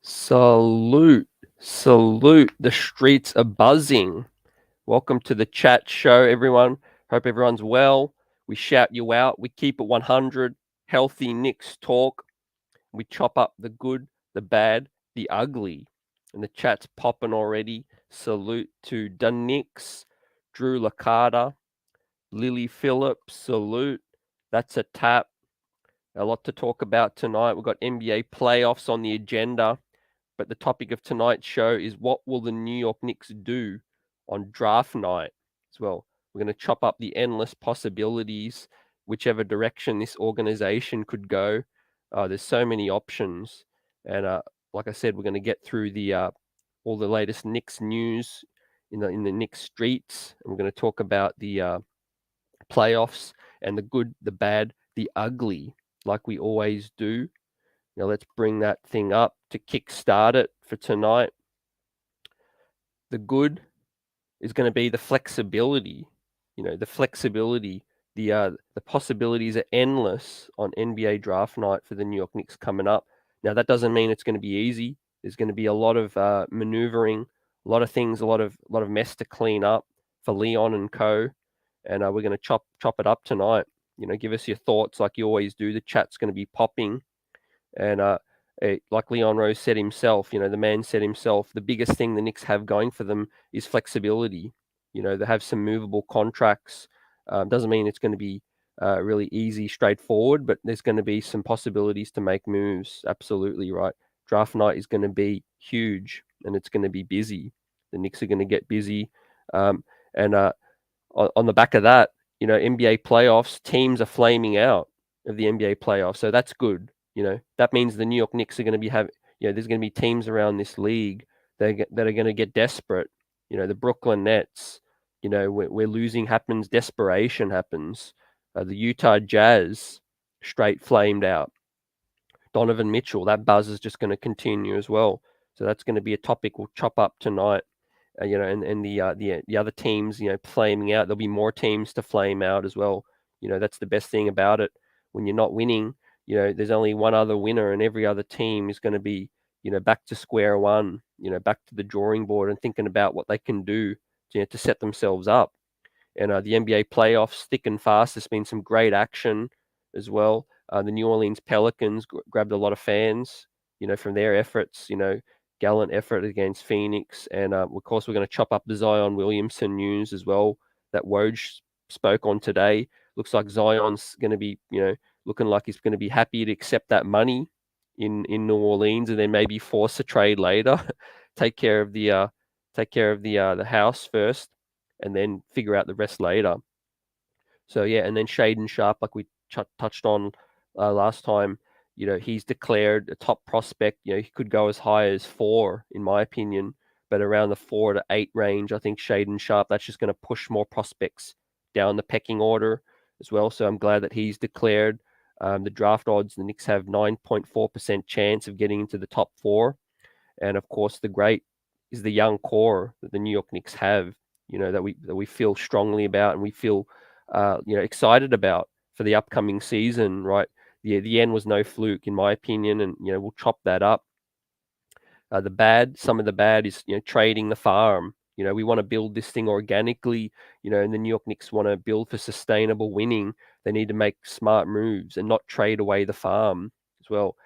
Salute, salute. The streets are buzzing. Welcome to the chat show, everyone. Hope everyone's well. We shout you out. We keep it 100. Healthy Knicks talk. We chop up the good, the bad, the ugly. And the chat's popping already. Salute to the Knicks, Drew Licata, Lily Phillips. Salute. That's a tap. A lot to talk about tonight. We've got NBA playoffs on the agenda. But the topic of tonight's show is what will the New York Knicks do on draft night as well. We're going to chop up the endless possibilities, whichever direction this organization could go. There's so many options. And like I said, we're going to get through the all the latest Knicks news in the Knicks streets. And we're going to talk about the playoffs and the good, the bad, the ugly, like we always do. Now let's bring that thing up to kickstart it for tonight. The good is going to be the flexibility. The flexibility, the possibilities are endless on NBA draft night for the New York Knicks coming up. Now that doesn't mean it's going to be easy. There's going to be a lot of maneuvering, a lot of things, a lot of mess to clean up for Leon and co. And we're going to chop it up tonight. Give us your thoughts like you always do. The chat's going to be popping. And like Leon Rose said himself, the man said himself, the biggest thing the Knicks have going for them is flexibility. They have some movable contracts. Doesn't mean it's going to be really easy, straightforward, but there's going to be some possibilities to make moves. Absolutely right. Draft night is going to be huge, and it's going to be busy. The Knicks are going to get busy. And on the back of that, NBA playoffs, teams are flaming out of the NBA playoffs. So that's good. That means the New York Knicks are going to be there's going to be teams around this league that are going to get desperate. The Brooklyn Nets, where losing happens, desperation happens. The Utah Jazz straight flamed out. Donovan Mitchell, that buzz is just going to continue as well. So that's going to be a topic we'll chop up tonight. And the other teams, flaming out. There'll be more teams to flame out as well. That's the best thing about it. When you're not winning, there's only one other winner, and every other team is going to be, back to square one, back to the drawing board and thinking about what they can do to set themselves up. And the NBA playoffs, thick and fast. There's been some great action as well. The New Orleans Pelicans grabbed a lot of fans, from their efforts, gallant effort against Phoenix. And of course, we're going to chop up the Zion Williamson news as well that Woj spoke on today. Looks like Zion's going to be, looking like he's going to be happy to accept that money in New Orleans and then maybe force a trade later. take care of the house first and then figure out the rest later. So yeah, and then Shaden Sharp, like we touched on last time, he's declared a top prospect. He could go as high as 4, in my opinion, but around the 4 to 8 range, I think Shaden Sharp, that's just going to push more prospects down the pecking order as well. So I'm glad that he's declared. The draft odds, the Knicks have 9.4% chance of getting into the top 4. And of course, the great is the young core that the New York Knicks have, that we feel strongly about and we feel, excited about for the upcoming season, right? The end was no fluke, in my opinion, and we'll chop that up. Some of the bad is trading the farm. We want to build this thing organically, and the New York Knicks want to build for sustainable winning. They need to make smart moves and not trade away the farm as well.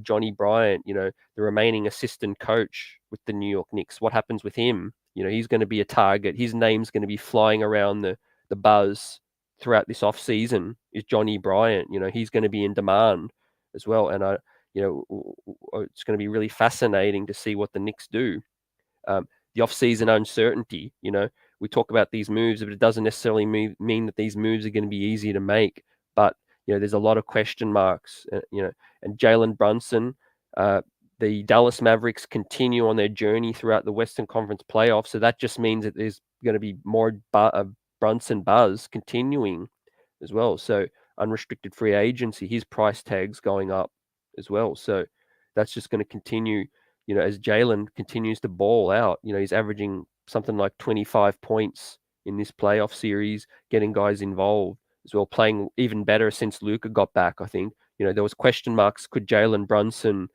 Johnny Bryant, the remaining assistant coach with the New York Knicks, what happens with him? He's going to be a target. His name's going to be flying around the buzz throughout this off season. Is Johnny Bryant? He's going to be in demand as well, and it's going to be really fascinating to see what the Knicks do. The off-season uncertainty, we talk about these moves, but it doesn't necessarily mean that these moves are going to be easy to make. But there's a lot of question marks. And Jalen Brunson, the Dallas Mavericks continue on their journey throughout the Western Conference playoffs. So that just means that there's going to be more Brunson buzz continuing as well. So unrestricted free agency, his price tag's going up as well. So that's just going to continue, as Jalen continues to ball out. He's averaging something like 25 points in this playoff series, getting guys involved as well, playing even better since Luka got back, I think. There was question marks. Could Jalen Brunson,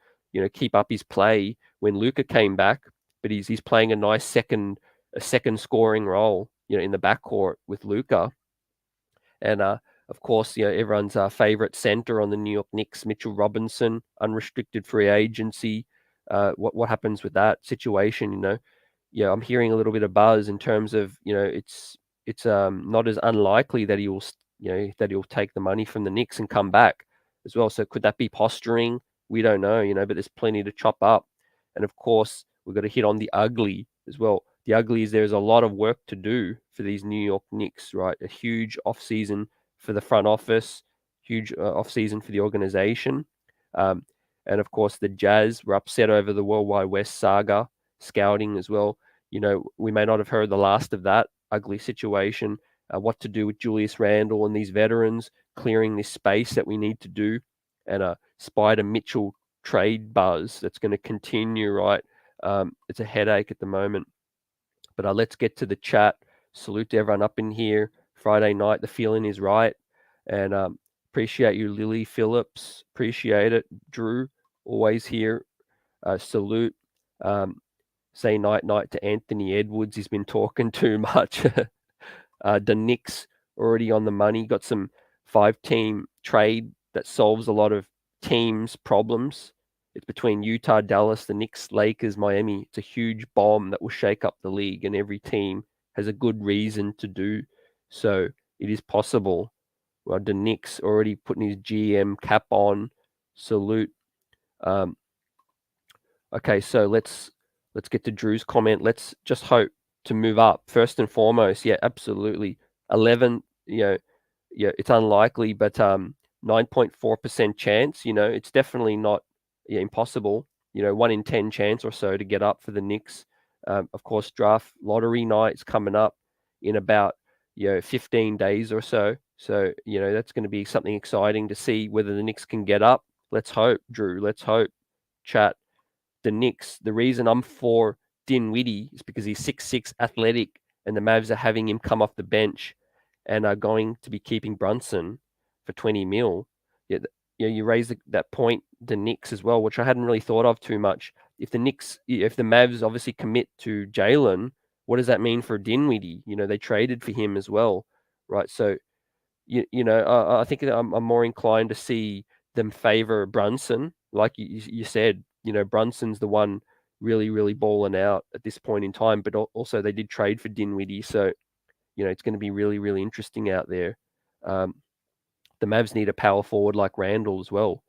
keep up his play when Luka came back, but he's playing a nice second scoring role, in the backcourt with Luka. And of course, everyone's favorite center on the New York Knicks, Mitchell Robinson, unrestricted free agency. What happens with that situation? I'm hearing a little bit of buzz in terms of, it's not as unlikely that he'll take the money from the Knicks and come back as well. So could that be posturing? We don't know, but there's plenty to chop up. And of course, we've got to hit on the ugly as well. The ugly is there's a lot of work to do for these New York Knicks, right? A huge offseason for the front office, huge offseason for the organization. And of course, the Jazz were upset over the World Wide West saga, scouting as well. We may not have heard the last of that ugly situation. What to do with Julius Randle and these veterans, clearing this space that we need to do, and a Spider Mitchell trade buzz that's going to continue, right? It's a headache at the moment. But let's get to the chat. Salute to everyone up in here. Friday night, the feeling is right. And appreciate you, Lily Phillips. Appreciate it. Drew, always here. Salute. Say night to Anthony Edwards. He's been talking too much. The Knicks already on the money. Got some 5-team trade that solves a lot of teams' problems. It's between Utah, Dallas, the Knicks, Lakers, Miami. It's a huge bomb that will shake up the league, and every team has a good reason to do so. It is possible. Well, the Knicks already putting his GM cap on. Salute. Okay, so let's get to Drew's comment. Let's just hope to move up first and foremost. Yeah, absolutely. 11. It's unlikely, but 9.4% chance. It's definitely not impossible. 1 in 10 chance or so to get up for the Knicks. Of course, draft lottery night's coming up in about 15 days or so. So that's going to be something exciting to see whether the Knicks can get up. Let's hope, Drew. Let's hope. Chat. The Knicks. The reason I'm for Dinwiddie is because he's 6'6", athletic, and the Mavs are having him come off the bench and are going to be keeping Brunson for 20 mil. Yeah, you raise that point, the Knicks as well, which I hadn't really thought of too much. If the Mavs obviously commit to Jalen, what does that mean for Dinwiddie? They traded for him as well, right? So, I think I'm more inclined to see them favor Brunson, like you said. Brunson's the one really, really balling out at this point in time. But also they did trade for Dinwiddie, so it's going to be really, really interesting out there. The Mavs need a power forward like Randle as well.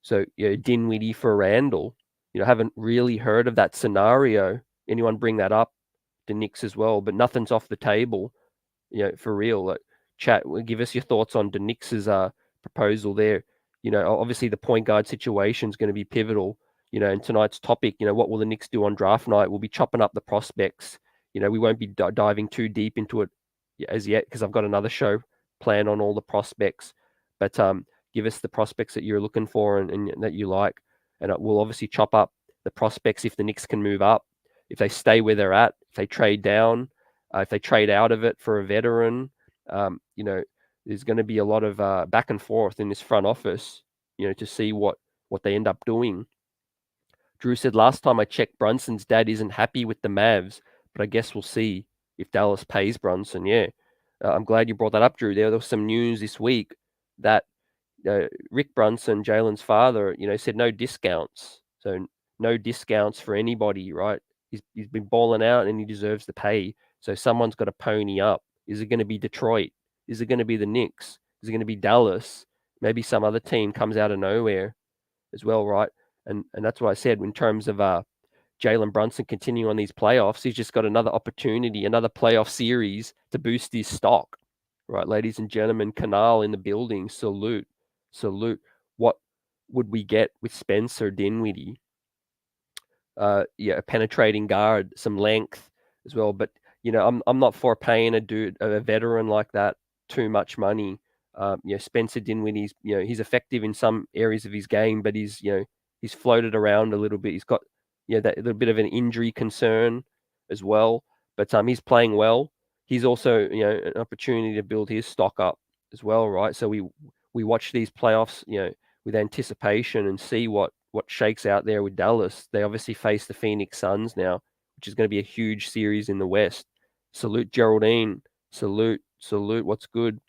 So Dinwiddie for Randle. Haven't really heard of that scenario. Anyone bring that up? The Knicks as well, but nothing's off the table. For real. Like, chat, give us your thoughts on the Knicks' proposal there. Obviously the point guard situation is going to be pivotal. And tonight's topic, what will the Knicks do on draft night? We'll be chopping up the prospects. We won't be diving too deep into it as yet because I've got another show planned on all the prospects. But give us the prospects that you're looking for and that you like. And we'll obviously chop up the prospects if the Knicks can move up, if they stay where they're at, if they trade down, if they trade out of it for a veteran. There's going to be a lot of back and forth in this front office, to see what they end up doing. Drew said, last time I checked, Brunson's dad isn't happy with the Mavs, but I guess we'll see if Dallas pays Brunson. Yeah, I'm glad you brought that up, Drew. There was some news this week that Rick Brunson, Jalen's father, said no discounts. So no discounts for anybody, right? He's been balling out and he deserves the pay. So someone's got to pony up. Is it going to be Detroit? Is it going to be the Knicks? Is it going to be Dallas? Maybe some other team comes out of nowhere as well, right? And that's what I said in terms of Jalen Brunson continuing on these playoffs. He's just got another opportunity, another playoff series to boost his stock, right? Ladies and gentlemen, Canal in the building. Salute. What would we get with Spencer Dinwiddie? A penetrating guard, some length as well. But I'm not for paying a veteran like that too much money. Spencer Dinwiddie's he's effective in some areas of his game, but he's floated around a little bit. He's got that little bit of an injury concern as well. But he's playing well. He's also an opportunity to build his stock up as well, right? So we watch these playoffs with anticipation and see what what shakes out there with Dallas. They obviously face the Phoenix Suns now, which is going to be a huge series in the West. Salute Geraldine. Salute. What's good?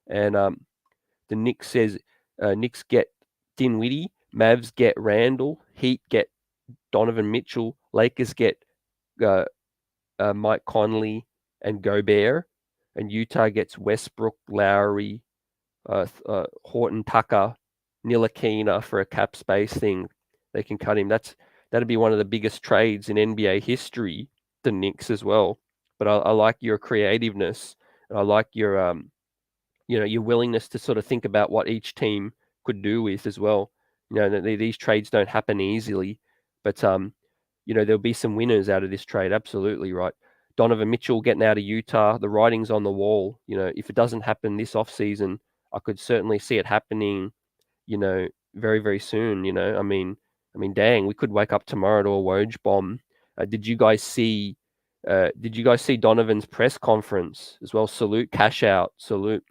And the Knicks says Knicks get Dinwiddie, Mavs get Randle, Heat get Donovan Mitchell, Lakers get Mike Conley and Gobert, and Utah gets Westbrook, Lowry, Horton Tucker, Ntilikina for a cap space thing. They can cut him. That'd be one of the biggest trades in NBA history. The Knicks as well. But I like your creativeness, and I like your your willingness to sort of think about what each team could do with as well. These trades don't happen easily, but there'll be some winners out of this trade. Absolutely right. Donovan Mitchell getting out of Utah, the writing's on the wall. If it doesn't happen this offseason, I could certainly see it happening, very, very soon. Dang, we could wake up tomorrow to a Woj bomb. Did you guys see Donovan's press conference as well? Salute, cash out, salute.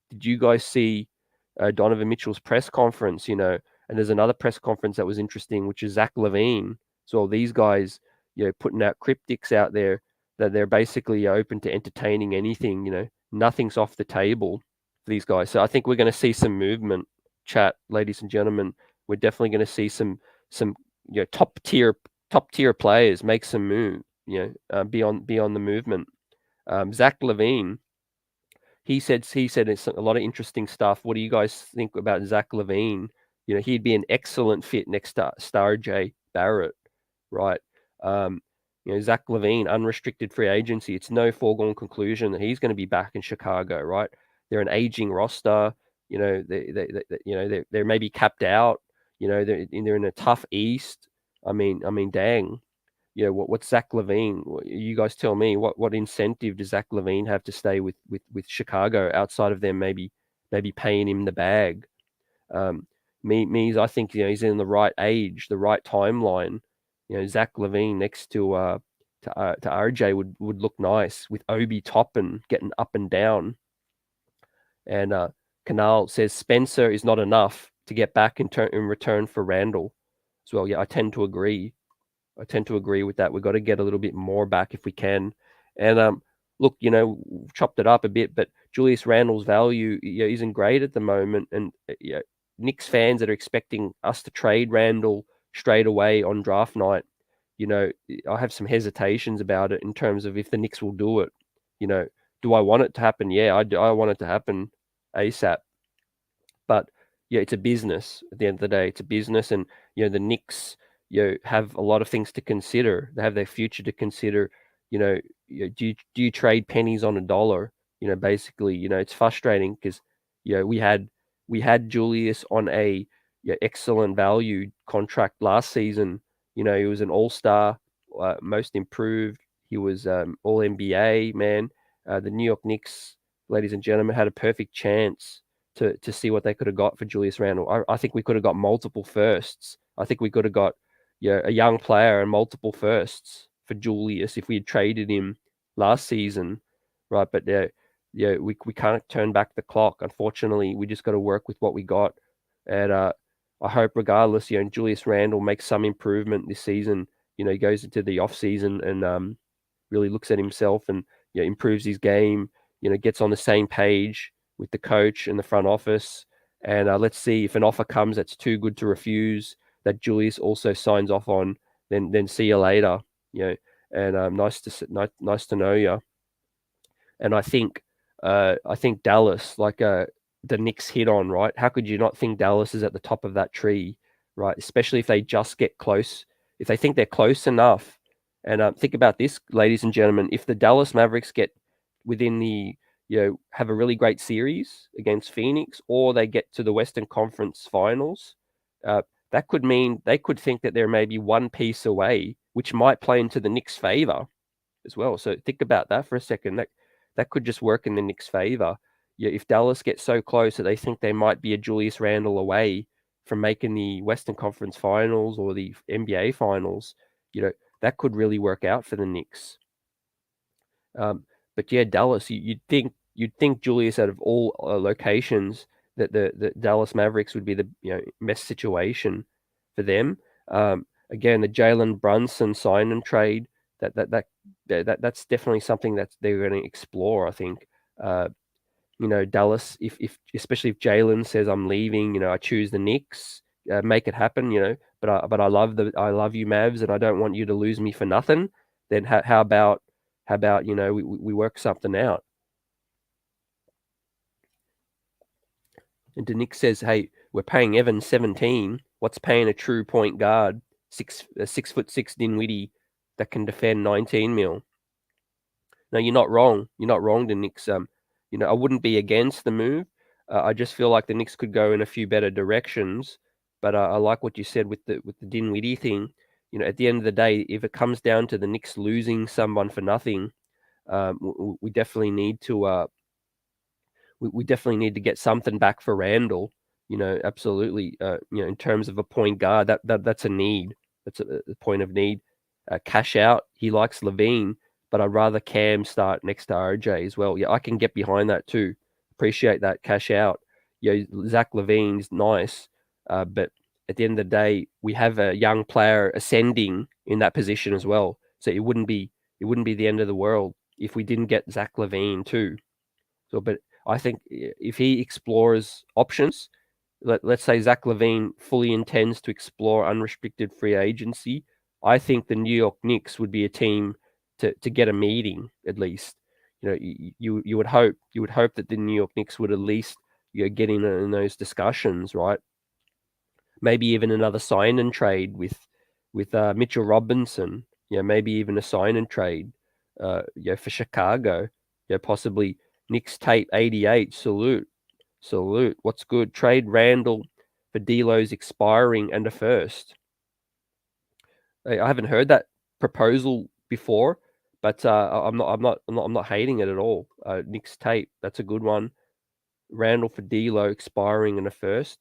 Did you guys see Donovan Mitchell's press conference? And there's another press conference that was interesting, which is Zach LaVine. So these guys, putting out cryptics out there that they're basically open to entertaining anything. Nothing's off the table for these guys. So I think we're going to see some movement. Chat, ladies and gentlemen, we're definitely going to see some top tier players make some move. Beyond the movement. Zach LaVine. He said it's a lot of interesting stuff. What do you guys think about Zach LaVine? He'd be an excellent fit next to Star J Barrett, right? Zach LaVine, unrestricted free agency. It's no foregone conclusion that he's going to be back in Chicago, right? They're an aging roster. They're maybe capped out. They're in a tough East. Dang. What's Zach LaVine? You guys tell me. What incentive does Zach LaVine have to stay with Chicago outside of them maybe paying him the bag? I think he's in the right age, the right timeline. Zach LaVine next to RJ would look nice with Obi Toppin getting up and down. And Canal says Spencer is not enough to get back in return for Randle as well. Yeah, I tend to agree with that. We've got to get a little bit more back if we can. And look, we've chopped it up a bit, but Julius Randle's value isn't great at the moment. And Knicks fans that are expecting us to trade Randle straight away on draft night, I have some hesitations about it in terms of if the Knicks will do it. Do I want it to happen? Yeah, I want it to happen ASAP. But yeah, it's a business. At the end of the day, it's a business, and the Knicks have a lot of things to consider. They have their future to consider. Do you trade pennies on a dollar? Basically, it's frustrating because we had Julius on a excellent value contract last season. He was an all-star, most improved. He was all NBA man. The New York Knicks, ladies and gentlemen, had a perfect chance to see what they could have got for Julius Randle. I think we could have got multiple firsts. I think we could have got a young player and multiple firsts for Julius if we had traded him last season, right? But we can't turn back the clock. Unfortunately, we just got to work with what we got. And I hope, regardless, Julius Randle makes some improvement this season. He goes into the off season and really looks at himself and improves his game. Gets on the same page with the coach and the front office. And let's see if an offer comes that's too good to refuse, that Julius also signs off on. Then see you later. And nice to know you. And I think Dallas, like the Knicks hit on, right? How could you not think Dallas is at the top of that tree, right? Especially if they just get close, if they think they're close enough. And think about this, ladies and gentlemen. If the Dallas Mavericks get within the have a really great series against Phoenix, or they get to the Western Conference Finals, that could mean they could think that they're maybe one piece away, which might play into the Knicks' favor as well. So think about that for a second. That could just work in the Knicks' favor. If Dallas gets so close that they think they might be a Julius Randle away from making the Western Conference Finals or the NBA Finals, that could really work out for the Knicks. But yeah, Dallas, you'd think Julius, out of all locations, that the Dallas Mavericks would be the best situation for them. Again, the Jalen Brunson sign and trade, that's definitely something that they're going to explore, I think. Dallas, if especially if Jalen says I'm leaving, I choose the Knicks, make it happen, But I love you, Mavs, and I don't want you to lose me for nothing. Then how about we work something out? And the Knicks says, hey, we're paying Evan 17. What's paying a true point guard, 6'6" Dinwiddie that can defend 19 mil? No, you're not wrong. You're not wrong. The Knicks, I wouldn't be against the move. I just feel like the Knicks could go in a few better directions. But I like what you said with the Dinwiddie thing. At the end of the day, if it comes down to the Knicks losing someone for nothing, we definitely need to we definitely need to get something back for Randle. Absolutely. In terms of a point guard, that's a need. That's a point of need. Cash out. He likes Levine, but I'd rather Cam start next to RJ as well. Yeah, I can get behind that too. Appreciate that cash out. Zach Levine's nice, but at the end of the day, we have a young player ascending in that position as well. So it wouldn't be the end of the world if we didn't get Zach Levine too. So, but I think if he explores options, let's say Zach Levine fully intends to explore unrestricted free agency, I think the New York Knicks would be a team to get a meeting at least. You would hope that the New York Knicks would at least get in those discussions, right? Maybe even another sign and trade with Mitchell Robinson. Maybe even a sign and trade. For Chicago. Possibly Knicks tape 88. Salute. What's good? Trade Randle for D'Lo's expiring and a first. I haven't heard that proposal before, but I'm not hating it at all. Knicks tape, that's a good one. Randle for D'Lo expiring and a first.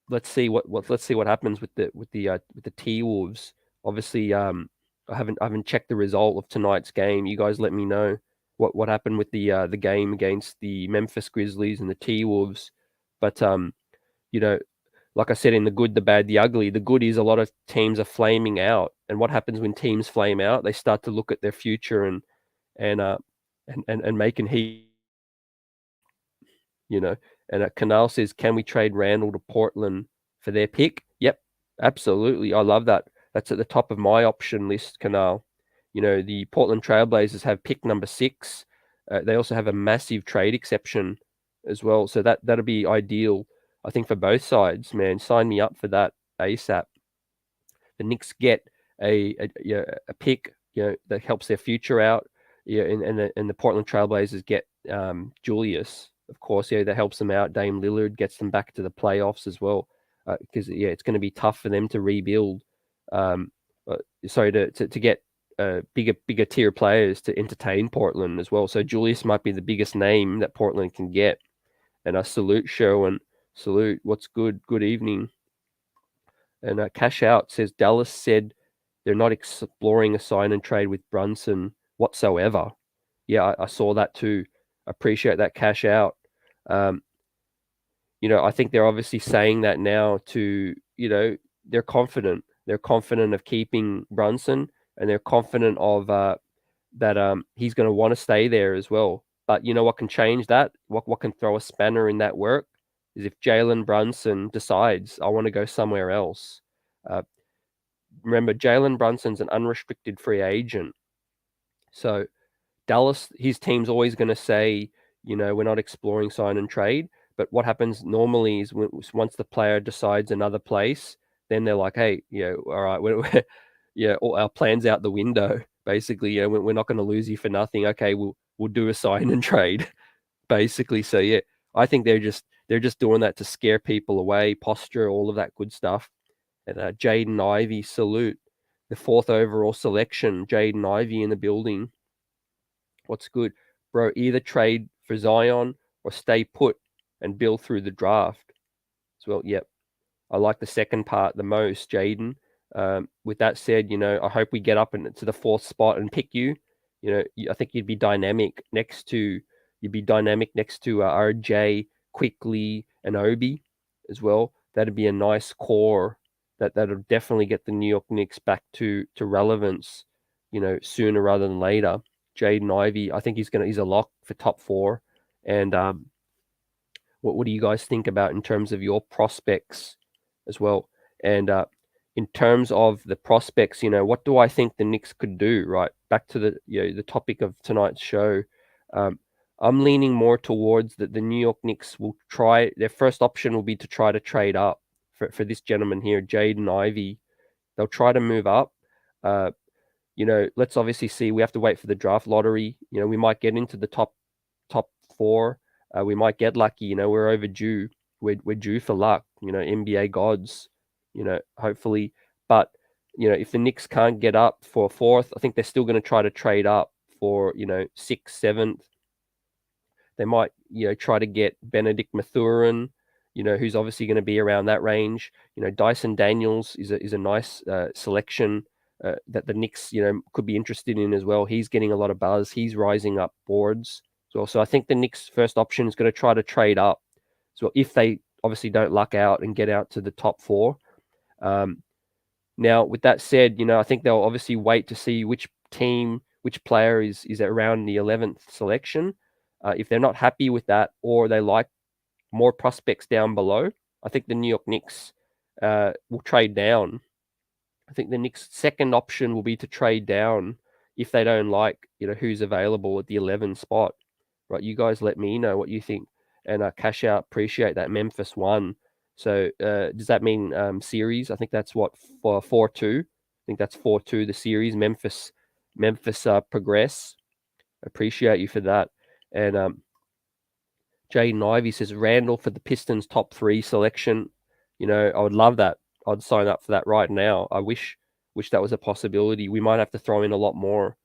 Let's see what happens with the T-Wolves. Obviously, I haven't checked the result of tonight's game. You guys let me know what happened with the game against the Memphis Grizzlies and the T-Wolves. But like I said, in the good, the bad, the ugly, the good is a lot of teams are flaming out. And what happens when teams flame out? They start to look at their future and making heat. And Canal says, can we trade Randle to Portland for their pick? Yep, absolutely. I love that. That's at the top of my option list, Canal. The Portland Trailblazers have pick number 6. They also have a massive trade exception as well. So that'll be ideal, I think, for both sides, man. Sign me up for that ASAP. The Knicks get a pick, that helps their future out. And the Portland Trailblazers get Julius, of course. That helps them out. Dame Lillard gets them back to the playoffs as well, because it's going to be tough for them to rebuild. To get bigger tier players to entertain Portland as well. So Julius might be the biggest name that Portland can get. And I salute Sherwin. Salute. What's good? Good evening. And Cash Out says Dallas said they're not exploring a sign and trade with Brunson whatsoever. Yeah, I saw that too. Appreciate that, Cash Out. I think they're obviously saying that now to, they're confident. They're confident of keeping Brunson, and they're confident of that he's going to want to stay there as well. But what can change that? What can throw a spanner in that work is if Jalen Brunson decides, I want to go somewhere else. Remember, Jalen Brunson's an unrestricted free agent. So Dallas, his team's always going to say, we're not exploring sign and trade. But what happens normally is once the player decides another place, then they're like, hey, all right, all our plans out the window. Basically, we're not going to lose you for nothing. Okay, we'll do a sign and trade, basically. So I think they're just doing that to scare people away, posture, all of that good stuff. And Jaden Ivey, salute. The 4th overall selection, Jaden Ivey in the building. What's good? Bro, either trade for Zion or stay put and build through the draft. As well, yep. I like the second part the most, Jaden. With that said, I hope we get up to the 4th spot and pick you. I think you'd be dynamic next to RJ, Quickly, and Obi as well. That'd be a nice core that'll definitely get the New York Knicks back to relevance, sooner rather than later. Jaden Ivey, I think he's a lock for top 4. And what do you guys think about in terms of your prospects as well? And in terms of the prospects, what do I think the Knicks could do? Right, back to the topic of tonight's show. I'm leaning more towards that the New York Knicks will try. Their first option will be to try to trade up for this gentleman here, Jaden Ivey. They'll try to move up. Let's obviously see. We have to wait for the draft lottery. We might get into the top 4. We might get lucky. We're overdue. We're due for luck. NBA gods. Hopefully. But if the Knicks can't get up for 4th, I think they're still going to try to trade up for 6th, 7th. They might try to get Benedict Mathurin, who's obviously going to be around that range. Dyson Daniels is a nice selection that the Knicks could be interested in as well. He's getting a lot of buzz. He's rising up boards as well. So I think the Knicks' first option is going to try to trade up. So if they obviously don't luck out and get out to the top 4. Now, with that said, I think they'll obviously wait to see which player is around the 11th selection. If they're not happy with that, or they like more prospects down below, I think the New York Knicks will trade down. I think the Knicks' second option will be to trade down if they don't like, who's available at the 11 spot. Right, you guys let me know what you think. And cash out, appreciate that. Memphis won. So does that mean series? I think that's what, for 4-2. I think that's 4-2 the series. Memphis progress. Appreciate you for that. And Jaden Ivey says Randle for the Pistons top 3 selection. I would love that. I'd sign up for that right now. I wish that was a possibility. We might have to throw in a lot more.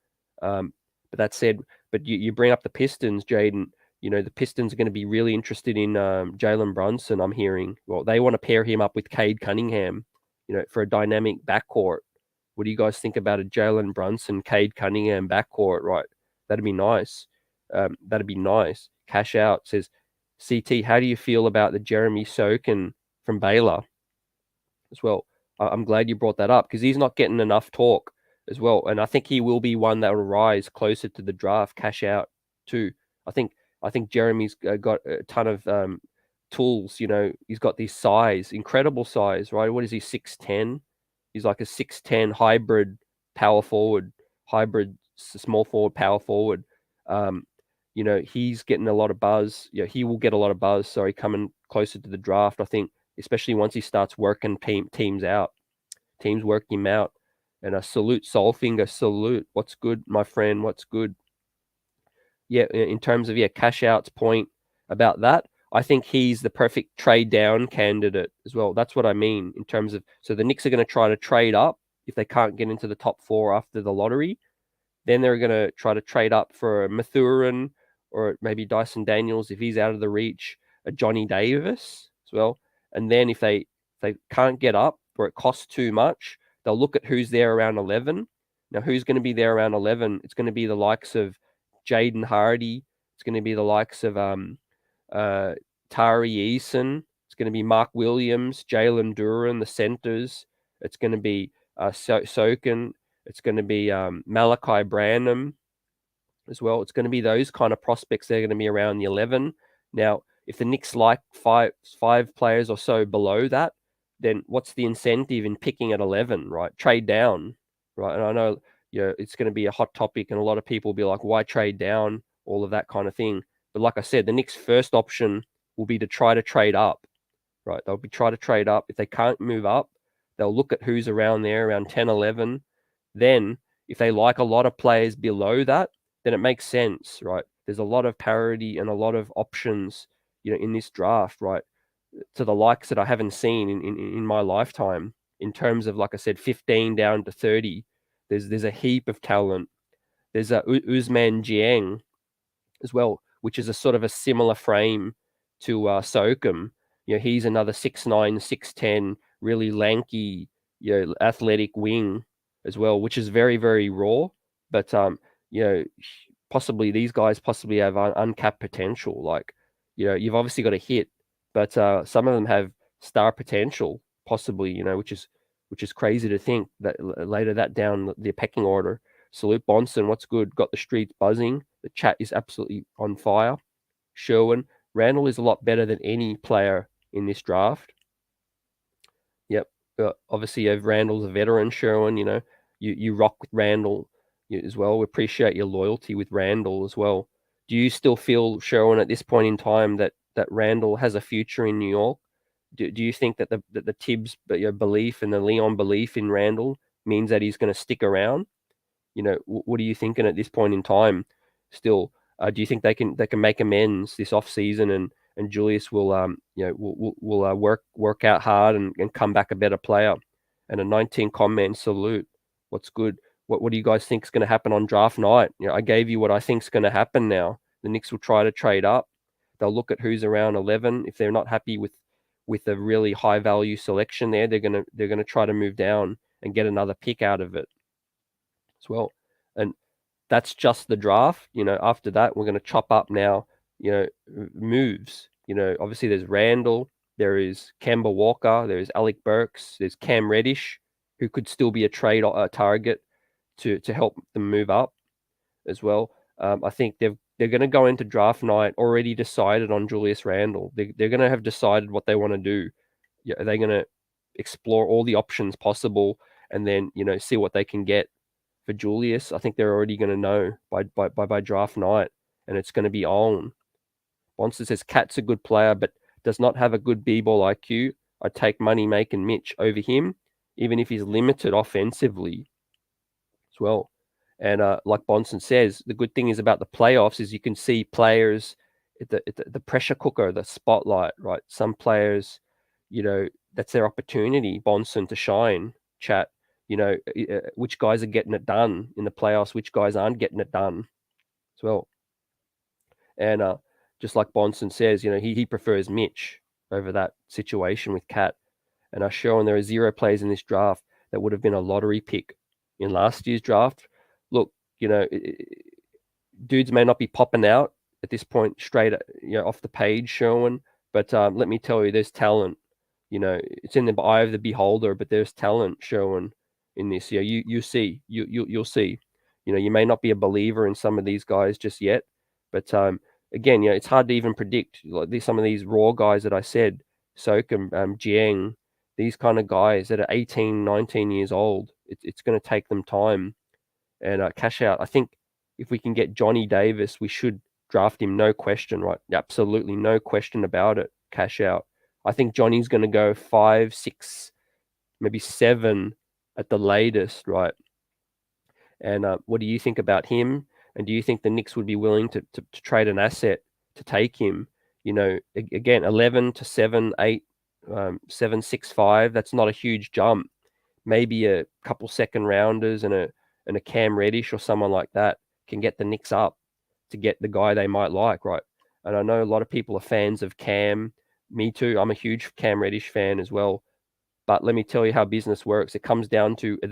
But that said, but you bring up the Pistons, Jaden. The Pistons are going to be really interested in Jalen Brunson, I'm hearing. Well, they want to pair him up with Cade Cunningham, for a dynamic backcourt. What do you guys think about a Jalen Brunson, Cade Cunningham backcourt? Right, that'd be nice. That'd be nice. Cash out says, CT, how do you feel about the Jeremy Sokin from Baylor as well? I'm glad you brought that up because he's not getting enough talk as well. And I think he will be one that will rise closer to the draft. Cash out too. I think Jeremy's got a ton of tools. He's got this size, incredible size, right? What is he, 6'10"? He's like a 6'10" hybrid power forward, hybrid small forward, power forward. He's getting a lot of buzz. He will get a lot of buzz. Sorry, coming closer to the draft, I think, especially once he starts working teams out. Teams work him out. And a salute, Soulfinger, salute. What's good, my friend? What's good? Yeah, in terms of cash out's point about that, I think he's the perfect trade down candidate as well. That's what I mean in terms of, so the Knicks are going to try to trade up if they can't get into the top 4 after the lottery. Then they're going to try to trade up for Mathurin or maybe Dyson Daniels if he's out of the reach, a Johnny Davis as well. And then if they can't get up or it costs too much, they'll look at who's there around 11. Now, who's going to be there around 11? It's going to be the likes of Jaden Hardy. It's going to be the likes of Tari Eason. It's going to be Mark Williams, Jalen Duran, the centers. It's going to be Sokin. It's going to be Malachi Branham as well. It's going to be those kind of prospects. They're going to be around the 11. Now, if the Knicks like five players or so below that, then what's the incentive in picking at 11, right? Trade down, right? And I know it's going to be a hot topic and a lot of people will be like, why trade down? All of that kind of thing. But like I said, the Knicks' first option will be to try to trade up, right? They'll be try to trade up. If they can't move up, they'll look at who's around there, around 10, 11. Then if they like a lot of players below that, then it makes sense, right? There's a lot of parity and a lot of options, in this draft, right? To the likes that I haven't seen in my lifetime in terms of, like I said, 15 down to 30. There's a heap of talent. There's a Usman Jiang as well, which is a sort of a similar frame to Sokum. He's another 6'9", 6'10", really lanky, athletic wing as well, which is very, very raw. But possibly these guys possibly have uncapped potential. Like, you've obviously got a hit, but some of them have star potential, possibly, which is which is crazy to think that later that down the pecking order. Salute Bonson, what's good? Got the streets buzzing. The chat is absolutely on fire. Sherwin, Randle is a lot better than any player in this draft. Yep. Obviously, Randle's a veteran, Sherwin. You rock with Randle as well. We appreciate your loyalty with Randle as well. Do you still feel, Sherwin, at this point in time that Randle has a future in New York? Do you think that the Thibs belief and the Leon belief in Randle means that he's going to stick around? What are you thinking at this point in time? Still, do you think they can make amends this off season and Julius will will work out hard and come back a better player? And a 19 comment salute. What's good? What do you guys think is going to happen on draft night? I gave you what I think is going to happen now. The Knicks will try to trade up. They'll look at who's around 11. If they're not happy with a really high value selection there, they're gonna try to move down and get another pick out of it as well. And that's just the draft. After that, we're going to chop up now, moves. Obviously there's Randle, there is Kemba Walker, there is Alec Burks, there's Cam Reddish, who could still be a trade target to help them move up as well. I think they're going to go into draft night already decided on Julius Randle. They're going to have decided what they want to do. They're going to explore all the options possible and then, see what they can get for Julius. I think they're already going to know by draft night, and it's going to be on. Bonson says Cat's a good player, but does not have a good b-ball IQ. I'd take Money Making Mitch over him, even if he's limited offensively as well. And like Bonson says, the good thing is about the playoffs is you can see players at the pressure cooker, the spotlight, right? Some players, that's their opportunity, Bonson, to shine. Chat, which guys are getting it done in the playoffs, which guys aren't getting it done as well. And just like Bonson says, he prefers Mitch over that situation with Cat. And I show, and there are 0 players in this draft that would have been a lottery pick in last year's draft. Look, dudes may not be popping out at this point straight, off the page, Sherwin, but let me tell you, there's talent. It's in the eye of the beholder, but there's talent, Sherwin, in this. You'll see. You'll see. You may not be a believer in some of these guys just yet, but again, it's hard to even predict. Like some of these raw guys that I said, Sokum, Jiang, these kind of guys that are 18, 19 years old. It's going to take them time. And cash out. I think if we can get Johnny Davis, we should draft him, no question, right? Absolutely no question about it. Cash out. I think Johnny's going to go 5, 6, maybe 7 at the latest, right? And what do you think about him? And do you think the Knicks would be willing to trade an asset to take him? Again, 11 to 7, 8, 7, 6, 5. That's not a huge jump. Maybe a couple second rounders and a Cam Reddish or someone like that can get the Knicks up to get the guy they might like, right? And I know a lot of people are fans of Cam. Me too. I'm a huge Cam Reddish fan as well. But let me tell you how business works. It comes down to do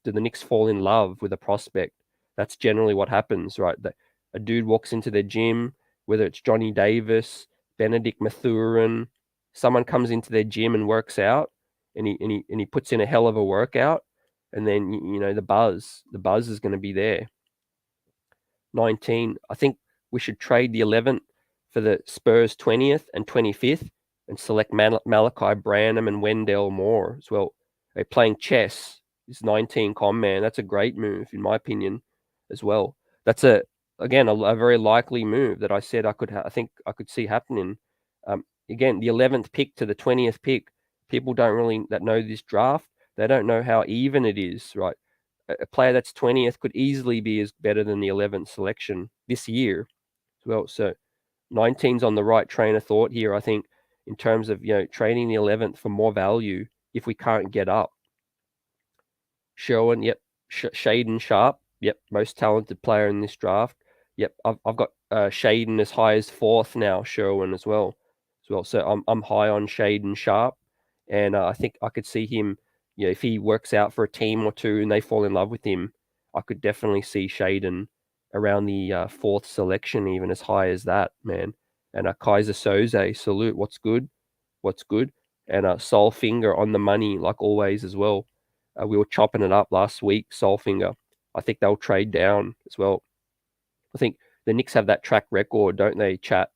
the Knicks fall in love with a prospect? That's generally what happens, right? A dude walks into their gym, whether it's Johnny Davis, Benedict Mathurin, someone comes into their gym and works out, and he puts in a hell of a workout, and then the buzz is going to be there. 19. I think we should trade the 11th for the Spurs 20th and 25th and select Malachi Branham and Wendell Moore as well. They're playing chess. This 19 man. That's a great move in my opinion as well. That's a very likely move that I said I think I could see happening. Again, the 11th pick to the 20th pick. People don't really that know this draft. They don't know how even it is, right? A player that's 20th could easily be as better than the 11th selection this year as well. So 19's on the right train of thought here, I think, in terms of, trading the 11th for more value if we can't get up. Sherwin, yep. Shaden Sharp, yep. Most talented player in this draft. Yep. I've got Shaden as high as 4th now, Sherwin as well. So I'm high on Shaden Sharp. And I think I could see him, if he works out for a team or two and they fall in love with him, I could definitely see Shaden around the 4th selection, even as high as that, man. And Kaiser Soze, salute. What's good? And Soul Finger on the money, like always, as well. We were chopping it up last week, Solfinger. I think they'll trade down as well. I think the Knicks have that track record, don't they, chat?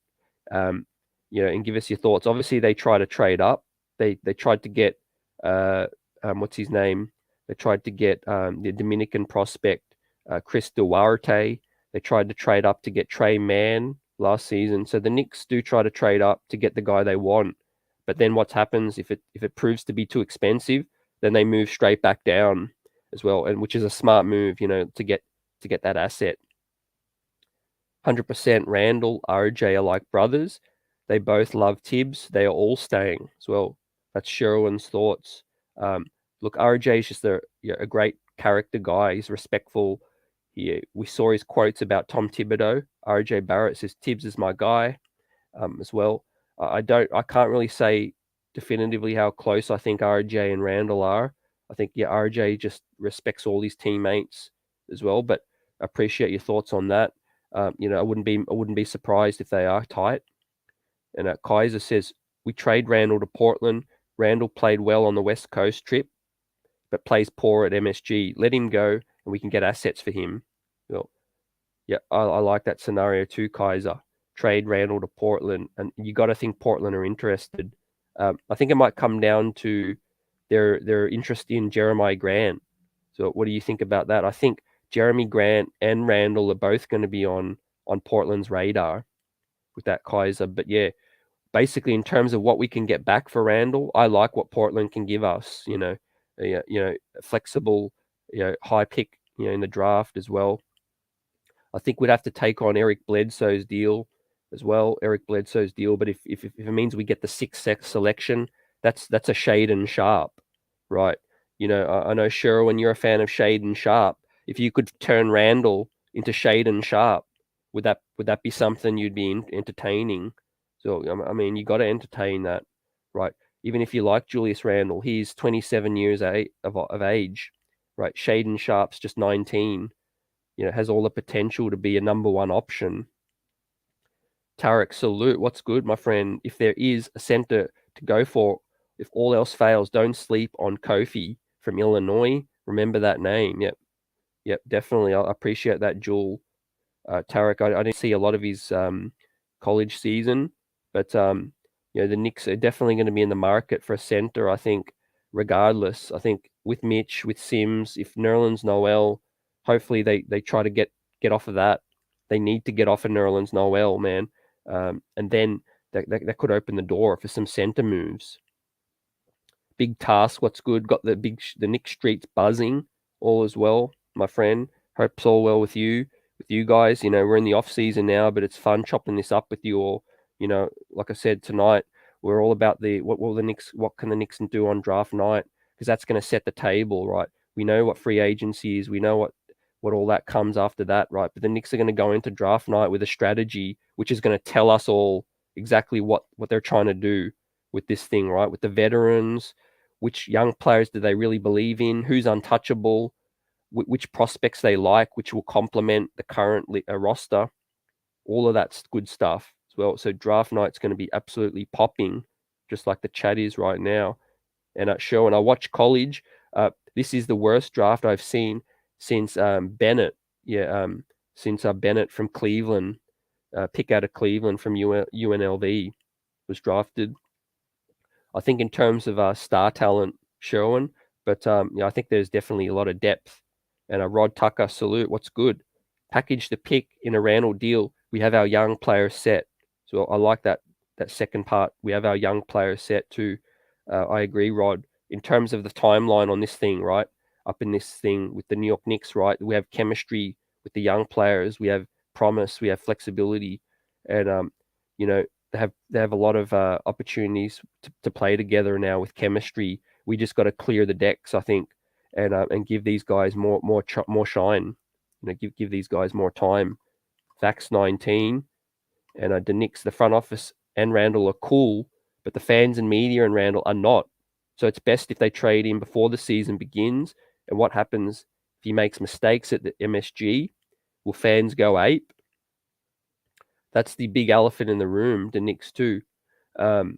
And give us your thoughts. Obviously, they try to trade up. They tried to get what's his name? They tried to get the Dominican prospect Chris Duarte. They tried to trade up to get Trey Mann last season. So the Knicks do try to trade up to get the guy they want. But then what happens if it proves to be too expensive? Then they move straight back down as well, and which is a smart move, to get that asset. 100% Randle, RJ are like brothers. They both love Thibs. They are all staying as well. That's Sherwin's thoughts. Look, RJ is just a great character guy. He's respectful. We saw his quotes about Tom Thibodeau. RJ Barrett says Thibs is my guy as well. I can't really say definitively how close I think RJ and Randle are. I think RJ just respects all his teammates as well. But I appreciate your thoughts on that. I wouldn't be surprised if they are tight. And Kaiser says we trade Randle to Portland. Randle played well on the West Coast trip, but plays poor at MSG. Let him go, and we can get assets for him. Well, yeah, I like that scenario too, Kaiser. Trade Randle to Portland, and you got to think Portland are interested. I think it might come down to their interest in Jeremiah Grant. So, what do you think about that? I think Jeremy Grant and Randle are both going to be on Portland's radar with that Kaiser. But yeah, basically in terms of what we can get back for Randle, I like what Portland can give us. Flexible, high pick, in the draft as well. I think we'd have to take on Eric Bledsoe's deal as well. But if it means we get the 6th selection, that's a Shaden Sharp, right? I know Sherwin, you're a fan of Shaden Sharp. If you could turn Randle into Shaden Sharp, would that be something you'd be entertaining? So I mean, you got to entertain that, right? Even if you like Julius Randle, he's 27 years of age, right? Shaden Sharp's just 19. Has all the potential to be a number one option. Tarek, salute. What's good, my friend? If there is a center to go for, if all else fails, don't sleep on Kofi from Illinois. Remember that name. Yep, definitely. I appreciate that, Jewel. Tarek, I didn't see a lot of his college season, but the Knicks are definitely going to be in the market for a center, I think, regardless. I think with Mitch, with Sims, if Nerlens Noel, hopefully they try to get off of that. They need to get off of Nerlens Noel, man. And then that could open the door for some center moves. Big task, what's good? Got the Knicks streets buzzing, all as well, my friend. Hope's all well with you guys. We're in the off season now, but it's fun chopping this up with you all. Like I said tonight, we're all about what can the Knicks do on draft night, because that's going to set the table, right? We know what free agency is. We know what all that comes after that, right? But the Knicks are going to go into draft night with a strategy which is going to tell us all exactly what they're trying to do with this thing, right? With the veterans, which young players do they really believe in? Who's untouchable? Which prospects they like, which will complement the current roster. All of that's good stuff as well. So draft night's going to be absolutely popping, just like the chat is right now. And at show, and I watch college. This is the worst draft I've seen since Bennett. Since Bennett from Cleveland, pick out of Cleveland from UNLV was drafted. I think in terms of star talent, Sherwin, but I think there's definitely a lot of depth. And Rod Tucker, salute. What's good? Package the pick in a Randle deal. We have our young players set. So I like that second part. We have our young players set too. I agree, Rod. In terms of the timeline on this thing, right? Up in this thing with the New York Knicks, right? We have chemistry with the young players. We have promise. We have flexibility, and they have a lot of opportunities to play together now with chemistry. We just got to clear the decks, I think, and give these guys more shine. Give these guys more time. Vax 19 and the Knicks, the front office and Randle are cool, but the fans and media and Randle are not. So it's best if they trade him before the season begins. And what happens if he makes mistakes at the MSG? Will fans go ape? That's the big elephant in the room, the Knicks too. And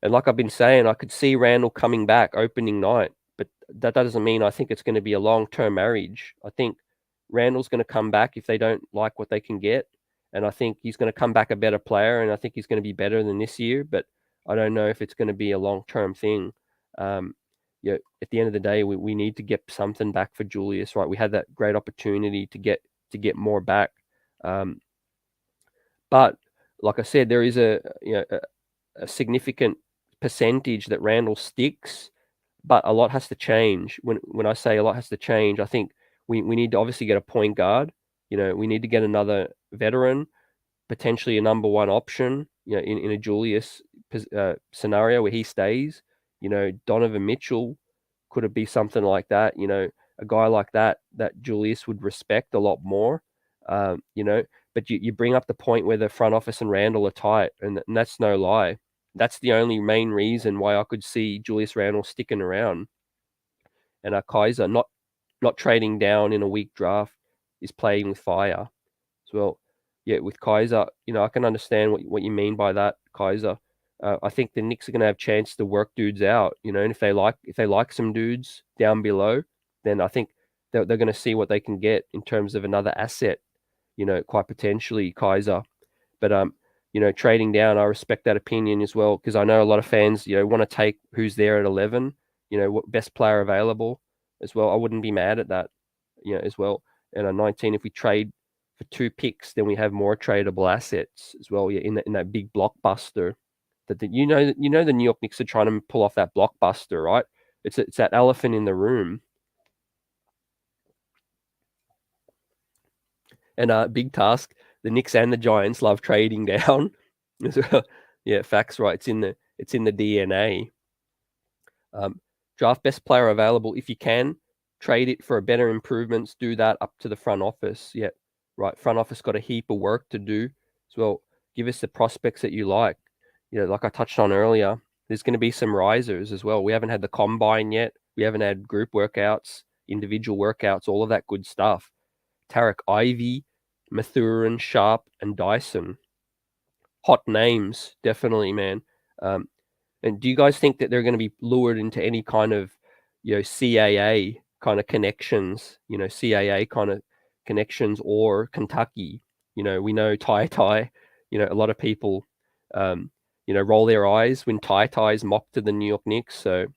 like I've been saying, I could see Randle coming back opening night, but that doesn't mean I think it's going to be a long-term marriage. I think Randle's going to come back if they don't like what they can get, and I think he's going to come back a better player, and I think he's going to be better than this year. But I don't know if it's going to be a long-term thing. Um, yeah, at the end of the day, we need to get something back for Julius, right? We had that great opportunity to get more back, but like I said, there is a significant percentage that Randle sticks, but a lot has to change. When I say a lot has to change, I think we need to obviously get a point guard. We need to get another veteran, potentially a number one option. In a Julius scenario where he stays. Donovan Mitchell could it be something like that? A guy like that Julius would respect a lot more. But you bring up the point where the front office and Randle are tight, and that's no lie. That's the only main reason why I could see Julius Randle sticking around. And Kaiser not trading down in a weak draft is playing with fire as well. Yeah, with Kaiser, I can understand what you mean by that, Kaiser. I think the Knicks are going to have a chance to work dudes out, and if they like some dudes down below, then I think they're going to see what they can get in terms of another asset, quite potentially Kaiser. But trading down, I respect that opinion as well, because I know a lot of fans, want to take who's there at 11, what best player available as well. I wouldn't be mad at that, as well. And at 19, if we trade for 2 picks, then we have more tradable assets as well. Yeah, in that big blockbuster that the New York Knicks are trying to pull off that blockbuster, right? It's that elephant in the room. And big task. The Knicks and the Giants love trading down. Yeah, facts, right? It's in the DNA. Draft best player available if you can. Trade it for a better improvements. Do that up to the front office. Yeah, right. Front office got a heap of work to do as well. Give us the prospects that you like. Like I touched on earlier, there's going to be some risers as well. We haven't had the combine yet. We haven't had group workouts, individual workouts, all of that good stuff. Tarek Ivy, Mathurin, Sharp, and Dyson. Hot names, definitely, man. And do you guys think that they're going to be lured into any kind of, CAA kind of connections, CAA kind of connections, or Kentucky? We know Ty, a lot of people, roll their eyes when Ty is mocked to the New York Knicks. So,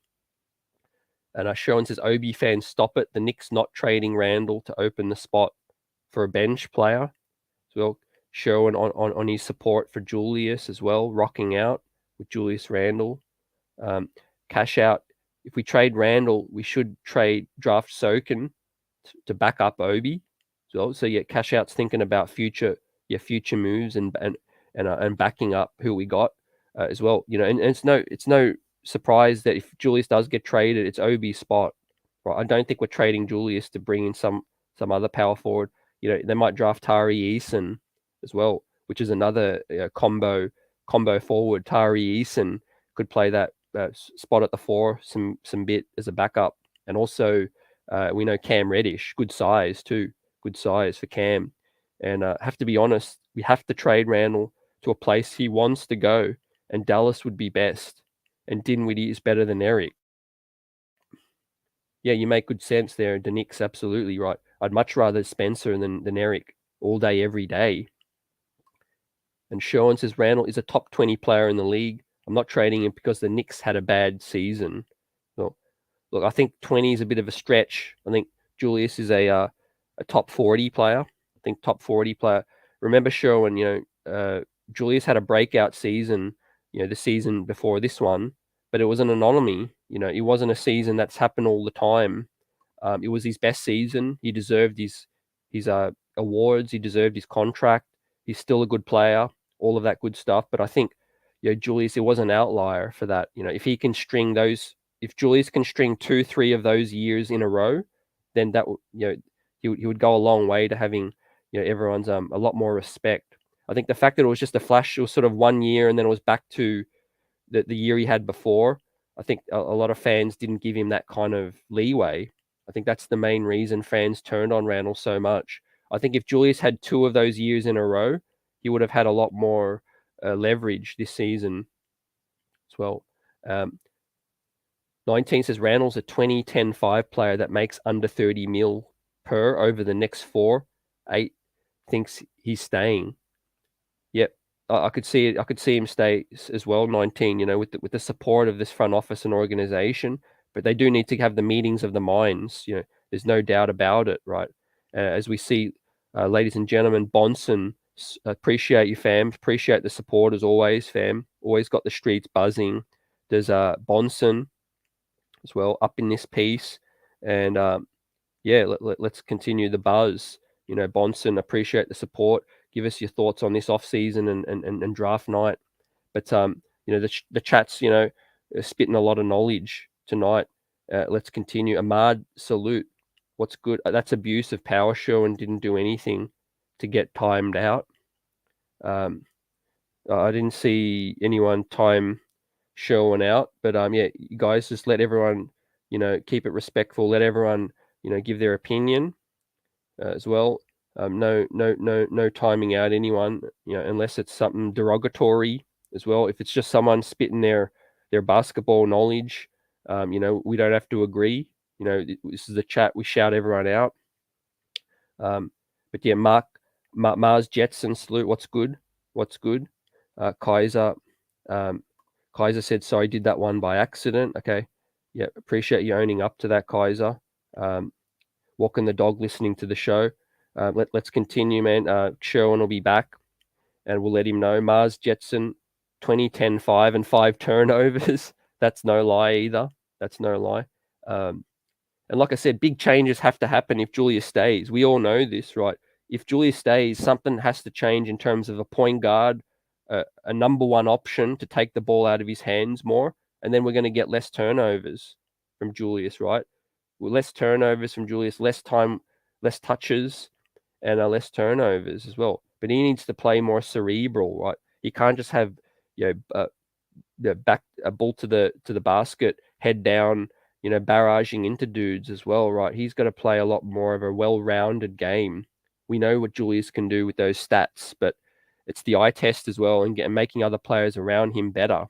and Sherwin says, Obi fans, stop it. The Knicks not trading Randle to open the spot for a bench player. So Sherwin on his support for Julius as well, rocking out with Julius Randle. Cash out. If we trade Randle, we should draft Sokin to back up Obi. So yeah, cash out's thinking about future moves and backing up who we got as well. And it's no surprise that if Julius does get traded, it's Obi's spot. Right? I don't think we're trading Julius to bring in some other power forward. They might draft Tari Eason as well, which is another combo forward. Tari Eason could play that spot at the 4 some bit as a backup. And also we know Cam Reddish, good size too. Good size for Cam. And have to be honest, we have to trade Randle to a place he wants to go, and Dallas would be best. And Dinwiddie is better than Eric. Yeah, you make good sense there. The Knicks, absolutely right. I'd much rather Spencer than Eric all day, every day. And Sean says Randle is a top 20 player in the league. I'm not trading him because the Knicks had a bad season. So, look, I think 20 is a bit of a stretch. I think Julius is a top 40 player. I think top 40 player. Remember, Sherwin, Julius had a breakout season, the season before this one, but it was an anomaly. It wasn't a season that's happened all the time. It was his best season. He deserved his awards. He deserved his contract. He's still a good player. All of that good stuff. But I think, Julius, it was an outlier for that. If he can string those, if Julius can string 2-3 of those years in a row, then that he would go a long way to having everyone's a lot more respect. I think the fact that it was just a flash, it was sort of 1 year and then it was back to the year he had before. I think a lot of fans didn't give him that kind of leeway. I think that's the main reason fans turned on Randle so much. I think if Julius had 2 of those years in a row, he would have had a lot more leverage this season as well. 19 says Randle's a 20-10-5 player that makes under 30 mil per over the next 4. 8 thinks he's staying. Yep. I could see it. I could see him stay as well. 19, with the support of this front office and organization, but they do need to have the meetings of the minds. There's no doubt about it, right? As we see, ladies and gentlemen, Bonson, appreciate you, fam. Appreciate the support as always, fam. Always got the streets buzzing. There's Bonson as well up in this piece, and let's continue the buzz. Bonson, appreciate the support. Give us your thoughts on this offseason and draft night. But the chat's spitting a lot of knowledge tonight. Let's continue. Ahmad, salute. What's good? That's abuse of power show and didn't do anything to get timed out. I didn't see anyone time showing out, but you guys just let everyone keep it respectful. Let everyone give their opinion as well. No timing out anyone, unless it's something derogatory as well. If it's just someone spitting their basketball knowledge, we don't have to agree. This is the chat. We shout everyone out. But yeah, Mars Jetson, salute. What's good? Kaiser. Kaiser said, sorry, did that one by accident. Okay. Yeah, appreciate you owning up to that, Kaiser. Walking the dog, listening to the show. Let's continue, man. Sherwin will be back, and we'll let him know. Mars Jetson, 20-10-5 and 5 turnovers. That's no lie either. That's no lie. And like I said, big changes have to happen if Julius stays. We all know this, right? If Julius stays, something has to change in terms of a point guard, a number one option to take the ball out of his hands more, and then we're going to get less turnovers from Julius, right? Less turnovers from Julius, less time, less touches, and less turnovers as well. But he needs to play more cerebral, right? He can't just have the back a ball to the basket, head down, barraging into dudes as well, right? He's got to play a lot more of a well-rounded game. We know what Julius can do with those stats, but it's the eye test as well and making other players around him better.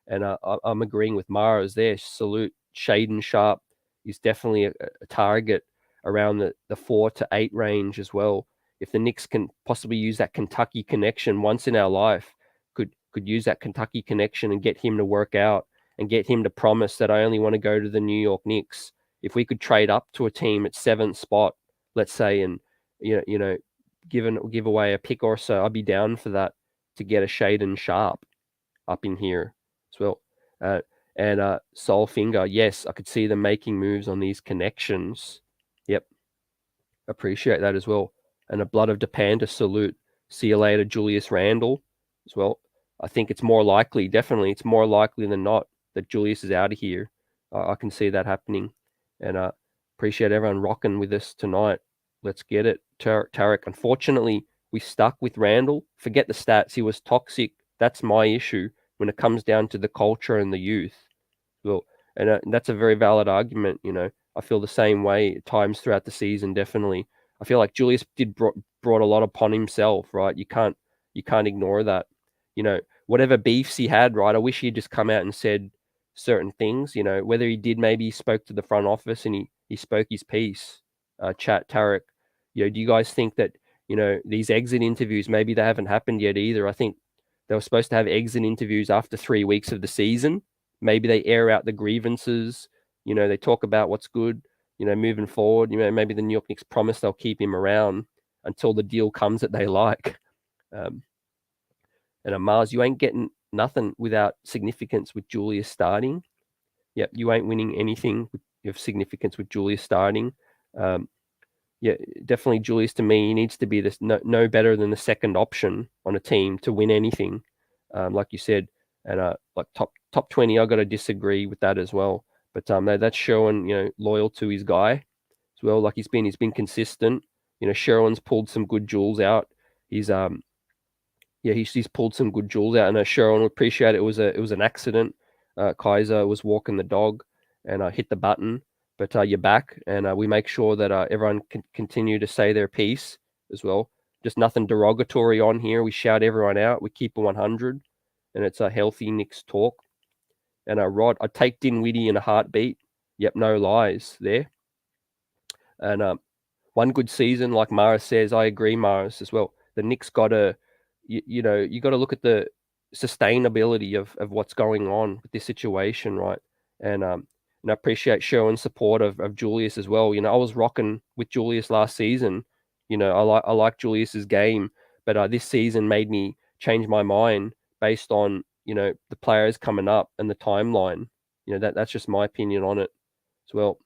And I'm agreeing with Mars there. Salute. Shaden Sharp is definitely a target around the 4 to 8 range as well. If the Knicks can possibly use that Kentucky connection once in our life, could use that Kentucky connection and get him to work out and get him to promise that I only want to go to the New York Knicks. If we could trade up to a team at 7th spot, let's say, and give away a pick or so, I'd be down for that to get a Shaden Sharp up in here as well. And Soulfinger, yes, I could see them making moves on these connections. Yep, appreciate that as well. And a Blood of Depanda, salute. See you later, Julius Randle as well. I think it's more likely, definitely, it's more likely than not that Julius is out of here. I can see that happening. And appreciate everyone rocking with us tonight. Let's get it. Tarek, unfortunately, we stuck with Randle. Forget the stats. He was toxic. That's my issue when it comes down to the culture and the youth. Well, and that's a very valid argument. I feel the same way at times throughout the season. Definitely, I feel like Julius brought a lot upon himself. Right, you can't ignore that. Whatever beefs he had, right? I wish he'd just come out and said certain things. Whether he did, maybe he spoke to the front office and he spoke his piece. Chat Tarek, do you guys think that these exit interviews, maybe they haven't happened yet either? I think they were supposed to have exit interviews after 3 weeks of the season. Maybe they air out the grievances. They talk about what's good. Moving forward. Maybe the New York Knicks promise they'll keep him around until the deal comes that they like. And Mars, you ain't getting nothing without significance with Julius starting. Yep, you ain't winning anything of significance with Julius starting. Definitely Julius, to me, he needs to be this no better than the second option on a team to win anything, like you said. And like top 20, I got to disagree with that as well. But that's showing loyal to his guy as well. Like he's been consistent. Sherwin's pulled some good jewels out. He's he's pulled some good jewels out, and Sherwin would appreciate it. It was an accident. Kaiser was walking the dog and hit the button, but you're back, and we make sure that everyone can continue to say their piece as well. Just nothing derogatory on here. We shout everyone out. We keep it 100, and it's a healthy Knicks talk. And Rod, I'd take Dinwiddie in a heartbeat. Yep, no lies there. And one good season, like Maris says, I agree, Maris, as well. The Knicks got to, you know, you got to look at the sustainability of what's going on with this situation, right? And I appreciate showing support of Julius as well. You know, I was rocking with Julius last season. You know, I like Julius's game, but this season made me change my mind based on, you know, the players coming up and the timeline. You know, that's just my opinion on it as well.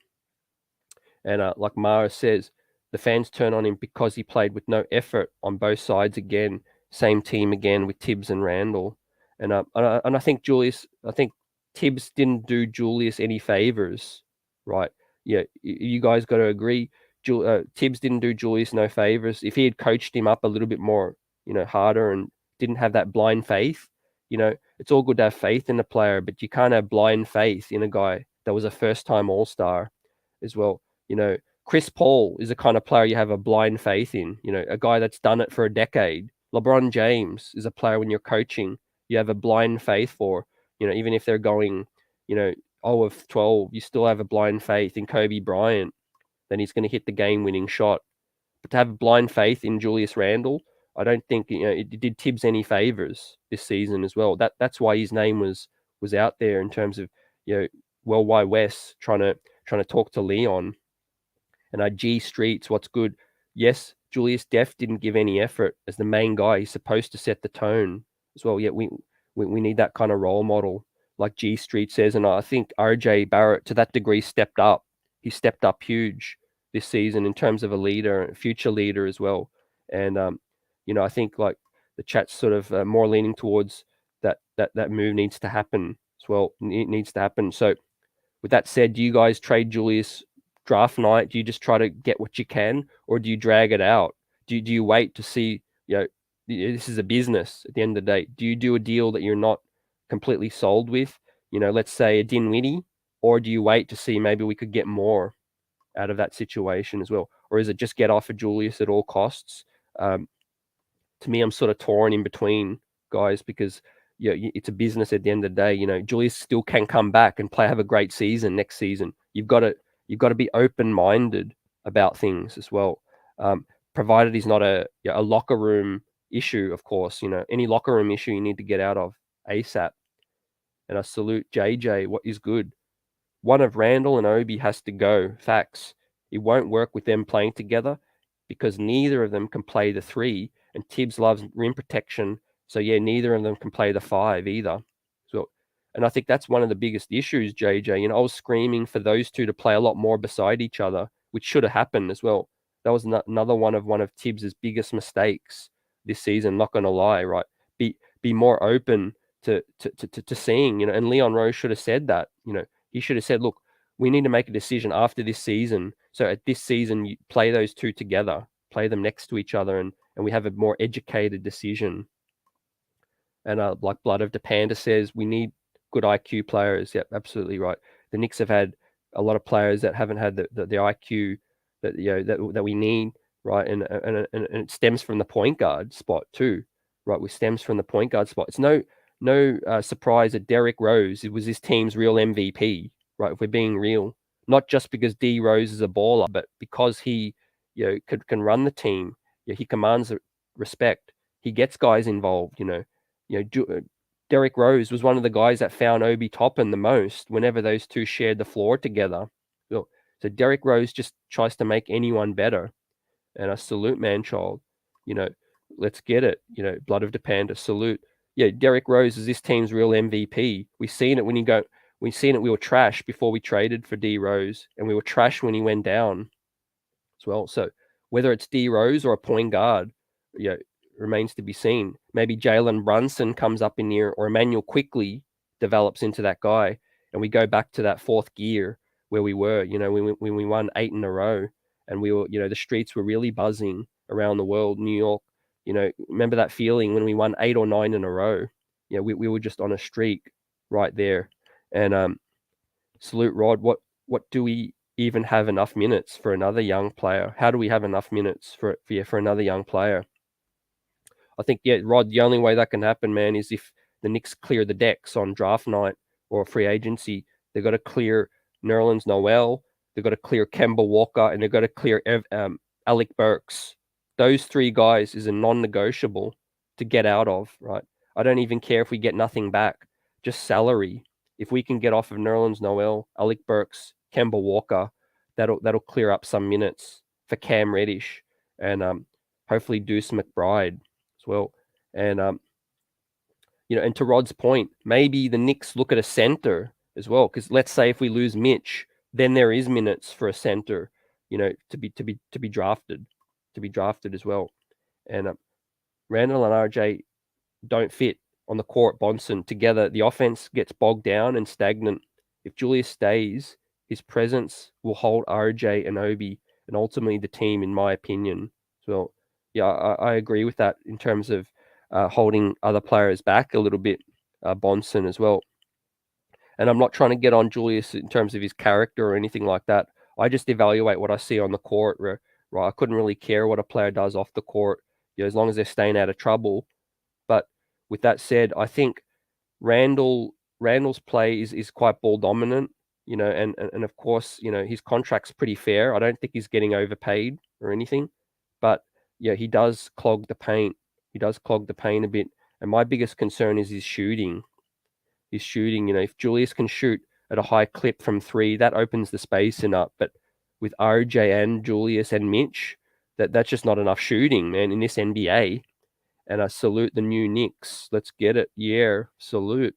And like Mara says, the fans turn on him because he played with no effort on both sides again. Same team again with Thibs and Randle. And I think I think Thibs didn't do Julius any favors, right? Yeah, you guys got to agree. Thibs didn't do Julius no favors. If he had coached him up a little bit more, you know, harder and didn't have that blind faith, you know, it's all good to have faith in a player, but you can't have blind faith in a guy that was a first-time All-Star as well. You know, Chris Paul is the kind of player you have a blind faith in, you know, a guy that's done it for a decade. LeBron James is a player when you're coaching, you have a blind faith for, you know, even if they're going, you know, 0 of 12, you still have a blind faith in Kobe Bryant, then he's going to hit the game winning shot. But to have blind faith in Julius Randle, I don't think, you know, it did Thibs any favors this season as well. That's why his name was out there in terms of, you know, Worldwide West trying to talk to Leon. And G Streets, what's good? Yes, Julius Def didn't give any effort as the main guy. He's supposed to set the tone as well. Yet we need that kind of role model, like G Street says. And I think RJ Barrett, to that degree, stepped up. He stepped up huge this season in terms of a leader, a future leader as well. And you know, I think like the chat's sort of more leaning towards that move needs to happen as well. It needs to happen. So with that said, do you guys trade Julius draft night? Do you just try to get what you can, or do you drag it out? Do you wait to see, you know, this is a business at the end of the day. Do you do a deal that you're not completely sold with? You know, let's say a Dinwiddie, or do you wait to see maybe we could get more out of that situation as well? Or is it just get off of Julius at all costs? To me, I'm sort of torn in between, guys, because you know, it's a business at the end of the day. You know, Julius still can come back and have a great season next season. You've got to be open-minded about things as well, provided he's not a locker room issue. Of course, you know, any locker room issue you need to get out of ASAP. And I salute JJ. What is good? One of Randle and Obi has to go. Facts. It won't work with them playing together because neither of them can play the 3, and Thibs loves rim protection. So yeah, neither of them can play the 5 either. So, and I think that's one of the biggest issues, JJ. You know, I was screaming for those two to play a lot more beside each other, which should have happened as well. That was another one of Thibs's biggest mistakes this season. Not going to lie, right? Be more open to seeing, you know. And Leon Rose should have said that. You know, he should have said, look, we need to make a decision after this season. So at this season, you play those two together, play them next to each other, and we have a more educated decision. And like Blood of the Panda says, we need good IQ players. Yep, absolutely right. The Knicks have had a lot of players that haven't had the IQ that, you know, that we need, right? And it stems from the point guard spot too, right? It stems from the point guard spot. It's no surprise that Derrick Rose, it was his team's real MVP, right? If we're being real, not just because D Rose is a baller, but because he, you know, can run the team. Yeah, he commands respect. He gets guys involved. You know, Derrick Rose was one of the guys that found Obi Toppin the most whenever those two shared the floor together. So Derrick Rose just tries to make anyone better, and I salute Manchild. You know, let's get it. You know, Blood of the Panda, salute. Yeah, Derrick Rose is this team's real MVP. We've seen it we've seen it. We were trash before we traded for D Rose, and we were trash when he went down as well. So whether it's D Rose or a point guard, you know, remains to be seen. Maybe Jalen Brunson comes up in here, or Emmanuel quickly develops into that guy, and we go back to that fourth gear where we were. You know, when we won 8 in a row, and we were, you know, the streets were really buzzing around the world. New York, you know, remember that feeling when we won 8 or 9 in a row? You know, we were just on a streak right there. And salute Rod. What do we even have enough minutes for another young player? How do we have enough minutes for another young player? I think, yeah, Rod, the only way that can happen, man, is if the Knicks clear the decks on draft night, or free agency, they've got to clear Nerlens Noel, they've got to clear Kemba Walker, and they've got to clear Alec Burks. Those three guys is a non-negotiable to get out of, right? I don't even care if we get nothing back, just salary. If we can get off of Nerlens Noel, Alec Burks, Kemba Walker, that'll clear up some minutes for Cam Reddish and hopefully Deuce McBride as well. And and to Rod's point, maybe the Knicks look at a center as well, because let's say if we lose Mitch, then there is minutes for a center, to be drafted as well. And Randle and RJ don't fit on the court. Bonson together, the offense gets bogged down and stagnant. If Julius stays, his presence will hold RJ and Obi and ultimately the team, in my opinion. So, yeah, I agree with that in terms of holding other players back a little bit, Bonson as well. And I'm not trying to get on Julius in terms of his character or anything like that. I just evaluate what I see on the court. Right? I couldn't really care what a player does off the court, as long as they're staying out of trouble. But with that said, I think Randle's play is quite ball dominant, and of course, his contract's pretty fair. I don't think he's getting overpaid or anything, but yeah, he does clog the paint. He does clog the paint a bit. And my biggest concern is his shooting. If Julius can shoot at a high clip from three, that opens the spacing up. But with RJ and Julius and Mitch, that's just not enough shooting, man, in this NBA. And I salute the new Knicks. Let's get it. Yeah, salute.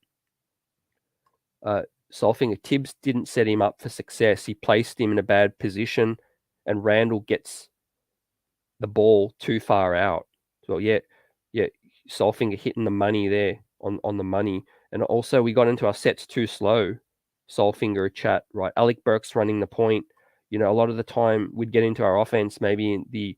Solfing, Thibs didn't set him up for success. He placed him in a bad position, and Randle gets the ball too far out. So yeah, Solfinger hitting the money there on the money. And also we got into our sets too slow. Solfinger chat, right? Alec Burks running the point. A lot of the time we'd get into our offense maybe in the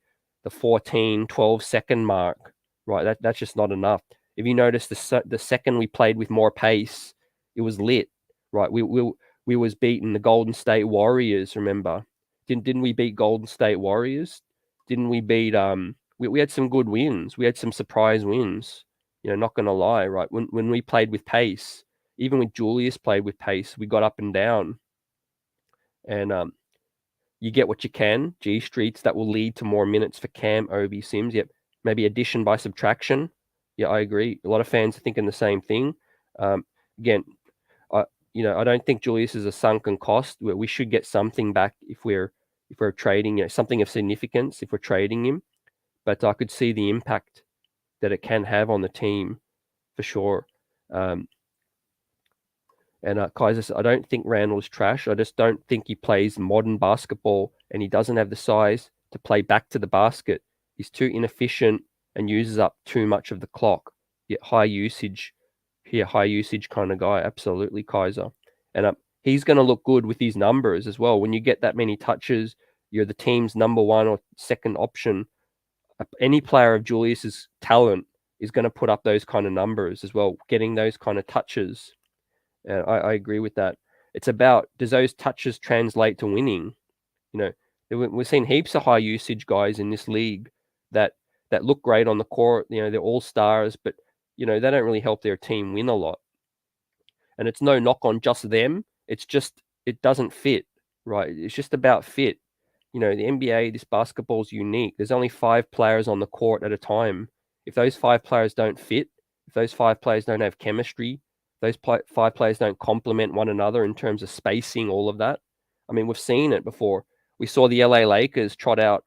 14, 12 second mark, right? That's just not enough. If you notice the second we played with more pace, it was lit, right? We was beating the Golden State Warriors, remember? Didn't we beat Golden State Warriors? Didn't we beat we had some good wins. We had some surprise wins. Not gonna lie, right? When we played with pace, even when Julius played with pace, we got up and down. And you get what you can. G Streets, that will lead to more minutes for Cam, Obi, Sims. Yep. Maybe addition by subtraction. Yeah, I agree. A lot of fans are thinking the same thing. Again, I don't think Julius is a sunken cost. We should get something back if we're trading, something of significance if we're trading him. But I could see the impact that it can have on the team for sure. And Kaiser, I don't think Randle's trash. I just don't think he plays modern basketball, and he doesn't have the size to play back to the basket. He's too inefficient and uses up too much of the clock. Yet high usage kind of guy. Absolutely, Kaiser. And he's going to look good with his numbers as well. When you get that many touches, you're the team's number one or second option. Any player of Julius's talent is going to put up those kind of numbers as well, getting those kind of touches. And I agree with that. It's about, does those touches translate to winning? We've seen heaps of high usage guys in this league that look great on the court. They're all stars, but they don't really help their team win a lot. And it's no knock on just them. It's just, it doesn't fit, right? It's just about fit. The NBA, this basketball is unique. There's only 5 players on the court at a time. If those 5 players don't fit, if those 5 players don't have chemistry, those 5 players don't complement one another in terms of spacing, all of that. I mean, we've seen it before. We saw the LA Lakers trot out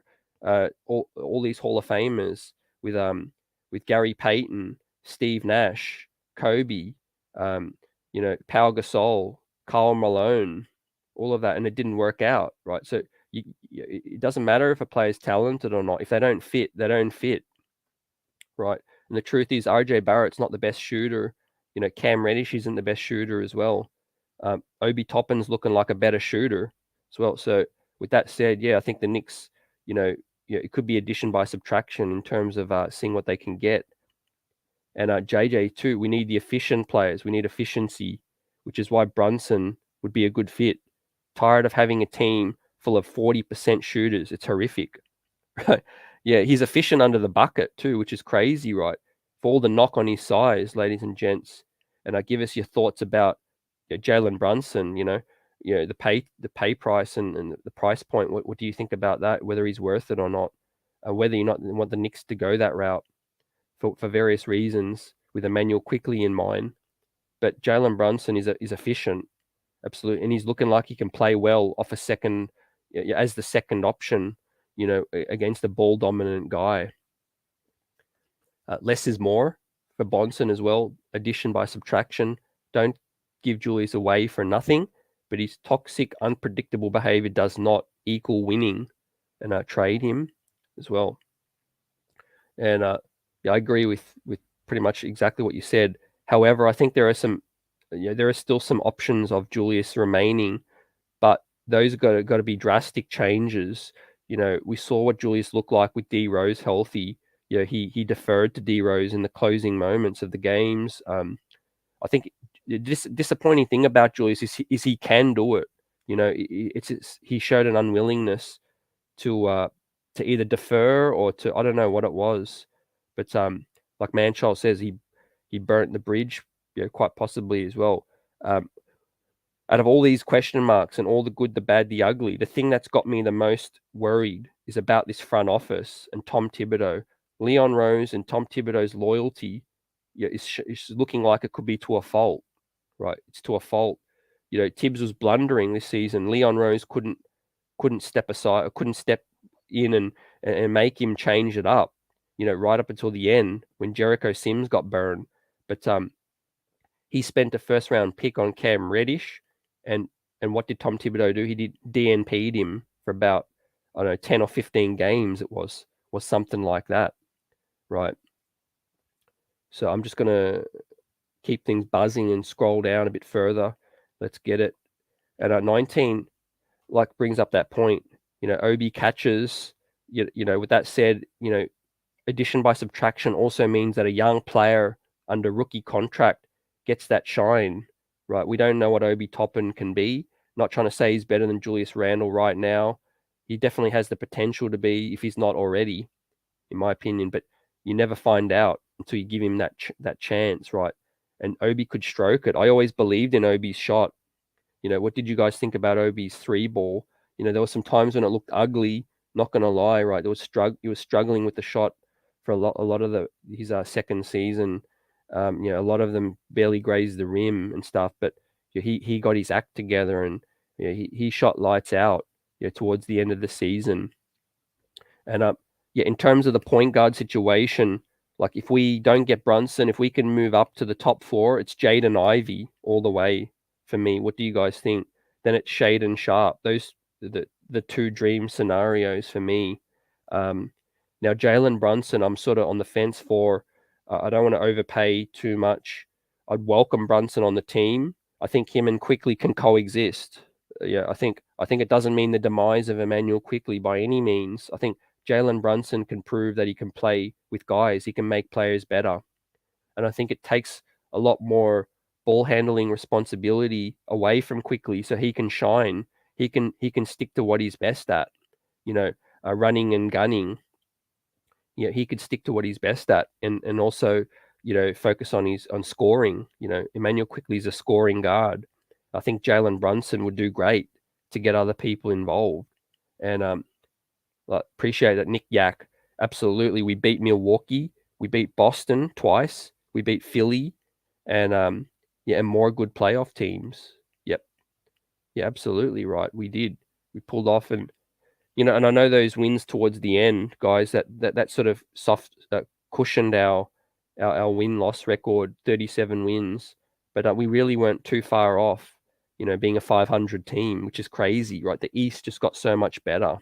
all these Hall of Famers with Gary Payton, Steve Nash, Kobe, Pau Gasol, Karl Malone, all of that, and it didn't work out, right? So it doesn't matter if a player's talented or not. If they don't fit, they don't fit, right? And the truth is, RJ Barrett's not the best shooter. Cam Reddish isn't the best shooter as well. Obi Toppin's looking like a better shooter as well. So with that said, yeah, I think the Knicks, it could be addition by subtraction in terms of seeing what they can get. And JJ too, we need the efficient players. We need efficiency, which is why Brunson would be a good fit. Tired of having a team full of 40% shooters. It's horrific. Yeah, he's efficient under the bucket too, which is crazy, right? For all the knock on his size, ladies and gents. And give us your thoughts about Jalen Brunson, the pay price and the price point. What do you think about that? Whether he's worth it or not? Whether you not want the Knicks to go that route for various reasons, with Emmanuel Quickley in mind. But Jalen Brunson is efficient, absolutely, and he's looking like he can play well off a second, as the second option, against a ball dominant guy. Less is more for Bonson as well. Addition by subtraction. Don't give Julius away for nothing, but his toxic, unpredictable behavior does not equal winning, and trade him as well. And I agree with pretty much exactly what you said. However, I think there are still some options of Julius remaining, but those got to be drastic changes. We saw what Julius looked like with D Rose healthy. He deferred to D Rose in the closing moments of the games. I think the disappointing thing about Julius is he can do it. He showed an unwillingness to either defer or to, I don't know what it was, but like Manchild says, he burnt the bridge, quite possibly as well. Out of all these question marks and all the good, the bad, the ugly, the thing that's got me the most worried is about this front office and Tom Thibodeau. Leon Rose and Tom Thibodeau's loyalty is looking like it could be to a fault, right? It's to a fault. Thibs was blundering this season. Leon Rose couldn't step aside, or couldn't step in and make him change it up, right up until the end when Jericho Sims got burned. But he spent a first round pick on Cam Reddish, and what did Tom Thibodeau do? He did DNP'd him for about, I don't know, 10 or 15 games. It was something like that, right? So I'm just gonna keep things buzzing and scroll down a bit further. Let's get it. At 19, brings up that point. Obi catches. With that said, addition by subtraction also means that a young player under rookie contract gets that shine, right? We don't know what Obi Toppin can be. Not trying to say he's better than Julius Randle right now. He definitely has the potential to be, if he's not already, in my opinion. But you never find out until you give him that chance, right? And Obi could stroke it. I always believed in Obi's shot. What did you guys think about Obi's three ball? There were some times when it looked ugly. Not gonna lie, right? He was struggling with the shot for a lot of his second season. A lot of them barely grazed the rim and stuff, but he got his act together, and he shot lights out towards the end of the season. And in terms of the point guard situation, like if we don't get Brunson, if we can move up to the top four, it's Jaden Ivey all the way for me. What do you guys think? Then it's Shaden Sharp. Those the two dream scenarios for me. Now Jalen Brunson, I'm sort of on the fence for. I don't want to overpay too much. I'd welcome Brunson on the team. I think him and Quickley can coexist. I think it doesn't mean the demise of Emmanuel Quickley by any means. I think Jalen Brunson can prove that he can play with guys. He can make players better. And I think it takes a lot more ball handling responsibility away from Quickley so he can shine. He can stick to what he's best at, running and gunning. He could stick to what he's best at, and also, focus on scoring. Emmanuel Quickley is a scoring guard. I think Jalen Brunson would do great to get other people involved. And appreciate that, Nick Yak. Absolutely, we beat Milwaukee, we beat Boston twice, we beat Philly, and and more good playoff teams. Yep, yeah, absolutely right. We did. We pulled off, and and I know those wins towards the end, guys, that sort of soft cushioned our win-loss record, 37 wins, but we really weren't too far off, being a 500 team, which is crazy, right? The East just got so much better.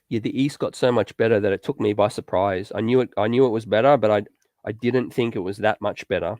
Yeah, the East got so much better that it took me by surprise. I knew it was better, but I didn't think it was that much better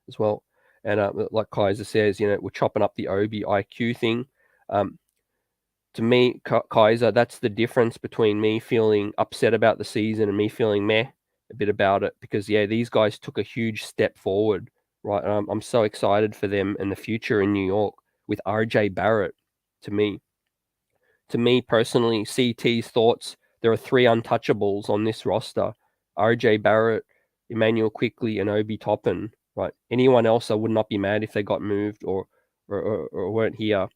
as well. And like Kaiser says, we're chopping up the Obi IQ thing. To me, Kaiser, that's the difference between me feeling upset about the season and me feeling meh a bit about it. Because these guys took a huge step forward, right? I'm so excited for them and the future in New York with RJ Barrett. To me personally, CT's thoughts, there are three untouchables on this roster: RJ Barrett, Emmanuel Quickly and Obi Toppin, right? Anyone else, I would not be mad if they got moved or weren't here.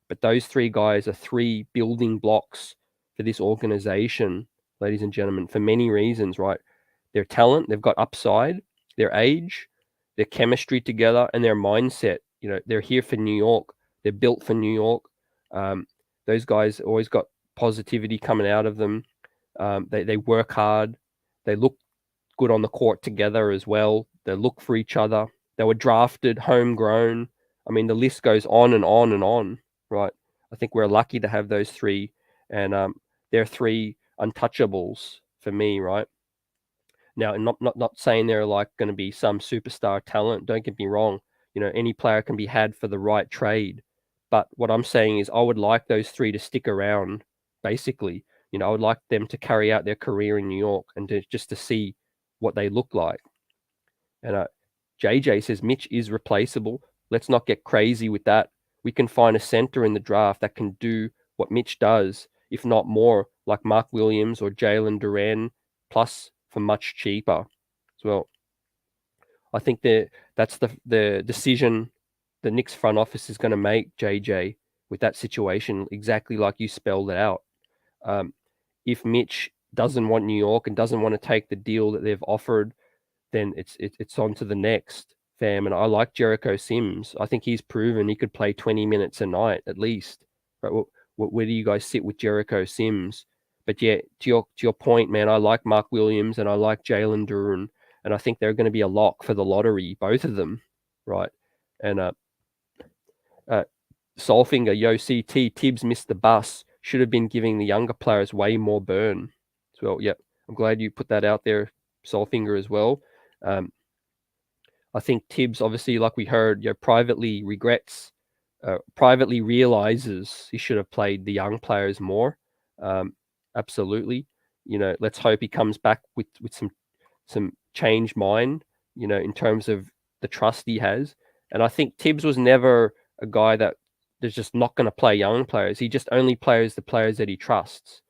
But those three guys are three building blocks for this organization, ladies and gentlemen, for many reasons, right? Their talent, they've got upside, their age, their chemistry together, and their mindset. You know, they're here for New York. They're built for New York. Those guys always got positivity coming out of them. They work hard. They look good on the court together as well. They look for each other. They were drafted, homegrown. I mean, the list goes on and on and on, right? I think we're lucky to have those three, and they're three untouchables for me, right? Now, not saying they're like going to be some superstar talent. Don't get me wrong. You know, any player can be had for the right trade. But what I'm saying is I would like those three to stick around, basically. You know, I would like them to carry out their career in New York and just to see what they look like. And JJ says Mitch is replaceable. Let's not get crazy with that. We can find a center in the draft that can do what Mitch does, if not more, like Mark Williams or Jalen Duran, plus for much cheaper as well. I think that's the decision the Knicks front office is going to make, JJ, with that situation, exactly like you spelled it out. If Mitch doesn't want New York and doesn't want to take the deal that they've offered, then it's on to the next, fam. And I like Jericho Sims. I think he's proven he could play 20 minutes a night at least. Right? Where do you guys sit with Jericho Sims? But yeah, to your point, man, I like Mark Williams and I like Jalen Duran, and I think they're going to be a lock for the lottery, both of them, right? And Solfinger, Yo CT, Thibs missed the bus. Should have been giving the younger players way more burn as well. Yep, I'm glad you put that out there, Solfinger, as well. I think Thibs, obviously, like we heard, privately regrets, privately realizes he should have played the young players more. Absolutely. You know, let's hope he comes back with some changed mind, you know, in terms of the trust he has. And I think Thibs was never a guy that is just not going to play young players. He just only plays the players that he trusts.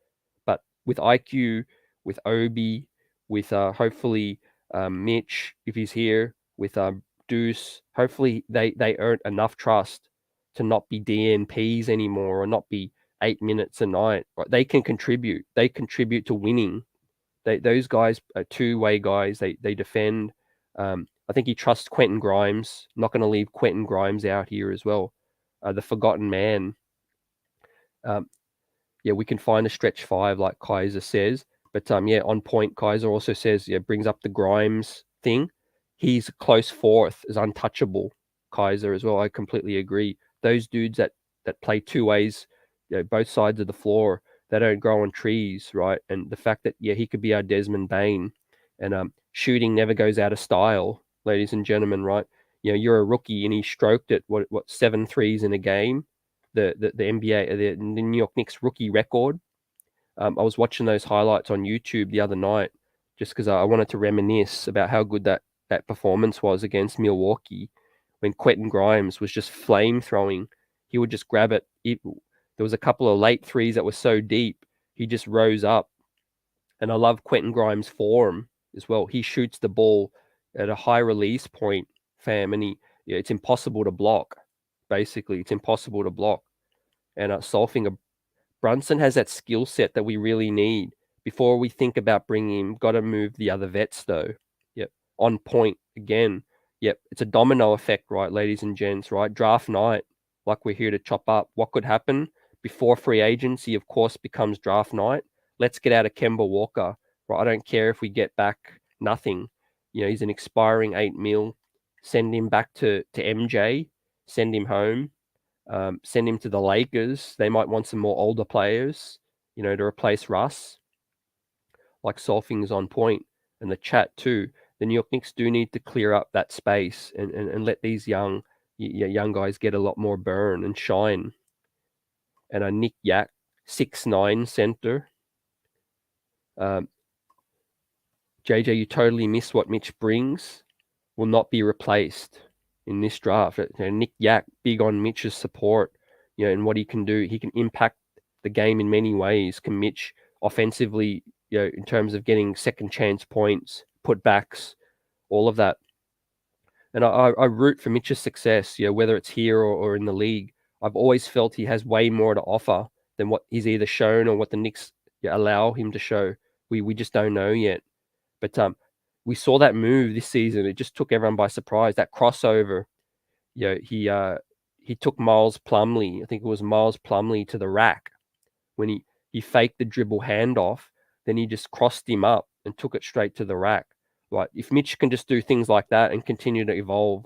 But with IQ, with Obi, with hopefully Mitch, if he's here, with Deuce, hopefully they earn enough trust to not be DNPs anymore or not be 8 minutes a night. Right? They can contribute. They contribute to winning. Those guys are two-way guys. They defend. I think he trusts Quentin Grimes. Not going to leave Quentin Grimes out here as well. The forgotten man. Yeah, we can find a stretch five like Kaiser says. But yeah, on point, Kaiser also says, yeah, brings up the Grimes thing. He's close fourth, is untouchable, Kaiser as well. I completely agree. Those dudes that play two ways, you know, both sides of the floor, they don't grow on trees, right? And the fact that, yeah, he could be our Desmond Bain. And shooting never goes out of style, ladies and gentlemen, right? You know, you're a rookie and he stroked it, what 7 threes in a game? The NBA, the New York Knicks rookie record. I was watching those highlights on YouTube the other night just because I wanted to reminisce about how good that performance was against Milwaukee when Quentin Grimes was just flame throwing. He would just grab it. There was a couple of late threes that were so deep, he just rose up. And I love Quentin Grimes' form as well. He shoots the ball at a high release point, fam, and it's impossible to block. Basically, it's impossible to block. And Solfinger, Brunson has that skill set that we really need. Before we think about bringing him, got to move the other vets, though. Yep. On point again. Yep. It's a domino effect, right, ladies and gents, right? Draft night, like we're here to chop up. What could happen before free agency, of course, becomes draft night? Let's get out of Kemba Walker, right? I don't care if we get back nothing. You know, he's an expiring 8 mil. Send him back to MJ. Send him home. Send him to the Lakers. They might want some more older players, you know, to replace Russ. Like Solfing's on point, and the chat too. The New York Knicks do need to clear up that space and let these young guys get a lot more burn and shine. And a Nick Yak, 6'9" center. JJ, you totally miss what Mitch brings. Will not be replaced in this draft. You know, Nick Yak, big on Mitch's support, you know, and what he can do. He can impact the game in many ways. Can Mitch offensively, you know, in terms of getting second chance points, putbacks, all of that. And I root for Mitch's success, whether it's here or in the league. I've always felt he has way more to offer than what he's either shown or what the Knicks allow him to show. We just don't know yet. But we saw that move this season. It just took everyone by surprise. That crossover, he took Miles Plumlee. I think it was Miles Plumlee to the rack when he faked the dribble handoff. Then he just crossed him up and took it straight to the rack. Right? If Mitch can just do things like that and continue to evolve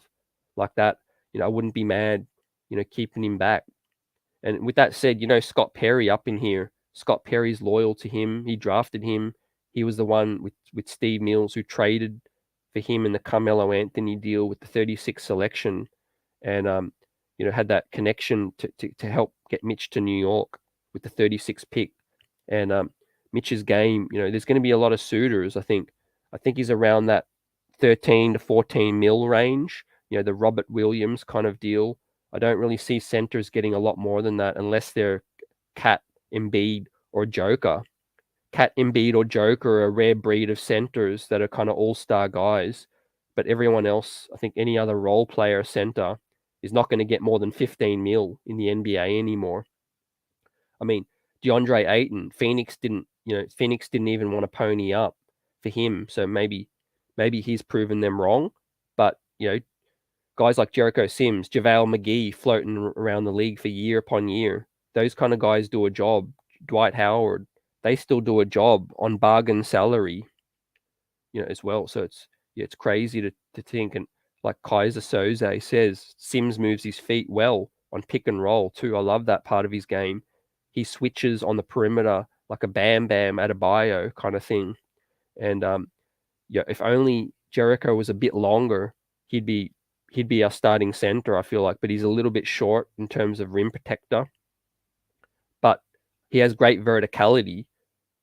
like that, I wouldn't be mad, keeping him back. And with that said, Scott Perry up in here. Scott Perry's loyal to him. He drafted him. He was the one with Steve Mills who traded for him in the Carmelo Anthony deal with the 36 selection, and had that connection to help get Mitch to New York with the 36 pick. And Mitch's game, there's going to be a lot of suitors. I think he's around that 13 to 14 mil range. The Robert Williams kind of deal. I don't really see centers getting a lot more than that unless they're Cat, Embiid, or Joker. Cat, Embiid, or Joker are a rare breed of centers that are kind of all-star guys. But everyone else, I think any other role player center is not going to get more than 15 mil in the NBA anymore. I mean, DeAndre Ayton, Phoenix didn't even want to pony up for him. So maybe he's proven them wrong. But, guys like Jericho Sims, JaVale McGee floating around the league for year upon year. Those kind of guys do a job. Dwight Howard, they still do a job on bargain salary, as well. So it's crazy to think. And like Kaiser Soze says, Sims moves his feet well on pick and roll too. I love that part of his game. He switches on the perimeter like a Bam Bam Adebayo kind of thing. And if only Jericho was a bit longer, he'd be our starting center, I feel like. But he's a little bit short in terms of rim protector. But he has great verticality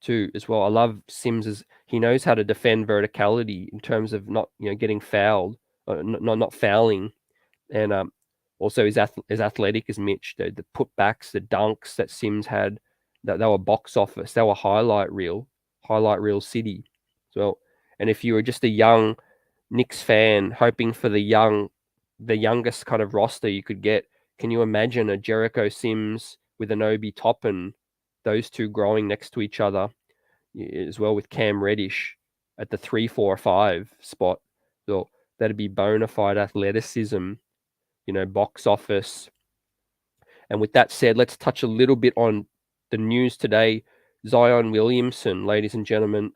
too as well. I love Sims. He knows how to defend verticality in terms of not getting fouled, not fouling, and also is as athletic as Mitch. The putbacks, the dunks that Sims had, that they were box office. They were highlight reel city as well. And if you were just a young Knicks fan hoping for the youngest kind of roster you could get, can you imagine a Jericho Sims with an Obi Toppin, those two growing next to each other, as well with Cam Reddish at the 3, 4, 5 spot? So that'd be bona fide athleticism, box office. And with that said, let's touch a little bit on the news today. Zion Williamson, ladies and gentlemen,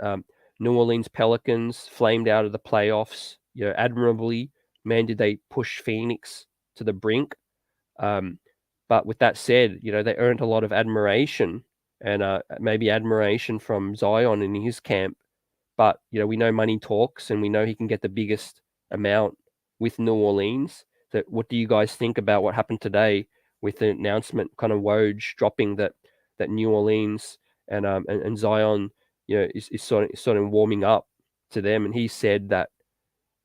New Orleans Pelicans flamed out of the playoffs, admirably. Man, did they push Phoenix to the brink. But with that said, they earned a lot of admiration and maybe admiration from Zion in his camp. But, we know money talks and we know he can get the biggest amount with New Orleans. So what do you guys think about what happened today with the announcement, kind of Woj dropping that New Orleans and Zion, is sort of warming up to them? And he said that,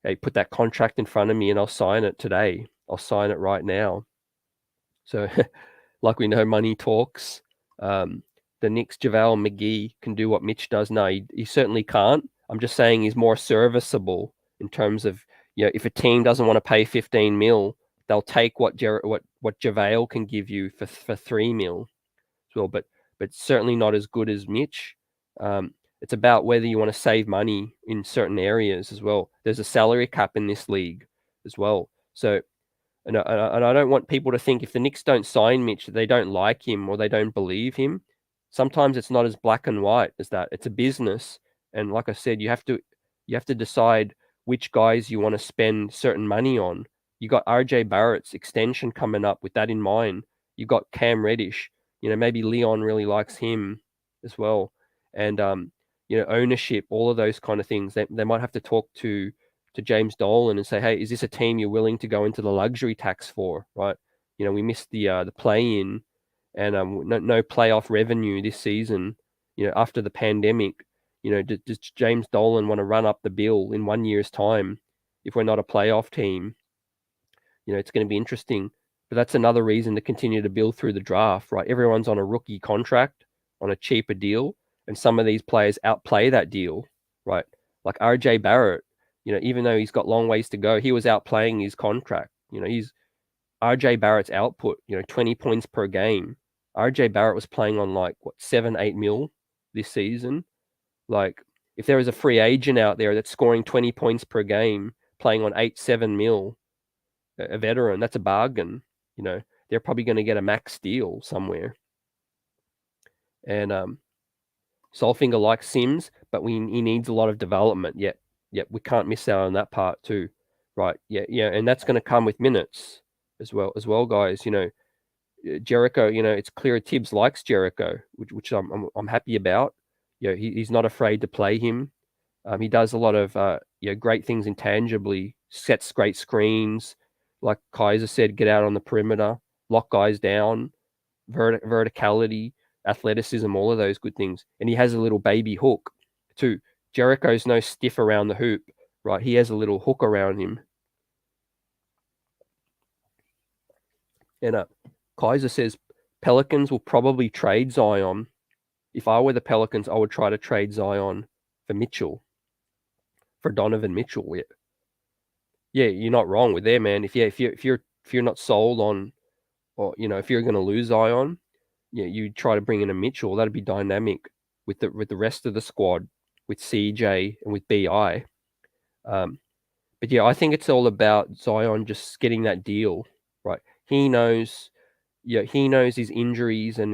hey, put that contract in front of me and I'll sign it today. I'll sign it right now. So, like we know, money talks. The Knicks, JaVale McGee can do what Mitch does. No, he certainly can't. I'm just saying he's more serviceable in terms of, if a team doesn't want to pay 15 mil, they'll take what JaVale can give you for 3 mil as well. But certainly not as good as Mitch. It's about whether you want to save money in certain areas as well. There's a salary cap in this league as well. So, and I don't want people to think if the Knicks don't sign Mitch, they don't like him or they don't believe him. Sometimes it's not as black and white as that. It's a business. And like I said, you have to decide which guys you want to spend certain money on. You got RJ Barrett's extension coming up with that in mind. You got Cam Reddish. Maybe Leon really likes him as well. And, ownership, all of those kind of things. They might have to talk to James Dolan and say, hey, is this a team you're willing to go into the luxury tax for, right? We missed the play-in and no playoff revenue this season, after the pandemic. Does James Dolan want to run up the bill in 1 year's time if we're not a playoff team? It's going to be interesting. But that's another reason to continue to build through the draft, right? Everyone's on a rookie contract, on a cheaper deal, and some of these players outplay that deal, right? Like RJ Barrett, even though he's got long ways to go, he was outplaying his contract. He's RJ Barrett's output, 20 points per game. RJ Barrett was playing on like 7-8 mil this season. Like, if there is a free agent out there that's scoring 20 points per game, playing on 8-7 mil, a veteran, that's a bargain. They're probably going to get a max deal somewhere. And Solfinger likes Sims, but he needs a lot of development. Yet we can't miss out on that part too, right? Yeah, and that's going to come with minutes as well, guys. Jericho. It's clear Thibs likes Jericho, which I'm happy about. He's not afraid to play him. He does a lot of great things intangibly. Sets great screens, like Kaiser said. Get out on the perimeter, lock guys down, verticality, athleticism, all of those good things. And he has a little baby hook too. Jericho's no stiff around the hoop, right? He has a little hook around him. And Kaiser says Pelicans will probably trade Zion. If I were the Pelicans, I would try to trade Zion for Mitchell, for Donovan Mitchell. Yeah, you're not wrong with there, man. If you're not sold on, or if you're going to lose Zion, you try to bring in a Mitchell. That'd be dynamic with the rest of the squad, with CJ and with BI. But yeah, I think it's all about Zion just getting that deal, right? He knows, he knows his injuries and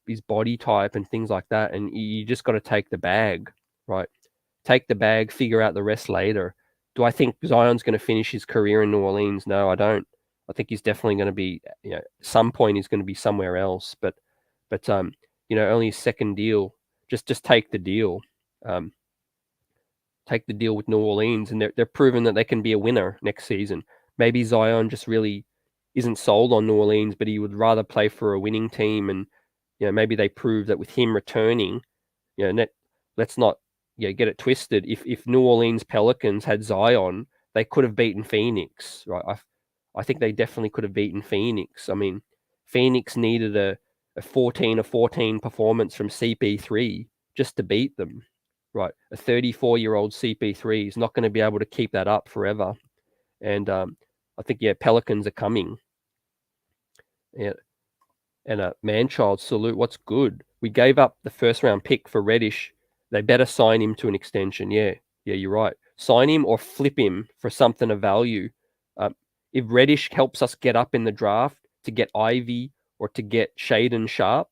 his body type and things like that, and you just got to take the bag, right? Take the bag, figure out the rest later. Do I think Zion's going to finish his career in New Orleans? No, I don't. I think he's definitely going to be, some point he's going to be somewhere else. But only his second deal. Just take the deal. Take the deal with New Orleans, and they're proven that they can be a winner next season. Maybe Zion just really isn't sold on New Orleans, but he would rather play for a winning team, and maybe they prove that with him returning, let's not get it twisted. If New Orleans Pelicans had Zion, they could have beaten Phoenix, right? I think they definitely could have beaten Phoenix. I mean, Phoenix needed a 14 performance from CP3 just to beat them. Right, a 34-year-old CP3 is not going to be able to keep that up forever, and I think Pelicans are coming. And a Manchild salute. What's good? We gave up the first round pick for Reddish. They better sign him to an extension. Yeah, you're right. Sign him or flip him for something of value. If Reddish helps us get up in the draft to get Ivy or to get Shaden Sharp,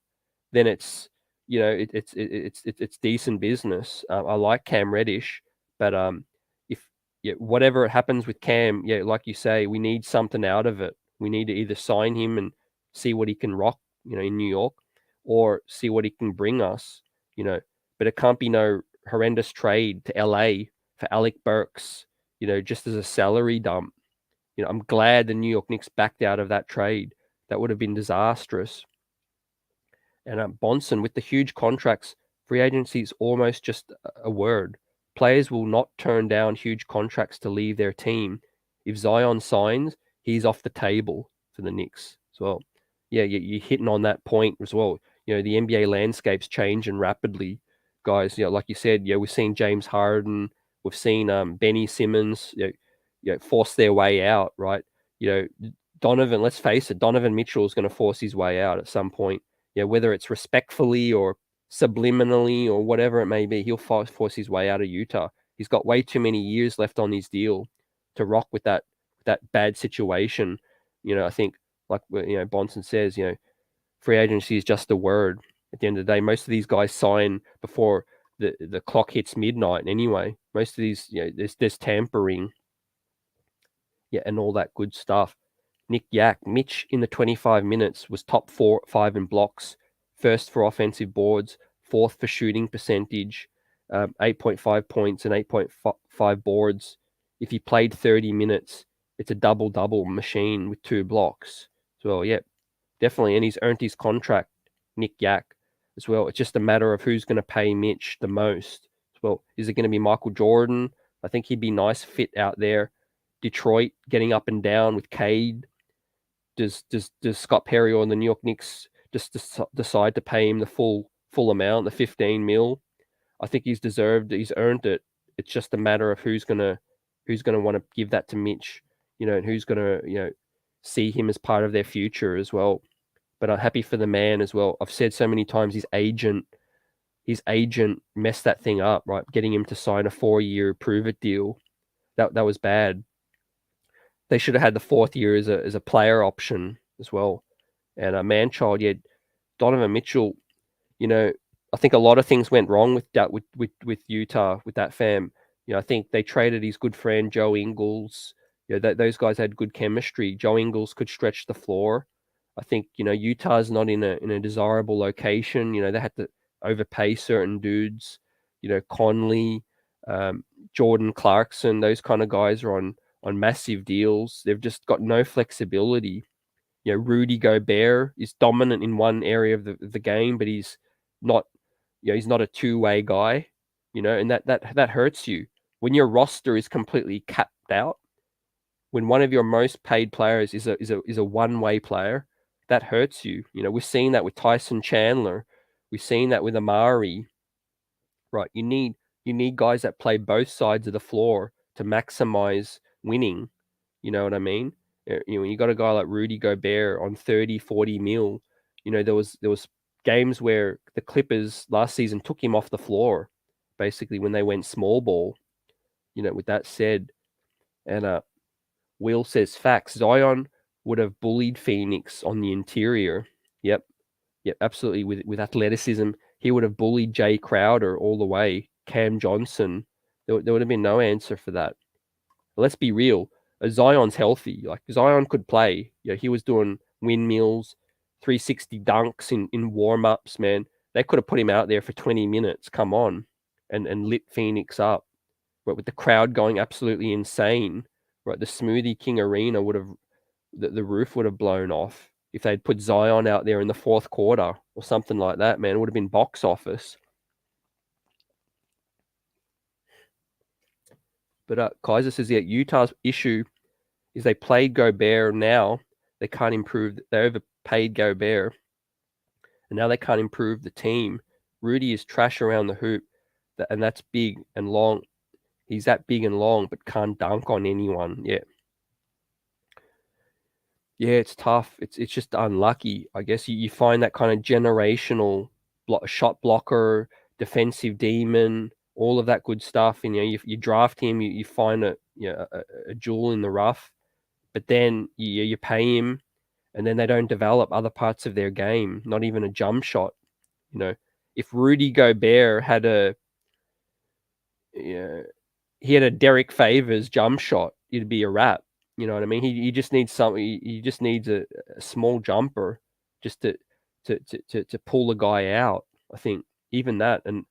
then it's it's decent business. I like Cam Reddish, but if whatever happens with Cam, like you say, we need something out of it. We need to either sign him and see what he can rock, in New York, or see what he can bring us, But it can't be no horrendous trade to LA for Alec Burks, just as a salary dump. I'm glad the New York Knicks backed out of that trade. That would have been disastrous. And Bonson, with the huge contracts, free agency is almost just a word. Players will not turn down huge contracts to leave their team. If Zion signs, he's off the table for the Knicks as well. Yeah, you're hitting on that point as well. The NBA landscape's changing rapidly, guys. Like you said, we've seen James Harden, we've seen Benny Simmons, force their way out, right? Donovan, let's face it, Donovan Mitchell is going to force his way out at some point. Whether it's respectfully or subliminally or whatever it may be, he'll force his way out of Utah. He's got way too many years left on his deal to rock with that bad situation. I think, like Bonson says, free agency is just a word. At the end of the day, most of these guys sign before the clock hits midnight anyway. Most of these, there's tampering, and all that good stuff. Mitch in the 25 minutes was top 5 in blocks, first for offensive boards, fourth for shooting percentage, 8.5 points and 8.5 boards. If he played 30 minutes, it's a double-double machine with 2 blocks. So, definitely. And he's earned his contract, Nick Yak, as well. It's just a matter of who's going to pay Mitch the most. Well, is it going to be Michael Jordan? I think he'd be nice fit out there. Detroit getting up and down with Cade. Does Scott Perry or the New York Knicks just decide to pay him the full amount, the 15 mil? I think he's earned it. It's just a matter of who's going to who's going to want to give that to Mitch, and who's going to, see him as part of their future as well. But I'm happy for the man as well. I've said so many times his agent messed that thing up, right? Getting him to sign a 4-year prove it deal. That was bad. They should have had the 4th year as a player option as well. And Manchild, yeah, Donovan Mitchell, I think a lot of things went wrong with that with Utah with that fam. I think they traded his good friend Joe Ingles. Those guys had good chemistry. Joe Ingles could stretch the floor. I think Utah's not in a desirable location. They had to overpay certain dudes. Conley, Jordan Clarkson, those kind of guys are on massive deals. They've just got no flexibility. Rudy Gobert is dominant in one area of the game, but he's not, he's not a two-way guy, and that hurts you when your roster is completely capped out. When one of your most paid players is a one-way player, that hurts you. We've seen that with Tyson Chandler, we've seen that with Amari. Right, you need guys that play both sides of the floor to maximize winning. You know what I mean? You got a guy like Rudy Gobert on 30, 40 mil. There was games where the Clippers last season took him off the floor, basically when they went small ball. With that said, and Will says facts. Zion would have bullied Phoenix on the interior. Yep, absolutely. With athleticism, he would have bullied Jay Crowder all the way. Cam Johnson, there would have been no answer for that. But let's be real. Zion's healthy. Like Zion could play. He was doing windmills, 360 dunks in warm-ups, man. They could have put him out there for 20 minutes. Come on. And lit Phoenix up. Right, with the crowd going absolutely insane. Right, the Smoothie King Arena would have, the roof would have blown off if they'd put Zion out there in the 4th quarter or something like that, man. It would have been box office. But Kaiser says, yeah, Utah's issue is they played Gobert now. They can't improve. They overpaid Gobert. And now they can't improve the team. Rudy is trash around the hoop. And that's big and long. He's that big and long, but can't dunk on anyone. Yeah. Yeah, it's tough. It's just unlucky. I guess you find that kind of generational shot blocker, defensive demon, all of that good stuff. And you draft him, you find a jewel in the rough, but then you pay him, and then they don't develop other parts of their game. Not even a jump shot. If Rudy Gobert had he had a Derek Favors jump shot, it'd be a wrap. You know what I mean? He just needs something. He just needs a small jumper just to pull the guy out. I think even that, and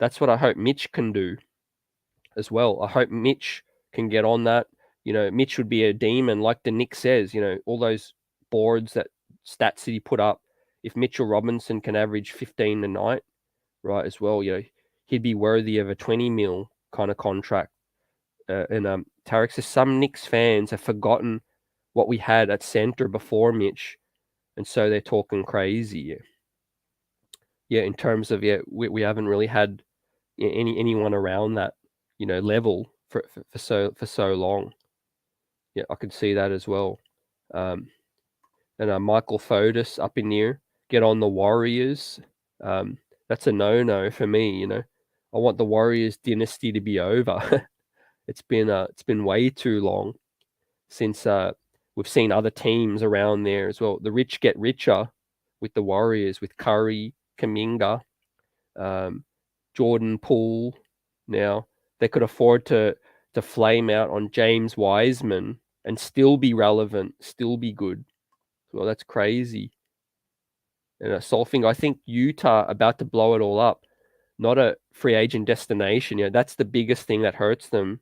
that's what I hope Mitch can do as well. I hope Mitch can get on that. Mitch would be a demon, like the Knicks says. All those boards, that stats that he put up. If Mitchell Robinson can average 15 a night, right, as well, he'd be worthy of a 20 mil kind of contract. And Tarek says some Knicks fans have forgotten what we had at center before Mitch, and so they're talking crazy. Yeah, in terms of we haven't really had anyone around that level for so long. Yeah, I could see that as well. And Michael Fotis up in here, get on the Warriors. That's a no for me. I want the Warriors dynasty to be over. It's been way too long since we've seen other teams around there as well. The rich get richer with the Warriors, with Curry, Kuminga, Jordan Poole. Now they could afford to flame out on James Wiseman and still be relevant, still be good. Well, that's crazy. And Solfing, I think Utah about to blow it all up. Not a free agent destination. That's the biggest thing that hurts them.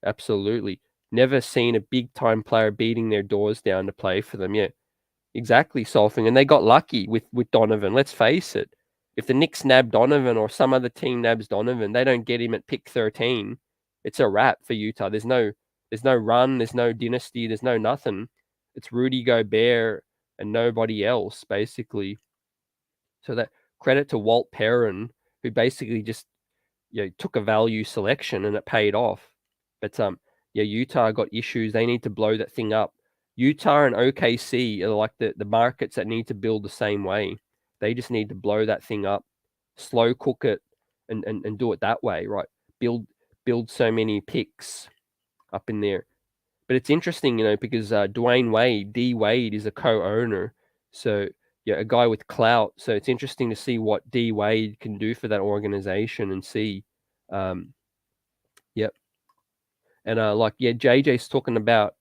Absolutely. Never seen a big time player beating their doors down to play for them. Yeah, exactly, Solfing. And they got lucky with Donovan. Let's face it. If the Knicks nab Donovan or some other team nabs Donovan, they don't get him at pick 13. It's a wrap for Utah. There's no run. There's no dynasty. There's no nothing. It's Rudy Gobert and nobody else, basically. So that credit to Walt Perrin, who basically just took a value selection and it paid off. But yeah, Utah got issues. They need to blow that thing up. Utah and OKC are like the markets that need to build the same way. They just need to blow that thing up, slow cook it, and do it that way, right? Build so many picks up in there. But it's interesting, because Dwayne Wade, D Wade, is a co-owner. So yeah, a guy with clout. So it's interesting to see what D Wade can do for that organization and see. Yep. And JJ's talking about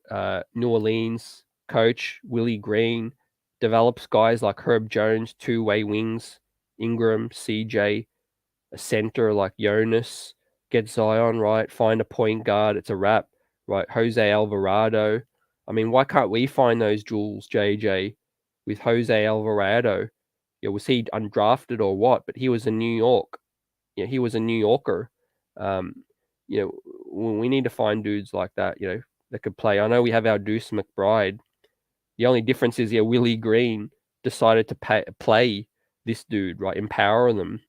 New Orleans coach Willie Green develops guys like Herb Jones, two-way wings, Ingram, CJ, a center like Jonas, get Zion right, find a point guard, it's a wrap, right? Jose Alvarado. I mean, why can't we find those jewels, JJ, with Jose Alvarado? Yeah, was he undrafted or what? But he was in New York. Yeah, he was a New Yorker. Um, we need to find dudes like that, that could play. I know we have our Deuce McBride. The only difference is, Willie Green decided to play this dude, right? Empower them.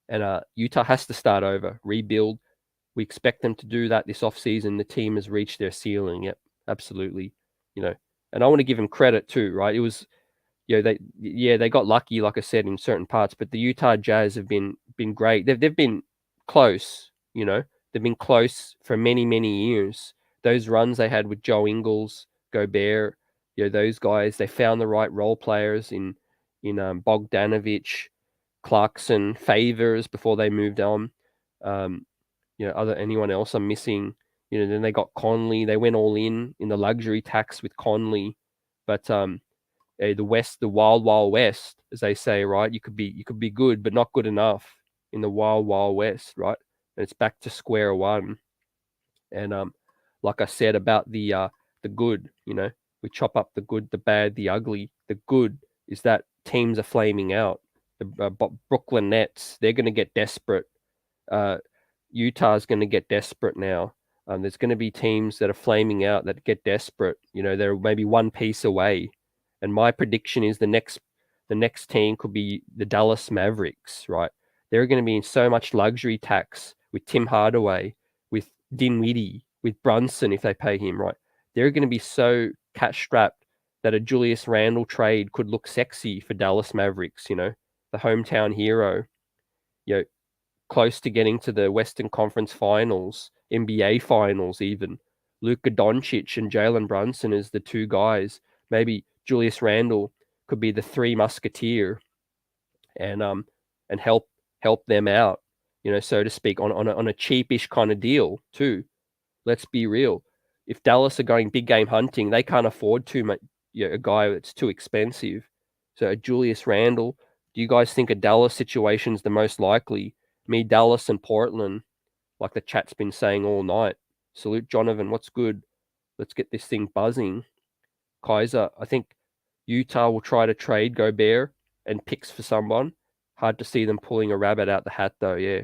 And Utah has to start over, rebuild. We expect them to do that this offseason. The team has reached their ceiling. Yep, absolutely. And I want to give them credit too, right? It was, they got lucky, like I said, in certain parts, but the Utah Jazz have been great. They've been close, They've been close for many, many years. Those runs they had with Joe Ingles, Gobert, those guys, they found the right role players in Bogdanovich, Clarkson, Favors before they moved on. Anyone else I'm missing. Then they got Conley. They went all in the luxury tax with Conley, but the West, the wild, wild West, as they say, right? You could be good, but not good enough in the wild, wild West, right? And it's back to square one. And like I said about the good, we chop up the good, the bad, the ugly. The good is that teams are flaming out. The Brooklyn Nets, they're going to get desperate. Utah's going to get desperate now. There's going to be teams that are flaming out that get desperate. They're maybe one piece away. And my prediction is the next team could be the Dallas Mavericks, right? They're going to be in so much luxury tax with Tim Hardaway, with Dinwiddie, with Brunson if they pay him, right? They're going to be so cash strapped that a Julius Randle trade could look sexy for Dallas Mavericks, the hometown hero, close to getting to the Western Conference Finals, NBA Finals even. Luka Doncic and Jalen Brunson as the two guys. Maybe Julius Randle could be the three musketeer and help them out, so to speak, on a cheapish kind of deal too. Let's be real. If Dallas are going big game hunting, they can't afford too much, a guy that's too expensive. So a Julius Randle, do you guys think a Dallas situation is the most likely? Me, Dallas, and Portland, like the chat's been saying all night. Salute, Jonovan. What's good? Let's get this thing buzzing. Kaiser, I think Utah will try to trade Gobert and picks for someone. Hard to see them pulling a rabbit out the hat, though. Yeah.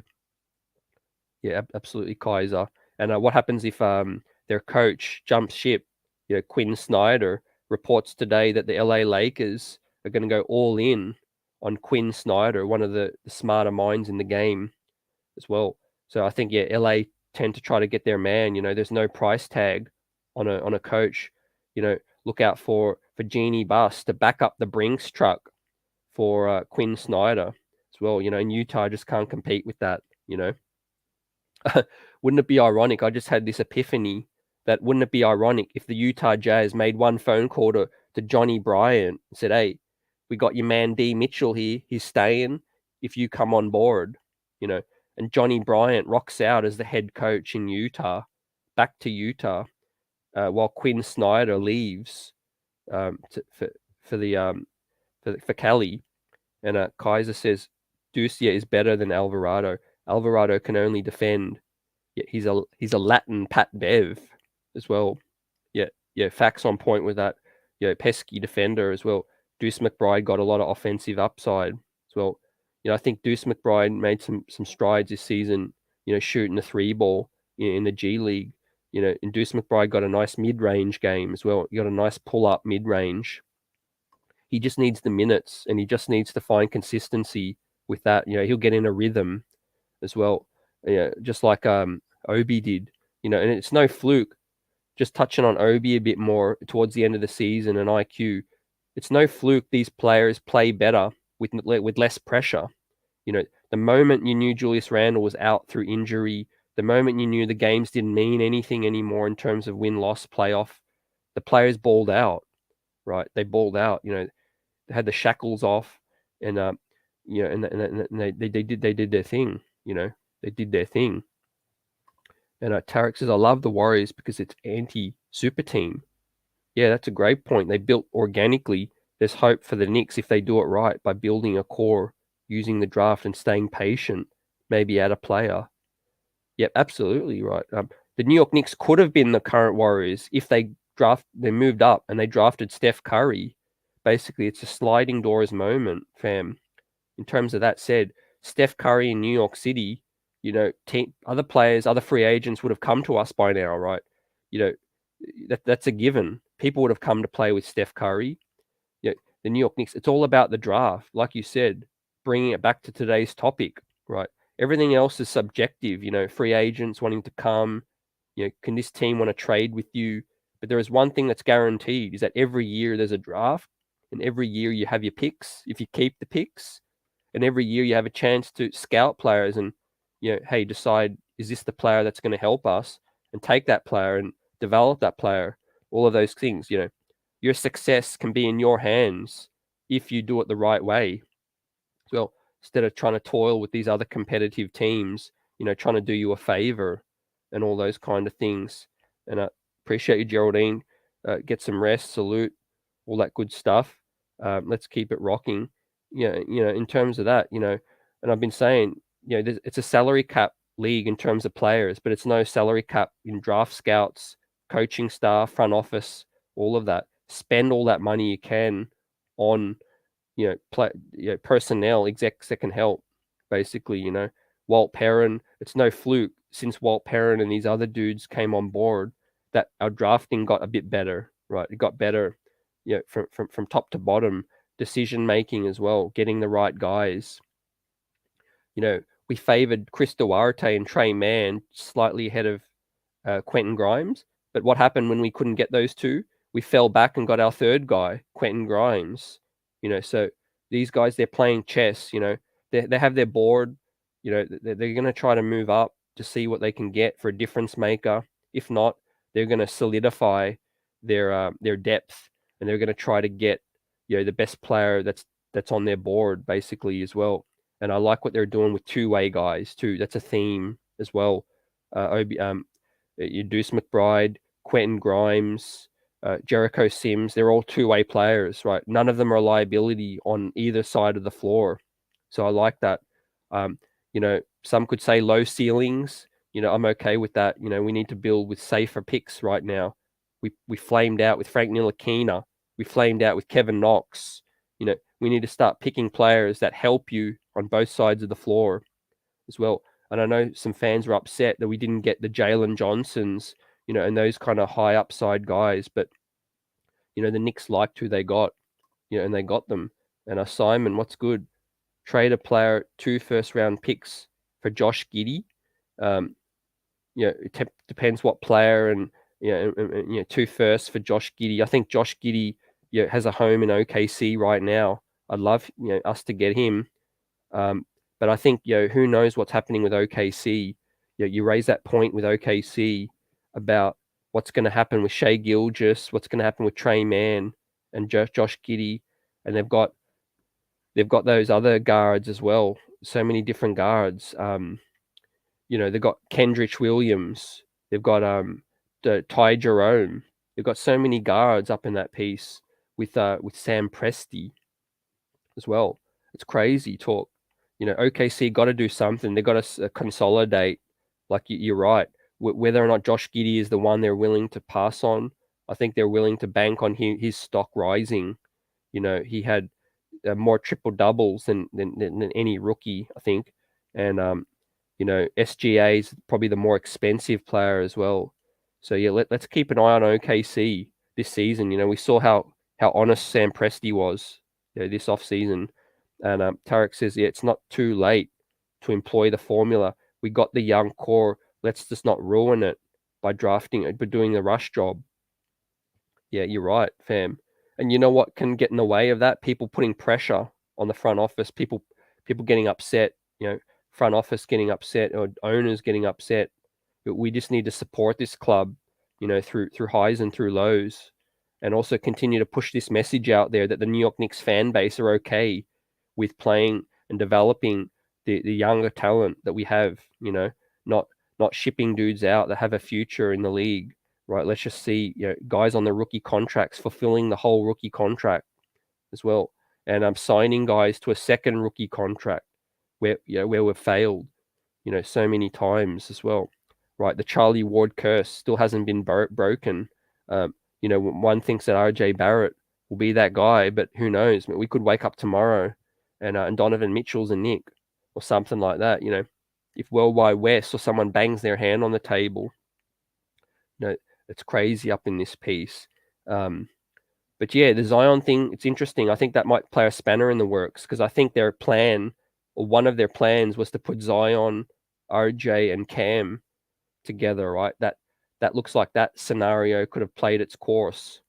Yeah, absolutely, Kaiser. And what happens if their coach jumps ship? Quinn Snyder reports today that the LA Lakers are going to go all in on Quinn Snyder, one of the smarter minds in the game as well. So I think, LA tend to try to get their man. There's no price tag on a coach. Look out for Genie Bus to back up the Brinks truck for Quinn Snyder as well. And Utah just can't compete with that. Wouldn't it be ironic? I just had this epiphany that wouldn't it be ironic if the Utah Jazz made one phone call to Johnny Bryant and said, "Hey, we got your man D Mitchell here. He's staying if you come on board," and Johnny Bryant rocks out as the head coach in Utah, back to Utah, while Quinn Snyder leaves for Cali, and Kaiser says Ducia is better than Alvarado. Alvarado can only defend. Yeah, he's a Latin Pat Bev as well. Yeah, facts on point with that. Pesky defender as well. Deuce McBride got a lot of offensive upside as well. I think Deuce McBride made some strides this season, shooting the three ball in the G League. And Deuce McBride got a nice mid-range game as well. He got a nice pull-up mid-range. He just needs the minutes, and he just needs to find consistency with that. He'll get in a rhythm as well. Just like Obi did. and it's no fluke. Just touching on Obi a bit more towards the end of the season and IQ, it's no fluke these players play better with less pressure. The moment you knew Julius Randle was out through injury, the moment you knew the games didn't mean anything anymore in terms of win-loss playoff, the players balled out, right? They balled out. They had the shackles off, and they did their thing. They did their thing. And Tarek says, I love the Warriors because it's anti-super team. Yeah, that's a great point. They built organically. There's hope for the Knicks if they do it right by building a core, using the draft and staying patient, maybe add a player. Yep, absolutely right. The New York Knicks could have been the current Warriors if they moved up and they drafted Steph Curry. Basically, it's a sliding doors moment, fam. In terms of that said, Steph Curry in New York City, other players, other free agents would have come to us by now, right? That's a given. People would have come to play with Steph Curry. The New York Knicks, it's all about the draft. Like you said, bringing it back to today's topic, right? Everything else is subjective, free agents wanting to come, can this team want to trade with you? But there is one thing that's guaranteed is that every year there's a draft and every year you have your picks. If you keep the picks, and every year you have a chance to scout players and, hey, decide, is this the player that's going to help us, and take that player and develop that player, all of those things. Your success can be in your hands if you do it the right way. Well, instead of trying to toil with these other competitive teams, trying to do you a favor and all those kind of things. And I appreciate you, Geraldine. Get some rest, salute, all that good stuff. Let's keep it rocking. In terms of that, and I've been saying, it's a salary cap league in terms of players, but it's no salary cap in draft scouts, coaching staff, front office, all of that. Spend all that money you can on, personnel, execs that can help. Basically, Walt Perrin. It's no fluke since Walt Perrin and these other dudes came on board that our drafting got a bit better, right? It got better, from top to bottom. Decision making as well, getting the right guys. We favored Chris Duarte and Trey Mann slightly ahead of Quentin Grimes. But what happened when we couldn't get those two? We fell back and got our third guy, Quentin Grimes. So these guys, they're playing chess. They have their board. They're going to try to move up to see what they can get for a difference maker. If not, they're going to solidify their depth, and they're going to try to get the best player that's on their board basically as well. And I like what they're doing with two-way guys too. That's a theme as well. Deuce McBride, Quentin Grimes, Jericho Sims, they're all two-way players, right? None of them are a liability on either side of the floor. So I like that. Some could say low ceilings. I'm okay with that. We need to build with safer picks right now. We flamed out with Frank Ntilikina. We flamed out with Kevin Knox. We need to start picking players that help you on both sides of the floor as well. And I know some fans were upset that we didn't get the Jalen Johnsons, and those kind of high upside guys. But, the Knicks liked who they got, and they got them. And Simon, what's good? Trade a player, 2 first-round picks for Josh Giddey. It depends what player, and 2 firsts for Josh Giddey. I think Josh Giddey has a home in OKC right now. I'd love us to get him. But I think, who knows what's happening with OKC. You raise that point with OKC about what's going to happen with Shai Gilgeous, what's going to happen with Trey Mann and Josh Giddey, and they've got those other guards as well. So many different guards. They've got Kendrick Williams, they've got Ty Jerome, they've got so many guards up in that piece with Sam Presti as well. It's crazy talk. OKC got to do something. They got to consolidate. Like you're right. Whether or not Josh Giddey is the one they're willing to pass on, I think they're willing to bank on his stock rising. He had more triple doubles than any rookie, I think. And SGA is probably the more expensive player as well. So yeah, let's keep an eye on OKC this season. We saw how honest Sam Presti was this offseason. And Tarek says, it's not too late to employ the formula. We got the young core. Let's just not ruin it. by doing the rush job. Yeah, you're right, fam. And you know what can get in the way of that? People putting pressure on the front office, people getting upset, front office getting upset or owners getting upset. But we just need to support this club, through highs and through lows, and also continue to push this message out there that the New York Knicks fan base are okay with playing and developing the younger talent that we have, not shipping dudes out that have a future in the league. Right, let's just see, guys on the rookie contracts fulfilling the whole rookie contract as well, and I'm signing guys to a second rookie contract where we've failed, so many times as well. Right, the Charlie Ward curse still hasn't been broken. One thinks that RJ Barrett will be that guy, but who knows? We could wake up tomorrow and Donovan Mitchell's a Nick or something like that. If Worldwide West or someone bangs their hand on the table, it's crazy up in this piece. But yeah, the Zion thing, it's interesting. I think that might play a spanner in the works because I think their plan, or one of their plans, was to put Zion, RJ, and Cam together, right? That looks like that scenario could have played its course.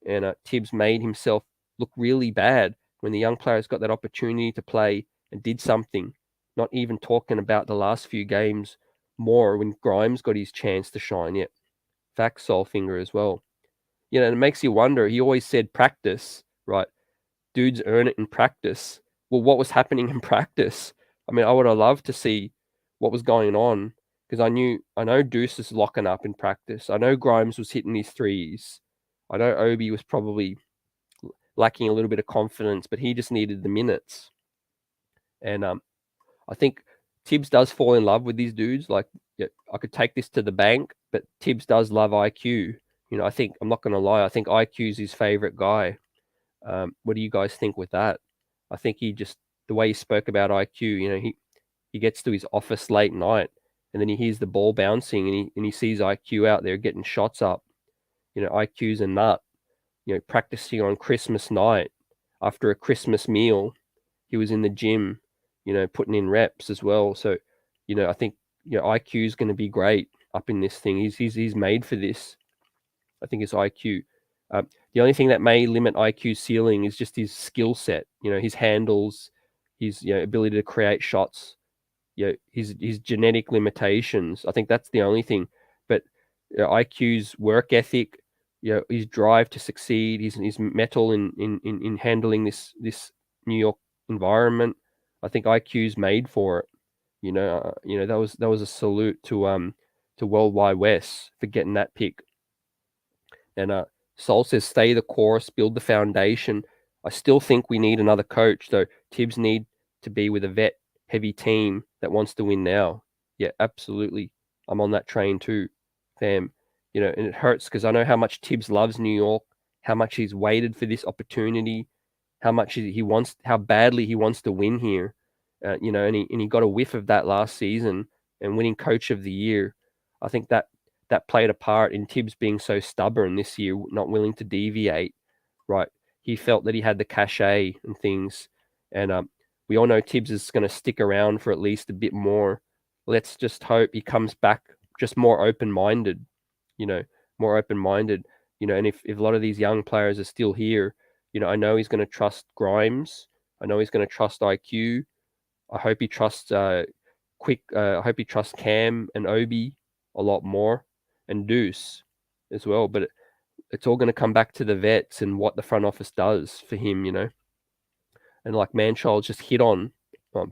And Thibs made himself look really bad when the young players got that opportunity to play and did something. Not even talking about the last few games more when Grimes got his chance to shine yet. Facts, Solfinger, as well. And it makes you wonder. He always said practice, right? Dudes earn it in practice. Well, what was happening in practice? I mean, I would have loved to see what was going on because I know Deuce is locking up in practice. I know Grimes was hitting his threes. I know Obi was probably lacking a little bit of confidence, but he just needed the minutes. And I think Thibs does fall in love with these dudes. Like, I could take this to the bank, but Thibs does love IQ. I think, I'm not going to lie, I think IQ is his favorite guy. What do you guys think with that? I think the way he spoke about IQ, he gets to his office late night and then he hears the ball bouncing and he sees IQ out there getting shots up. IQ's a nut, practicing on Christmas night after a Christmas meal. He was in the gym, putting in reps as well. So, I think, IQ is going to be great up in this thing. He's made for this. I think it's IQ. The only thing that may limit IQ's ceiling is just his skill set. His handles, his ability to create shots. His genetic limitations. I think that's the only thing. But IQ's work ethic, his drive to succeed, his mettle in handling this New York environment. I think IQ's made for it. That was a salute to Worldwide West for getting that pick. And Sol says, stay the course, build the foundation. I still think we need another coach, though. Thibs need to be with a vet-heavy team that wants to win now. Yeah, absolutely. I'm on that train too, fam. And it hurts because I know how much Thibs loves New York, how much he's waited for this opportunity, how badly he wants to win here. And he got a whiff of that last season and winning Coach of the Year. I think that played a part in Thibs being so stubborn this year, not willing to deviate, right? He felt that he had the cachet and things. And we all know Thibs is going to stick around for at least a bit more. Let's just hope he comes back just more open-minded, more open-minded. And if a lot of these young players are still here, I know he's going to trust Grimes. I know he's going to trust IQ. I hope he trusts I hope he trusts Cam and Obi a lot more, and Deuce as well. But it's all going to come back to the vets and what the front office does for him, And like Manchild just hit on,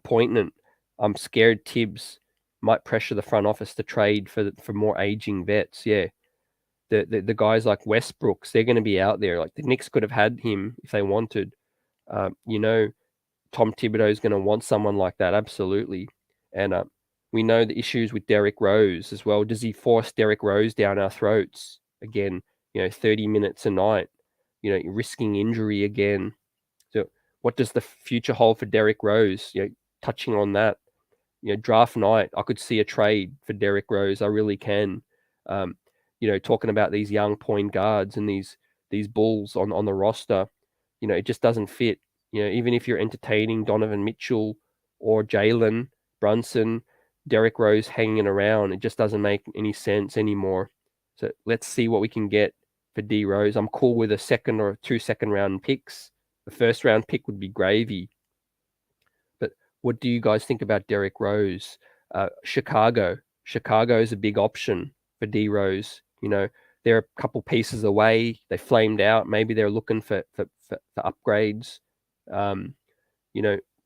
poignant. I'm scared Thibs might pressure the front office to trade for more aging vets. Yeah, the guys like Westbrooks, they're going to be out there. Like the Knicks could have had him if they wanted. Tom Thibodeau is going to want someone like that, absolutely. And we know the issues with Derrick Rose as well. Does he force Derrick Rose down our throats again? 30 minutes a night, risking injury again. So what does the future hold for Derrick Rose? Touching on that, draft night, I could see a trade for Derrick Rose. I really can. Talking about these young point guards and these Bulls on the roster, it just doesn't fit. Even if you're entertaining Donovan Mitchell or Jalen Brunson, Derrick Rose hanging around. It just doesn't make any sense anymore. So let's see what we can get for D Rose. I'm cool with a second or 2 second round picks. The first round pick would be gravy. But what do you guys think about Derrick Rose? Chicago is a big option for D Rose. They're a couple pieces away. They flamed out. Maybe they're looking for upgrades.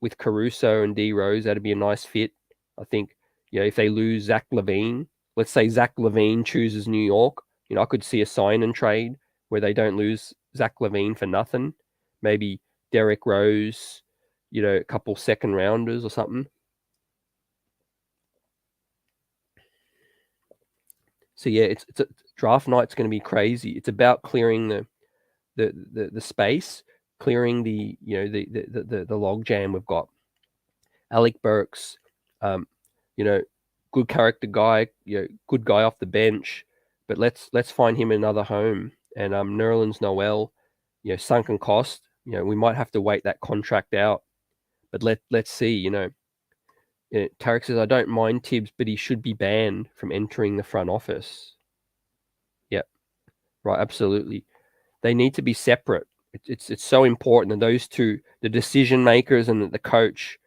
With Caruso and D Rose, that'd be a nice fit. I think, if they lose Zach LaVine, let's say Zach LaVine chooses New York, I could see a sign and trade where they don't lose Zach LaVine for nothing. Maybe Derrick Rose, a couple second rounders or something. So yeah, it's a draft night's going to be crazy. It's about clearing the space, clearing the log jam we've got. Alec Burks, good character guy, good guy off the bench, but let's find him another home. And Nerlens Noel, sunken cost. We might have to wait that contract out, but let's see. Tarek says, I don't mind Thibs, but he should be banned from entering the front office. Yeah, right, absolutely. They need to be separate. It's so important that those two, the decision makers and the coach,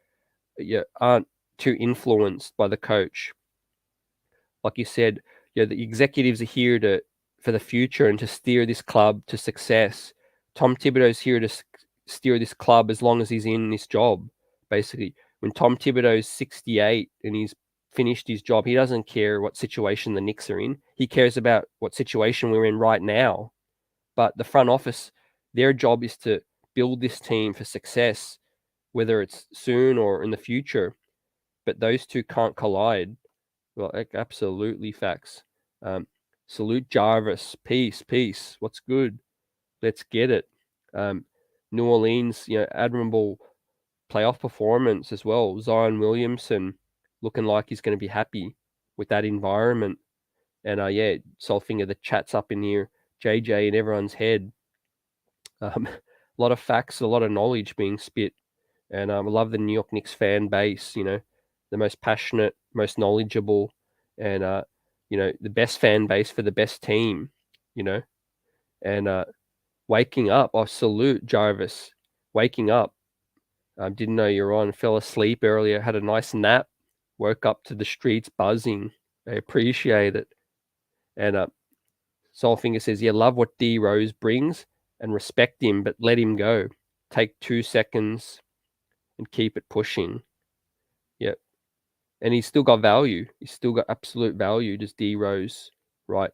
aren't too influenced by the coach. Like you said, the executives are here for the future and to steer this club to success. Tom Thibodeau's here to steer this club as long as he's in this job. Basically, when Tom Thibodeau's 68 and he's finished his job, he doesn't care what situation the Knicks are in. He cares about what situation we're in right now. But the front office, their job is to build this team for success, whether it's soon or in the future. But those two can't collide. Well, absolutely facts. Salute Jarvis. Peace. What's good? Let's get it. New Orleans, admirable playoff performance as well. Zion Williamson looking like he's going to be happy with that environment. And Solfinger, the chat's up in here. JJ in everyone's head. A lot of facts, a lot of knowledge being spit. And I love the New York Knicks fan base, the most passionate, most knowledgeable, and, the best fan base for the best team, and waking up. I salute Jarvis. Waking up. Didn't know you were on. Fell asleep earlier, had a nice nap, woke up to the streets buzzing. I appreciate it. And Soulfinger says, love what D Rose brings and respect him, but let him go. Take 2 seconds and keep it pushing. Yep. And he's still got value. He's still got absolute value, just D Rose, right?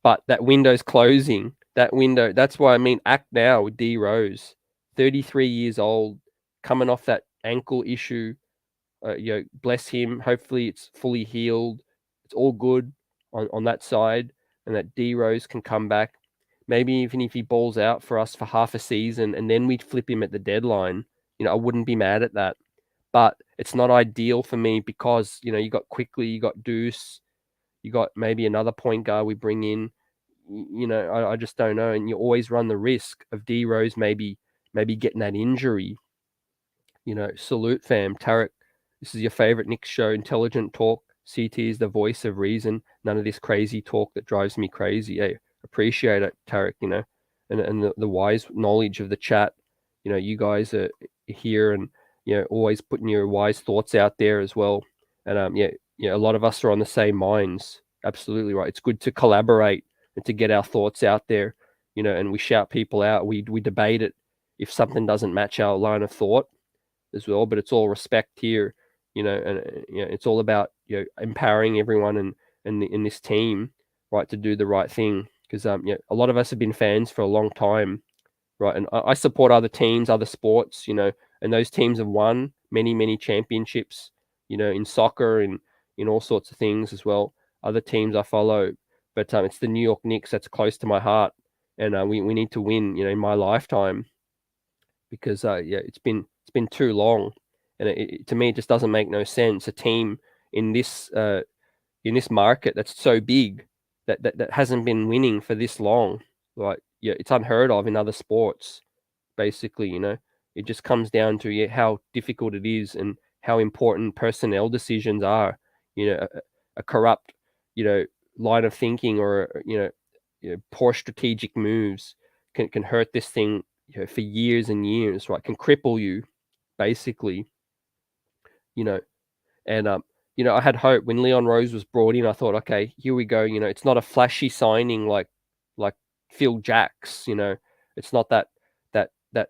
But that window's closing. That window, that's why I mean act now with D Rose. 33 years old, coming off that ankle issue. Bless him. Hopefully it's fully healed. It's all good on that side. And that D Rose can come back. Maybe even if he balls out for us for half a season and then we'd flip him at the deadline, I wouldn't be mad at that. But it's not ideal for me because, you got Quickly, you got Deuce, you got maybe another point guard we bring in. I just don't know. And you always run the risk of D Rose maybe getting that injury. Salute fam. Tarek, this is your favorite Knicks show, intelligent talk. CT is the voice of reason. None of this crazy talk that drives me crazy. Hey, appreciate it, Tarek, and the wise knowledge of the chat. You guys are here and, always putting your wise thoughts out there as well. And, a lot of us are on the same minds. Absolutely right. It's good to collaborate and to get our thoughts out there, and we shout people out. We debate it if something doesn't match our line of thought as well, but it's all respect here, and it's all about empowering everyone and in this team, right, to do the right thing. Because a lot of us have been fans for a long time, right, and I support other teams, other sports, and those teams have won many championships, in soccer and in all sorts of things as well. Other teams I follow, but it's the New York Knicks that's close to my heart, and we need to win, in my lifetime, because it's been too long, and to me it just doesn't make no sense. A team in this market that's so big that hasn't been winning for this long, like it's unheard of in other sports. Basically, it just comes down to how difficult it is and how important personnel decisions are. a corrupt, line of thinking, or poor strategic moves can hurt this thing for years and years, right? Can cripple you, basically, you know. And I had hope when Leon Rose was brought in. I thought, okay, here we go. It's not a flashy signing like Phil Jacks. It's not that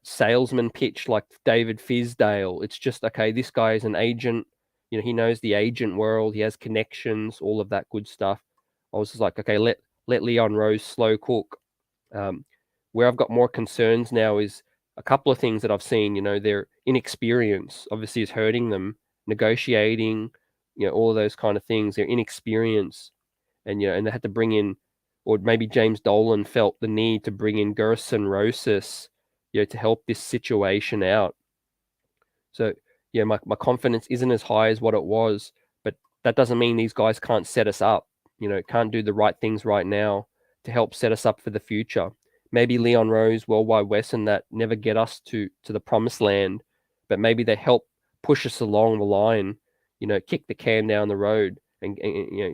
salesman pitch like David Fizdale. It's just, okay, this guy is an agent. He knows the agent world. He has connections, all of that good stuff. I was just like, okay, let Leon Rose slow cook. Where I've got more concerns now is a couple of things that I've seen. Their inexperience obviously is hurting them. Negotiating, all of those kind of things. Their inexperience, and they had to bring in, or maybe James Dolan felt the need to bring in Gerson Rosas, to help this situation out. So my confidence isn't as high as what it was, but that doesn't mean these guys can't set us up. Can't do the right things right now to help set us up for the future. Maybe Leon Rose, Worldwide West, and that never get us to the promised land, but maybe they help push us along the line, kick the can down the road, and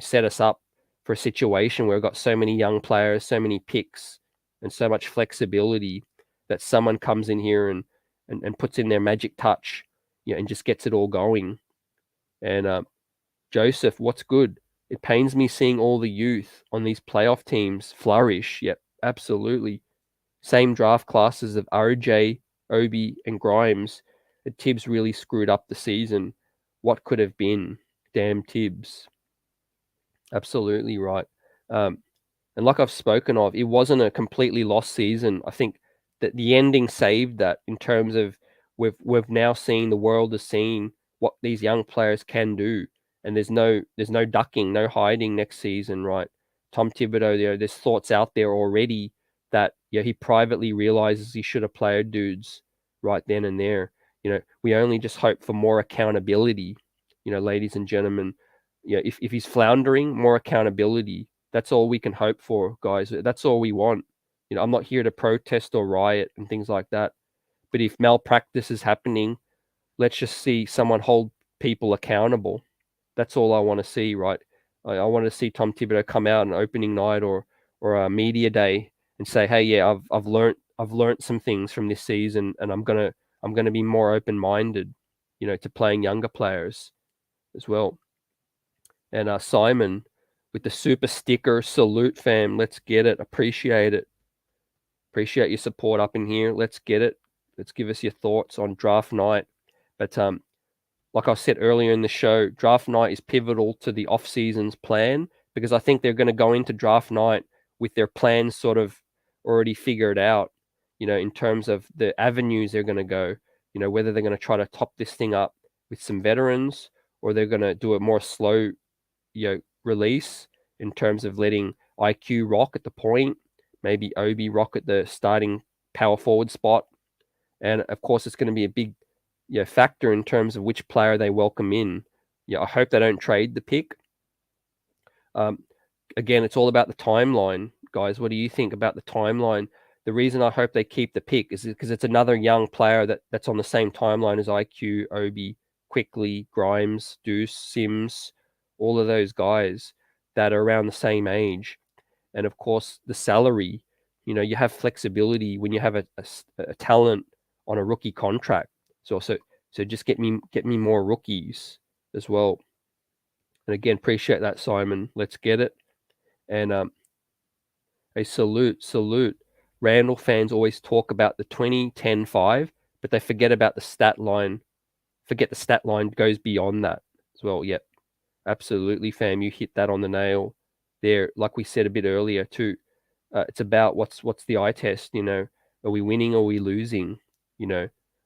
set us up for a situation where we've got so many young players, so many picks, and so much flexibility that someone comes in here and puts in their magic touch, and just gets it all going. And Joseph, what's good? It pains me seeing all the youth on these playoff teams flourish. Yep, absolutely. Same draft classes of RJ, Obi, and Grimes. Thibs really screwed up the season. What could have been? Damn Thibs. Absolutely right. And like I've spoken of, it wasn't a completely lost season. I think that the ending saved that, in terms of we've now seen, the world has seen what these young players can do, and there's no ducking, no hiding next season, right? Tom Thibodeau, there's thoughts out there already that he privately realizes he should have played dudes right then and there. We only just hope for more accountability, ladies and gentlemen. If he's floundering, more accountability. That's all we can hope for, guys. That's all we want. I'm not here to protest or riot and things like that. But if malpractice is happening, let's just see someone hold people accountable. That's all I want to see, right? I want to see Tom Thibodeau come out on opening night or a media day and say, "Hey, yeah, I've learned some things from this season, and I'm gonna be more open minded, to playing younger players as well." And Simon with the super sticker, salute, fam. Let's get it. Appreciate it. Appreciate your support up in here. Let's get it. Let's give us your thoughts on draft night. But like I said earlier in the show, draft night is pivotal to the off-season's plan, because I think they're going to go into draft night with their plans sort of already figured out, in terms of the avenues they're going to go, whether they're going to try to top this thing up with some veterans, or they're going to do a more slow, release, in terms of letting IQ rock at the point, maybe Obi rock at the starting power forward spot. And of course, it's going to be a big factor in terms of which player they welcome in. I hope they don't trade the pick. Again, it's all about the timeline, guys. What do you think about the timeline? The reason I hope they keep the pick is because it's another young player that's on the same timeline as IQ, Obi, Quickly, Grimes, Deuce, Sims, all of those guys that are around the same age. And of course, the salary, you have flexibility when you have a talent on a rookie contract. So just get me more rookies as well. And again, appreciate that, Simon. Let's get it. And a salute. Randle fans always talk about the 20-10-5, but they forget about the stat line. Forget the stat line goes beyond that as well. Yep, absolutely, fam. You hit that on the nail there. Like we said a bit earlier too. It's about what's the eye test. Are we winning or are we losing?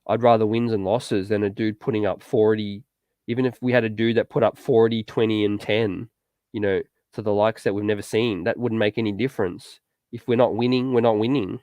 I'd rather wins and losses than a dude putting up 40. Even if we had a dude that put up 40, 20, and 10, to the likes that we've never seen, that wouldn't make any difference. If we're not winning, we're not winning.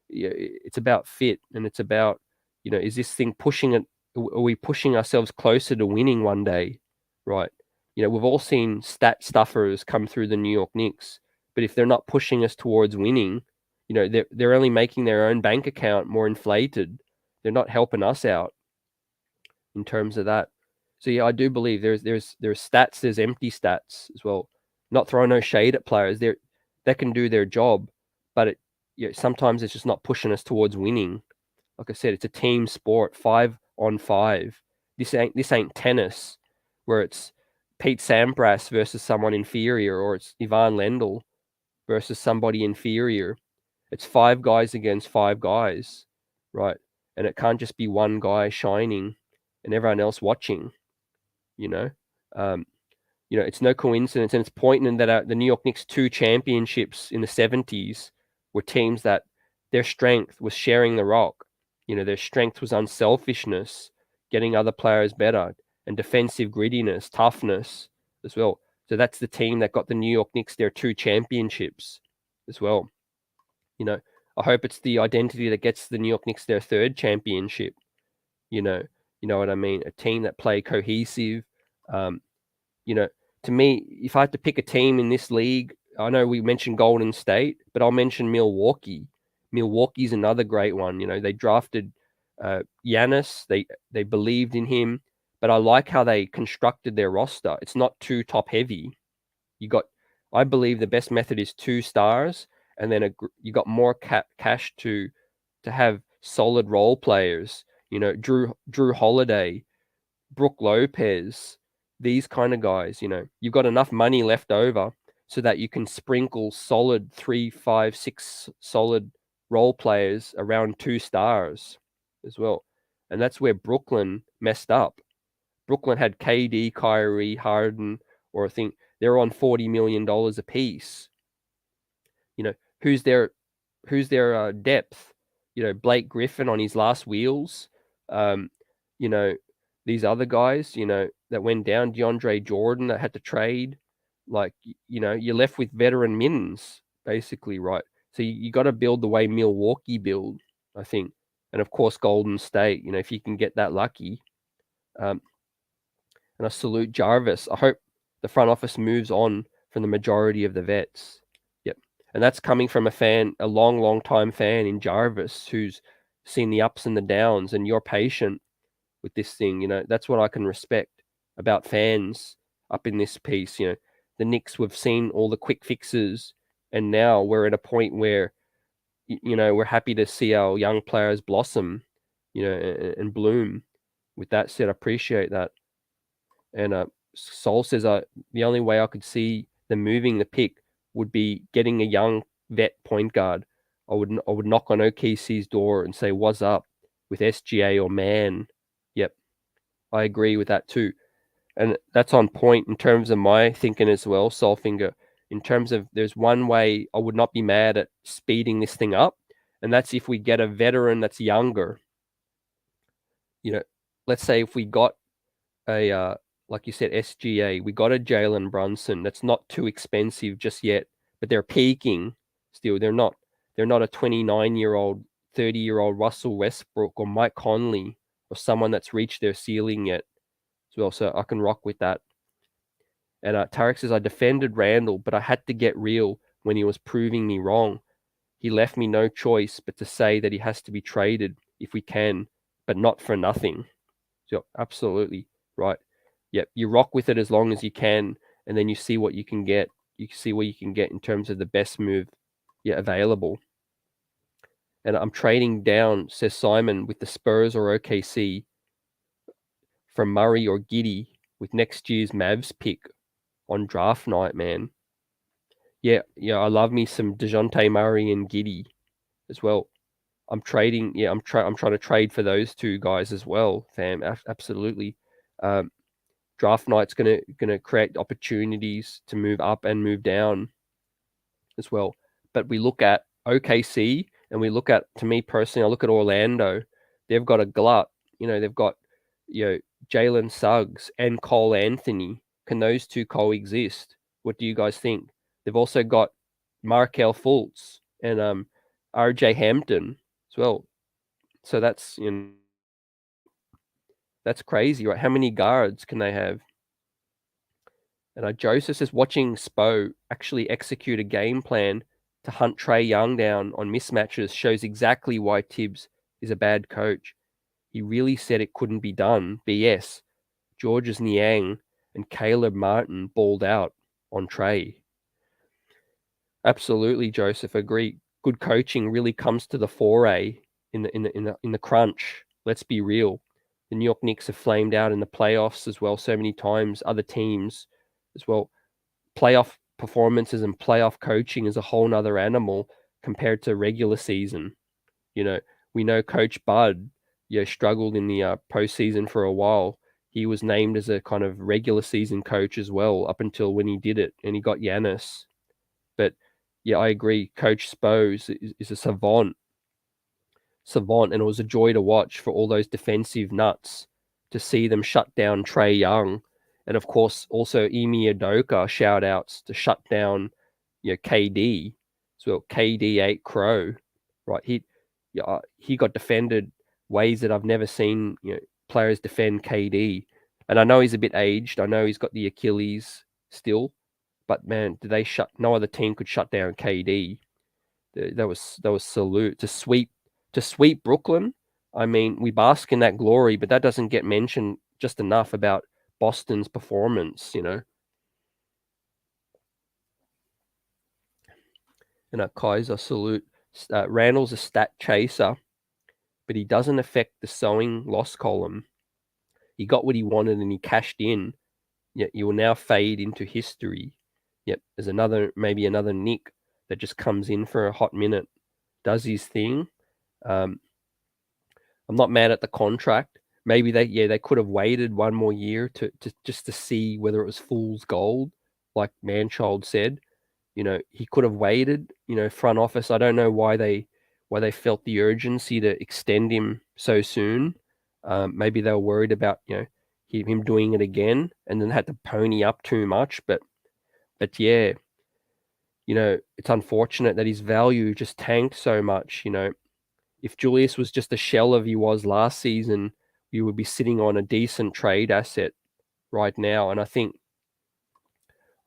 It's about fit, and it's about, is this thing pushing it? Are we pushing ourselves closer to winning one day? Right. We've all seen stat stuffers come through the New York Knicks, but if they're not pushing us towards winning, they're only making their own bank account more inflated. They're not helping us out in terms of that. So yeah, I do believe there's stats, there's empty stats as well. Not throwing no shade at players. They can do their job, but sometimes it's just not pushing us towards winning. Like I said, it's a team sport, 5-on-5. This ain't tennis, where it's Pete Sampras versus someone inferior, or it's Ivan Lendl versus somebody inferior. It's 5 guys against 5 guys, right? And it can't just be one guy shining and everyone else watching. You know, um, it's no coincidence, and it's pointing that the New York Knicks 2 championships in the 70s were teams that their strength was sharing the rock. Their strength was unselfishness, getting other players better, and defensive grittiness, toughness as well. So that's the team that got the New York Knicks their 2 championships as well. I hope it's the identity that gets the New York Knicks their 3rd championship. You know what I mean? A team that play cohesive. To me, if I had to pick a team in this league, I know we mentioned Golden State, but I'll mention Milwaukee. Milwaukee's another great one. They drafted Giannis. They believed in him, but I like how they constructed their roster. It's not too top heavy. I believe the best method is 2 stars, and then you got more cash to have solid role players. Drew Holiday, Brook Lopez, these kind of guys. You've got enough money left over so that you can sprinkle solid 3, 5, 6 solid role players around 2 stars as well. And that's where Brooklyn messed up. Brooklyn had KD, Kyrie, Harden, or I think they're on $40 million a piece. Who's their depth? Blake Griffin on his last wheels. These other guys, that went down, DeAndre Jordan that had to trade. Like, you're left with veteran mins, basically, right? So you got to build the way Milwaukee build, I think. And of course, Golden State, if you can get that lucky. And I salute Jarvis. I hope the front office moves on from the majority of the vets. Yep. And that's coming from a long time fan in Jarvis, who's seen the ups and the downs, and you're patient with this thing. That's what I can respect about fans up in this piece. The Knicks, we've seen all the quick fixes, and now we're at a point where, we're happy to see our young players blossom, and bloom. With that said, I appreciate that. And Sol says, the only way I could see them moving the pick would be getting a young vet point guard. I would knock on OKC's door and say, "What's up?" with SGA or Man. Yep, I agree with that too. And that's on point in terms of my thinking as well, Solfinger. In terms of, there's one way I would not be mad at speeding this thing up, and that's if we get a veteran that's younger. Let's say if we got a, like you said, SGA, we got a Jalen Brunson that's not too expensive just yet, but they're peaking still. They're not a 29-year-old, 30-year-old Russell Westbrook or Mike Conley or someone that's reached their ceiling yet as well. So I can rock with that. And Tarek says, I defended Randle, but I had to get real when he was proving me wrong. He left me no choice but to say that he has to be traded if we can, but not for nothing. So absolutely right. Yep, you rock with it as long as you can, and then you see what you can get. You see what you can get in terms of the best move available. And I'm trading down, says Simon, with the Spurs or OKC from Murray or Giddey with next year's Mavs pick on draft night, man. Yeah, I love me some DeJounte Murray and Giddey as well. I'm trading. Yeah, I'm trying to trade for those 2 guys as well, fam. Absolutely. Draft night's gonna create opportunities to move up and move down as well. But we look at OKC and we look at, to me personally, I look at Orlando. They've got a glut. They've got Jalen Suggs and Cole Anthony. Can those 2 coexist? What do you guys think? They've also got Markelle Fultz and RJ Hampton as well. So that's that's crazy, right? How many guards can they have? And Joseph says, watching Spo actually execute a game plan to hunt Trae Young down on mismatches shows exactly why Thibs is a bad coach. He really said it couldn't be done. BS. Georges Niang and Caleb Martin balled out on Trey. Absolutely, Joseph. Agree. Good coaching really comes to the foray in the crunch. Let's be real. The New York Knicks have flamed out in the playoffs as well so many times. Other teams as well. Playoff performances and playoff coaching is a whole nother animal compared to regular season. We know Coach Bud, struggled in the postseason for a while. He was named as a kind of regular season coach as well up until when he did it, and he got Giannis. But yeah, I agree. Coach Spo is a savant, and it was a joy to watch for all those defensive nuts to see them shut down Trae Young, and of course also Emi Udoka shout outs to shut down, KD. So KD ate crow, right? He got defended ways that I've never seen, players defend KD. And I know he's a bit aged. I know he's got the Achilles still, but man, no other team could shut down KD. That was salute to sweep Brooklyn. I mean, we bask in that glory, but that doesn't get mentioned just enough about Boston's performance, And a Kaiser salute. Randle's a stat chaser, but he doesn't affect the sowing loss column. He got what he wanted and he cashed in. Yet you will now fade into history. Yep, there's maybe another Nick that just comes in for a hot minute, does his thing. I'm not mad at the contract. Maybe they could have waited one more year to just to see whether it was fool's gold, like Manchild said. He could have waited. Front office. I don't know why they felt the urgency to extend him so soon. Maybe they were worried about him doing it again, and then had to pony up too much. But yeah, it's unfortunate that his value just tanked so much. If Julius was just a shell of he was last season, you would be sitting on a decent trade asset right now. And I think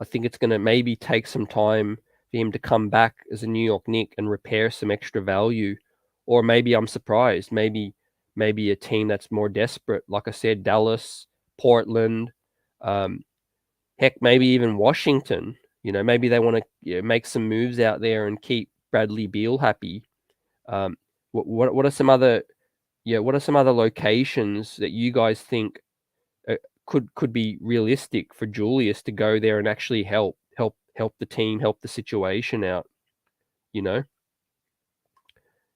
it's going to maybe take some time for him to come back as a New York Knick and repair some extra value. Or maybe I'm surprised. Maybe a team that's more desperate, like I said, Dallas, Portland, heck, maybe even Washington. Maybe they want to make some moves out there and keep Bradley Beal happy. What are some other locations that you guys think could be realistic for Julius to go there and actually help the team, help the situation out,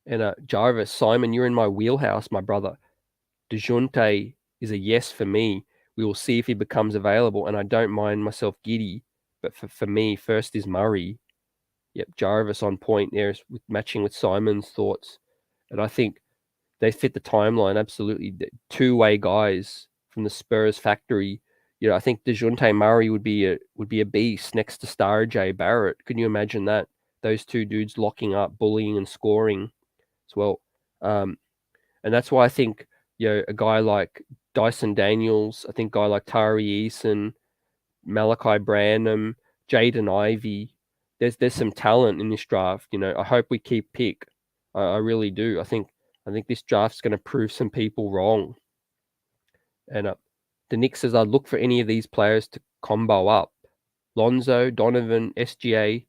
And Jarvis, Simon, you're in my wheelhouse, my brother. DeJounte is a yes for me. We will see if he becomes available, and I don't mind myself giddy. But for me, first is Murray. Yep, Jarvis on point there, matching with Simon's thoughts. And I think they fit the timeline absolutely. Two-way guys from the Spurs factory. I think DeJounte Murray would be a beast next to Star J Barrett. Can you imagine that? Those two dudes locking up, bullying and scoring as well. And that's why I think a guy like Dyson Daniels, I think a guy like Tari Eason, Malachi Branham, Jaden Ivey. There's some talent in this draft. I hope we keep pick. I really do. I think this draft's going to prove some people wrong. And the Knicks says I'd look for any of these players to combo up. Lonzo, Donovan, SGA,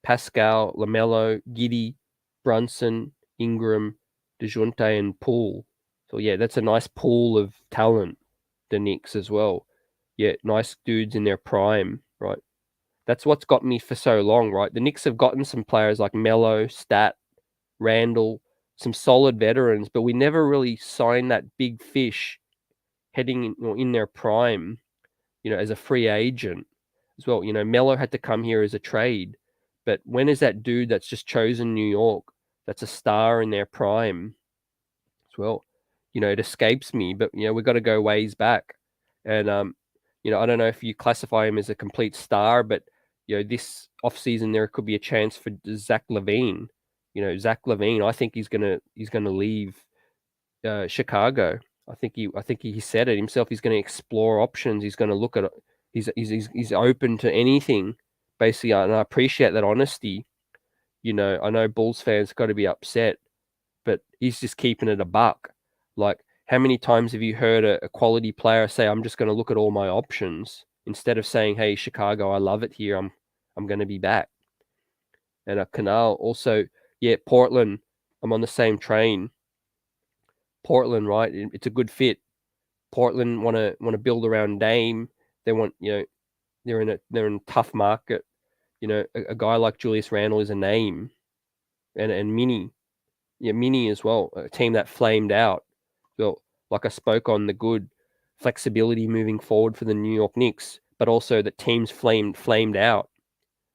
Pascal, LaMelo, Giddy, Brunson, Ingram, DeJounte, and Poole. So yeah, that's a nice pool of talent, the Knicks as well. Yeah, nice dudes in their prime, right? That's what's got me for so long, right? The Knicks have gotten some players like Melo, Stat, Randle, some solid veterans, but we never really signed that big fish heading in their prime, as a free agent as well. Melo had to come here as a trade, but when is that dude that's just chosen New York, that's a star in their prime as well? It escapes me, but we've got to go ways back. And I don't know if you classify him as a complete star, but this offseason there could be a chance for Zach LaVine. Zach LaVine, I think he's gonna leave Chicago. I think he said it himself. He's going to explore options. He's going to look at it. He's open to anything, basically. And I appreciate that honesty. I know Bulls fans got to be upset, but he's just keeping it a buck. Like, how many times have you heard a quality player say, I'm just going to look at all my options instead of saying, hey, Chicago, I love it here. I'm going to be back. And Canal also, yeah, Portland, I'm on the same train. Portland, right? It's a good fit. Portland want to build around Dame. They want, they're in a tough market. A guy like Julius Randle is a name, and Mini, Mini as well, a team that flamed out. Well, like I spoke on the good flexibility moving forward for the New York Knicks, but also that teams flamed out,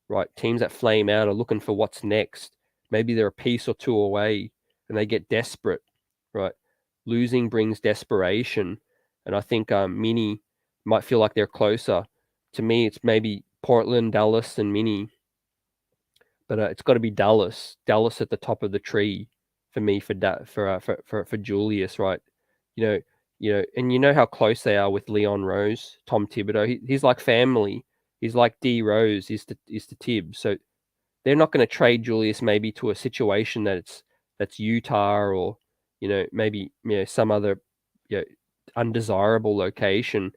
right? Teams that flame out are looking for what's next. Maybe they're a piece or two away, and they get desperate, right? Losing brings desperation, and I think Mini might feel like they're closer. To me, it's maybe Portland, Dallas, and Mini, but it's got to be Dallas. Dallas at the top of the tree for me for Julius, right? And you know how close they are with Leon Rose, Tom Thibodeau. He's like family. He's like D Rose is to Thibs. So they're not going to trade Julius maybe to a situation that's Utah or maybe some other undesirable location.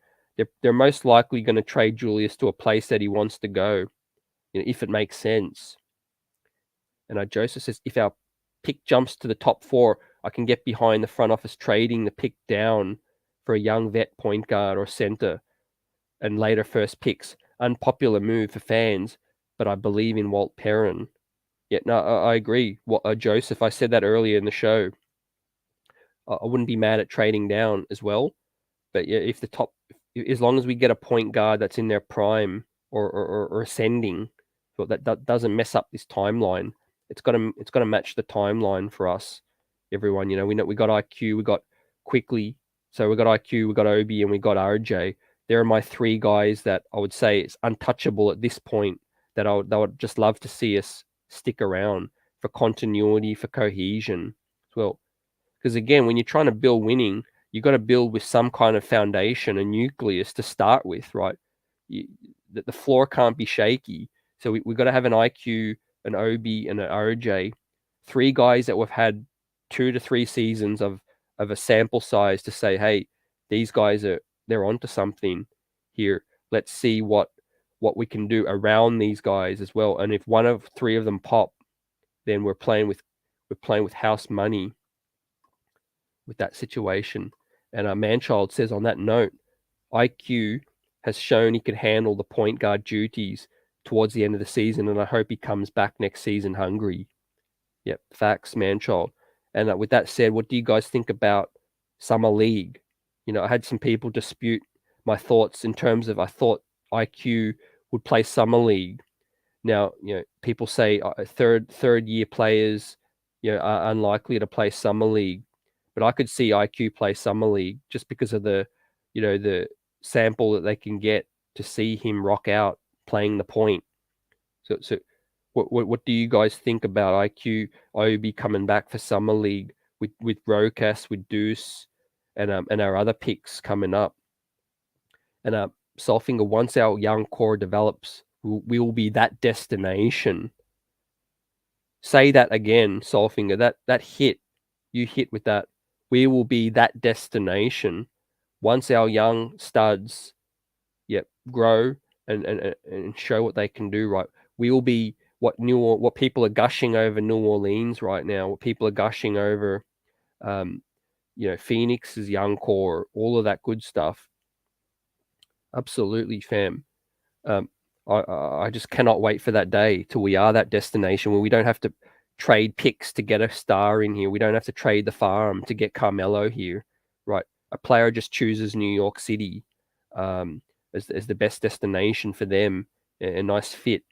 They're most likely going to trade Julius to a place that he wants to go, if it makes sense. And Joseph says, if our pick jumps to the top 4, I can get behind the front office trading the pick down for a young vet point guard or center and later first picks. Unpopular move for fans, but I believe in Walt Perrin. Yeah, no, I agree. Joseph, I said that earlier in the show. I wouldn't be mad at trading down as well. But yeah, as long as we get a point guard that's in their prime or ascending, but that doesn't mess up this timeline. It's got to match the timeline for us, everyone. We got IQ, we got Quickly, so we got IQ, we got Obi, and we got RJ. There are my 3 guys that I would say is untouchable at this point. That I would just love to see us stick around for continuity, for cohesion as well. Because again, when you're trying to build winning, you got to build with some kind of foundation, a nucleus to start with, right? The floor can't be shaky. So we got to have an IQ, an OB, and an RJ. 3 guys that we've had 2 to 3 seasons of a sample size to say, hey, these guys they're onto something here. Let's see what we can do around these guys as well. And if one of 3 of them pop, then we're playing with house money with that situation. And Manchild says on that note, IQ has shown he can handle the point guard duties towards the end of the season, and I hope he comes back next season hungry. Yep, facts, Manchild. And with that said, what do you guys think about Summer League? I had some people dispute my thoughts in terms of I thought IQ would play Summer League. Now, people say third year players, are unlikely to play Summer League. But I could see IQ play Summer League just because of the sample that they can get to see him rock out playing the point. So what do you guys think about IQ Obi coming back for Summer League with Rokas, with Deuce, and our other picks coming up? And Solfinger, once our young core develops, we will be that destination. Say that again, Solfinger. That hit you hit with that. We will be that destination once our young studs, grow and show what they can do. Right, we will be what people are gushing over New Orleans right now. What people are gushing over, Phoenix's young core, all of that good stuff. Absolutely, fam. I just cannot wait for that day till we are that destination where we don't have to trade picks to get a star in here. We don't have to trade the farm to get Carmelo here, right? A player just chooses New York City as the best destination for them, a nice fit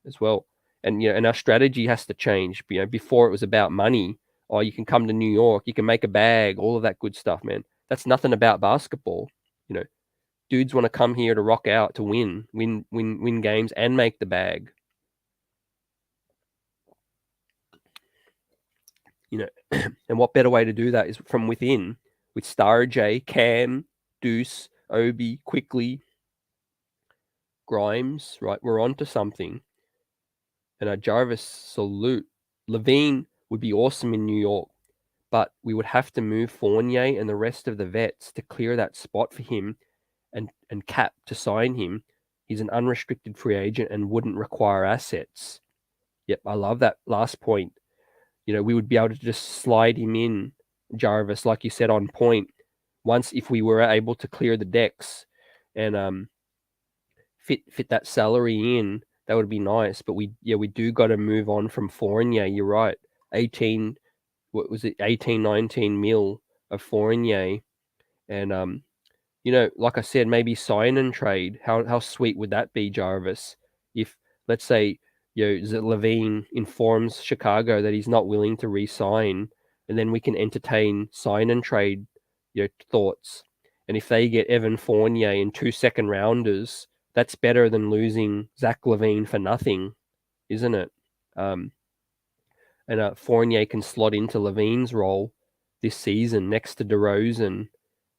as well. And and our strategy has to change. Before it was about money. Oh, you can come to New York, you can make a bag, all of that good stuff, man. That's nothing about basketball. Dudes want to come here to rock out, to win games and make the bag. And what better way to do that is from within with Star J, Cam, Deuce, Obi, Quickly, Grimes, right? We're on to something. And Jarvis, salute. Levine would be awesome in New York, but we would have to move Fournier and the rest of the vets to clear that spot for him and cap to sign him. He's an unrestricted free agent and wouldn't require assets. Yep, I love that last point. We would be able to just slide him in, Jarvis, like you said, on point. Once if we were able to clear the decks and fit that salary in, that would be nice. But we do got to move on from Fournier. You're right. 18, what was it? 18, 19 mil of Fournier, and like I said, maybe sign and trade. How sweet would that be, Jarvis? If, let's say, Levine informs Chicago that he's not willing to re-sign, and then we can entertain sign and trade thoughts. And if they get Evan Fournier and 2 second rounders, that's better than losing Zach LaVine for nothing, isn't it? And Fournier can slot into Levine's role this season next to DeRozan,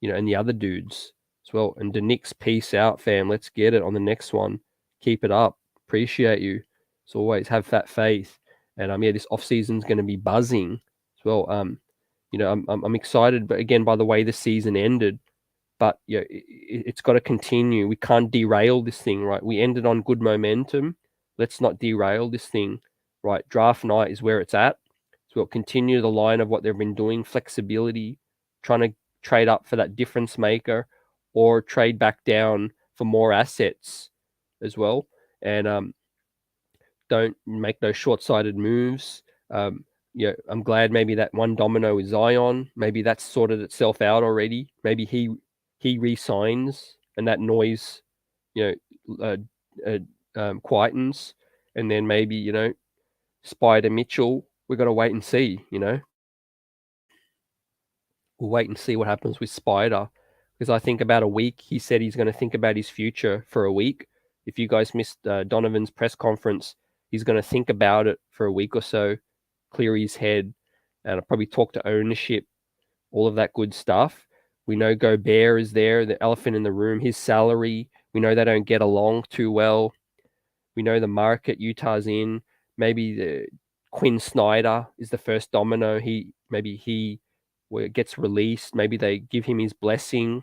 and the other dudes as well. And the Knicks, peace out, fam. Let's get it on the next one. Keep it up. Appreciate you. As always, have fat faith. And this offseason's going to be buzzing as well. I'm excited, but again, by the way the season ended. But it's got to continue. We can't derail this thing, right? We ended on good momentum. Let's not derail this thing, right? Draft night is where it's at. So we'll continue the line of what they've been doing, flexibility, trying to trade up for that difference maker or trade back down for more assets as well. And don't make those short-sighted moves. I'm glad maybe that one domino is Zion. Maybe that's sorted itself out already. Maybe he re-signs and that noise, quietens. And then maybe, Spider Mitchell, we've got to wait and see, We'll wait and see what happens with Spider. Because I think about a week, he said he's going to think about his future for a week. If you guys missed Donovan's press conference, he's going to think about it for a week or so, clear his head, and I'll probably talk to ownership, all of that good stuff. We know Gobert is there, the elephant in the room, his salary. We know they don't get along too well. We know the market Utah's in. Maybe the Quinn Snyder is the first domino. He gets released. Maybe they give him his blessing.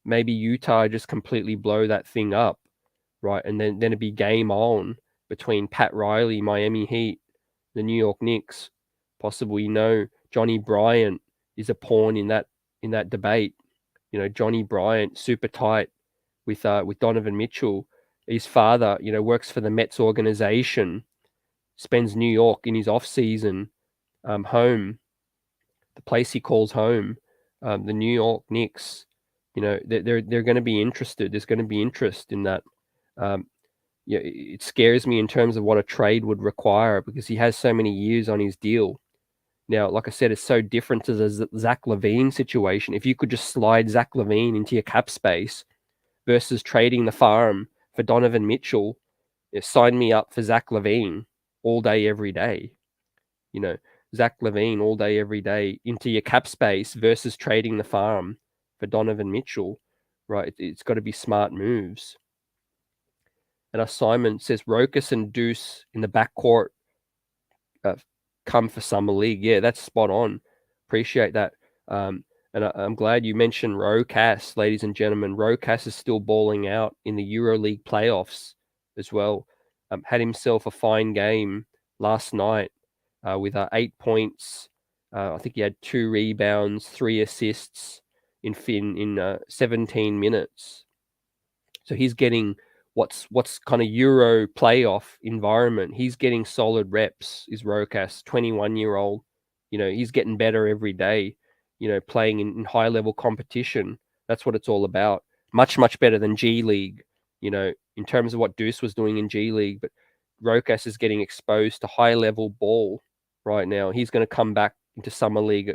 Maybe Utah just completely blow that thing up, right? And then it'd be game on between Pat Riley, Miami Heat, the New York Knicks. Possibly, Johnny Bryant is a pawn in that debate. Johnny Bryant, super tight with Donovan Mitchell. His father, works for the Mets organization, spends New York in his off season, home, the place he calls home, the New York Knicks. They're going to be interested. There's going to be interest in that. It scares me in terms of what a trade would require because he has so many years on his deal. Now, like I said, it's so different to the Zach LaVine situation. If you could just slide Zach LaVine into your cap space versus trading the farm for Donovan Mitchell, sign me up for Zach LaVine all day, every day. Zach LaVine all day, every day into your cap space versus trading the farm for Donovan Mitchell, right? It's got to be smart moves. And Simon says Rokas and Deuce in the backcourt come for summer league. Yeah, that's spot on. Appreciate that. And I'm glad you mentioned Rokas, ladies and gentlemen. Rokas is still balling out in the EuroLeague playoffs as well. Had himself a fine game last night with 8 points. I think he had 2 rebounds, 3 assists in 17 minutes. So he's getting what's kind of Euro playoff environment. He's getting solid reps, is Rokas, 21-year-old. He's getting better every day, playing in high-level competition. That's what it's all about. Much, much better than G League, in terms of what Deuce was doing in G League. But Rokas is getting exposed to high-level ball right now. He's going to come back into Summer League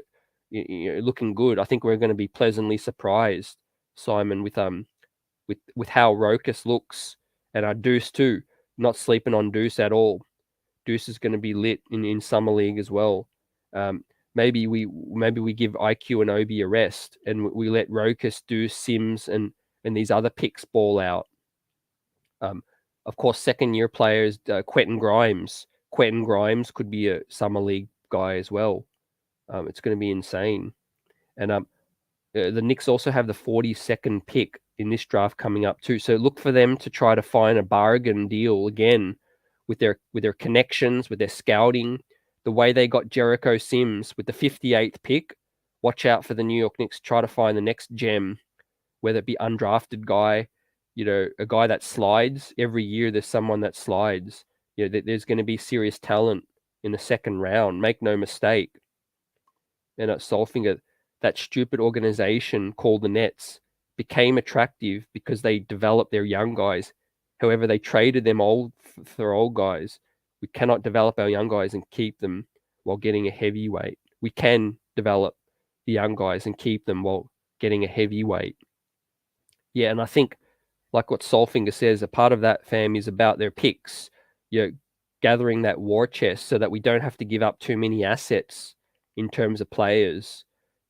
looking good. I think we're going to be pleasantly surprised, Simon, with how Rokas looks, and Deuce too. Not sleeping on Deuce at all. Deuce is going to be lit in Summer League as well. Maybe we give IQ and Obi a rest, and we let Rokas, Deuce, Sims, and these other picks ball out. Of course, second-year players, Quentin Grimes. Quentin Grimes could be a Summer League guy as well. It's going to be insane. And the Knicks also have the 42nd pick in this draft coming up too. So look for them to try to find a bargain deal again with their connections, with their scouting, the way they got Jericho Sims with the 58th pick. Watch out for the New York Knicks. Try to find the next gem, whether it be undrafted guy, a guy that slides. Every year there's someone that slides. There's going to be serious talent in the second round. Make no mistake. And at Solfinger, that stupid organization called the Nets became attractive because they developed their young guys. However, they traded them for old guys. We cannot develop our young guys and keep them while getting a heavyweight. We can develop the young guys and keep them while getting a heavyweight. Yeah, and I think, like what Solfinger says, a part of that, fam, is about their picks. Gathering that war chest so that we don't have to give up too many assets in terms of players.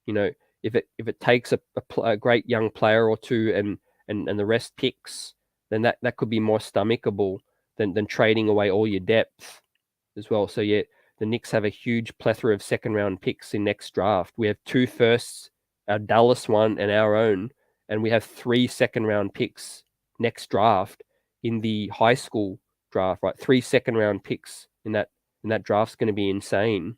If it takes a great young player or two and the rest picks, then that could be more stomachable than trading away all your depth as well. So yeah, the Knicks have a huge plethora of second round picks in next draft. We have 2 firsts, our Dallas one and our own, and we have 3 second round picks next draft in the high school draft, right? 3 second round picks in that draft's going to be insane.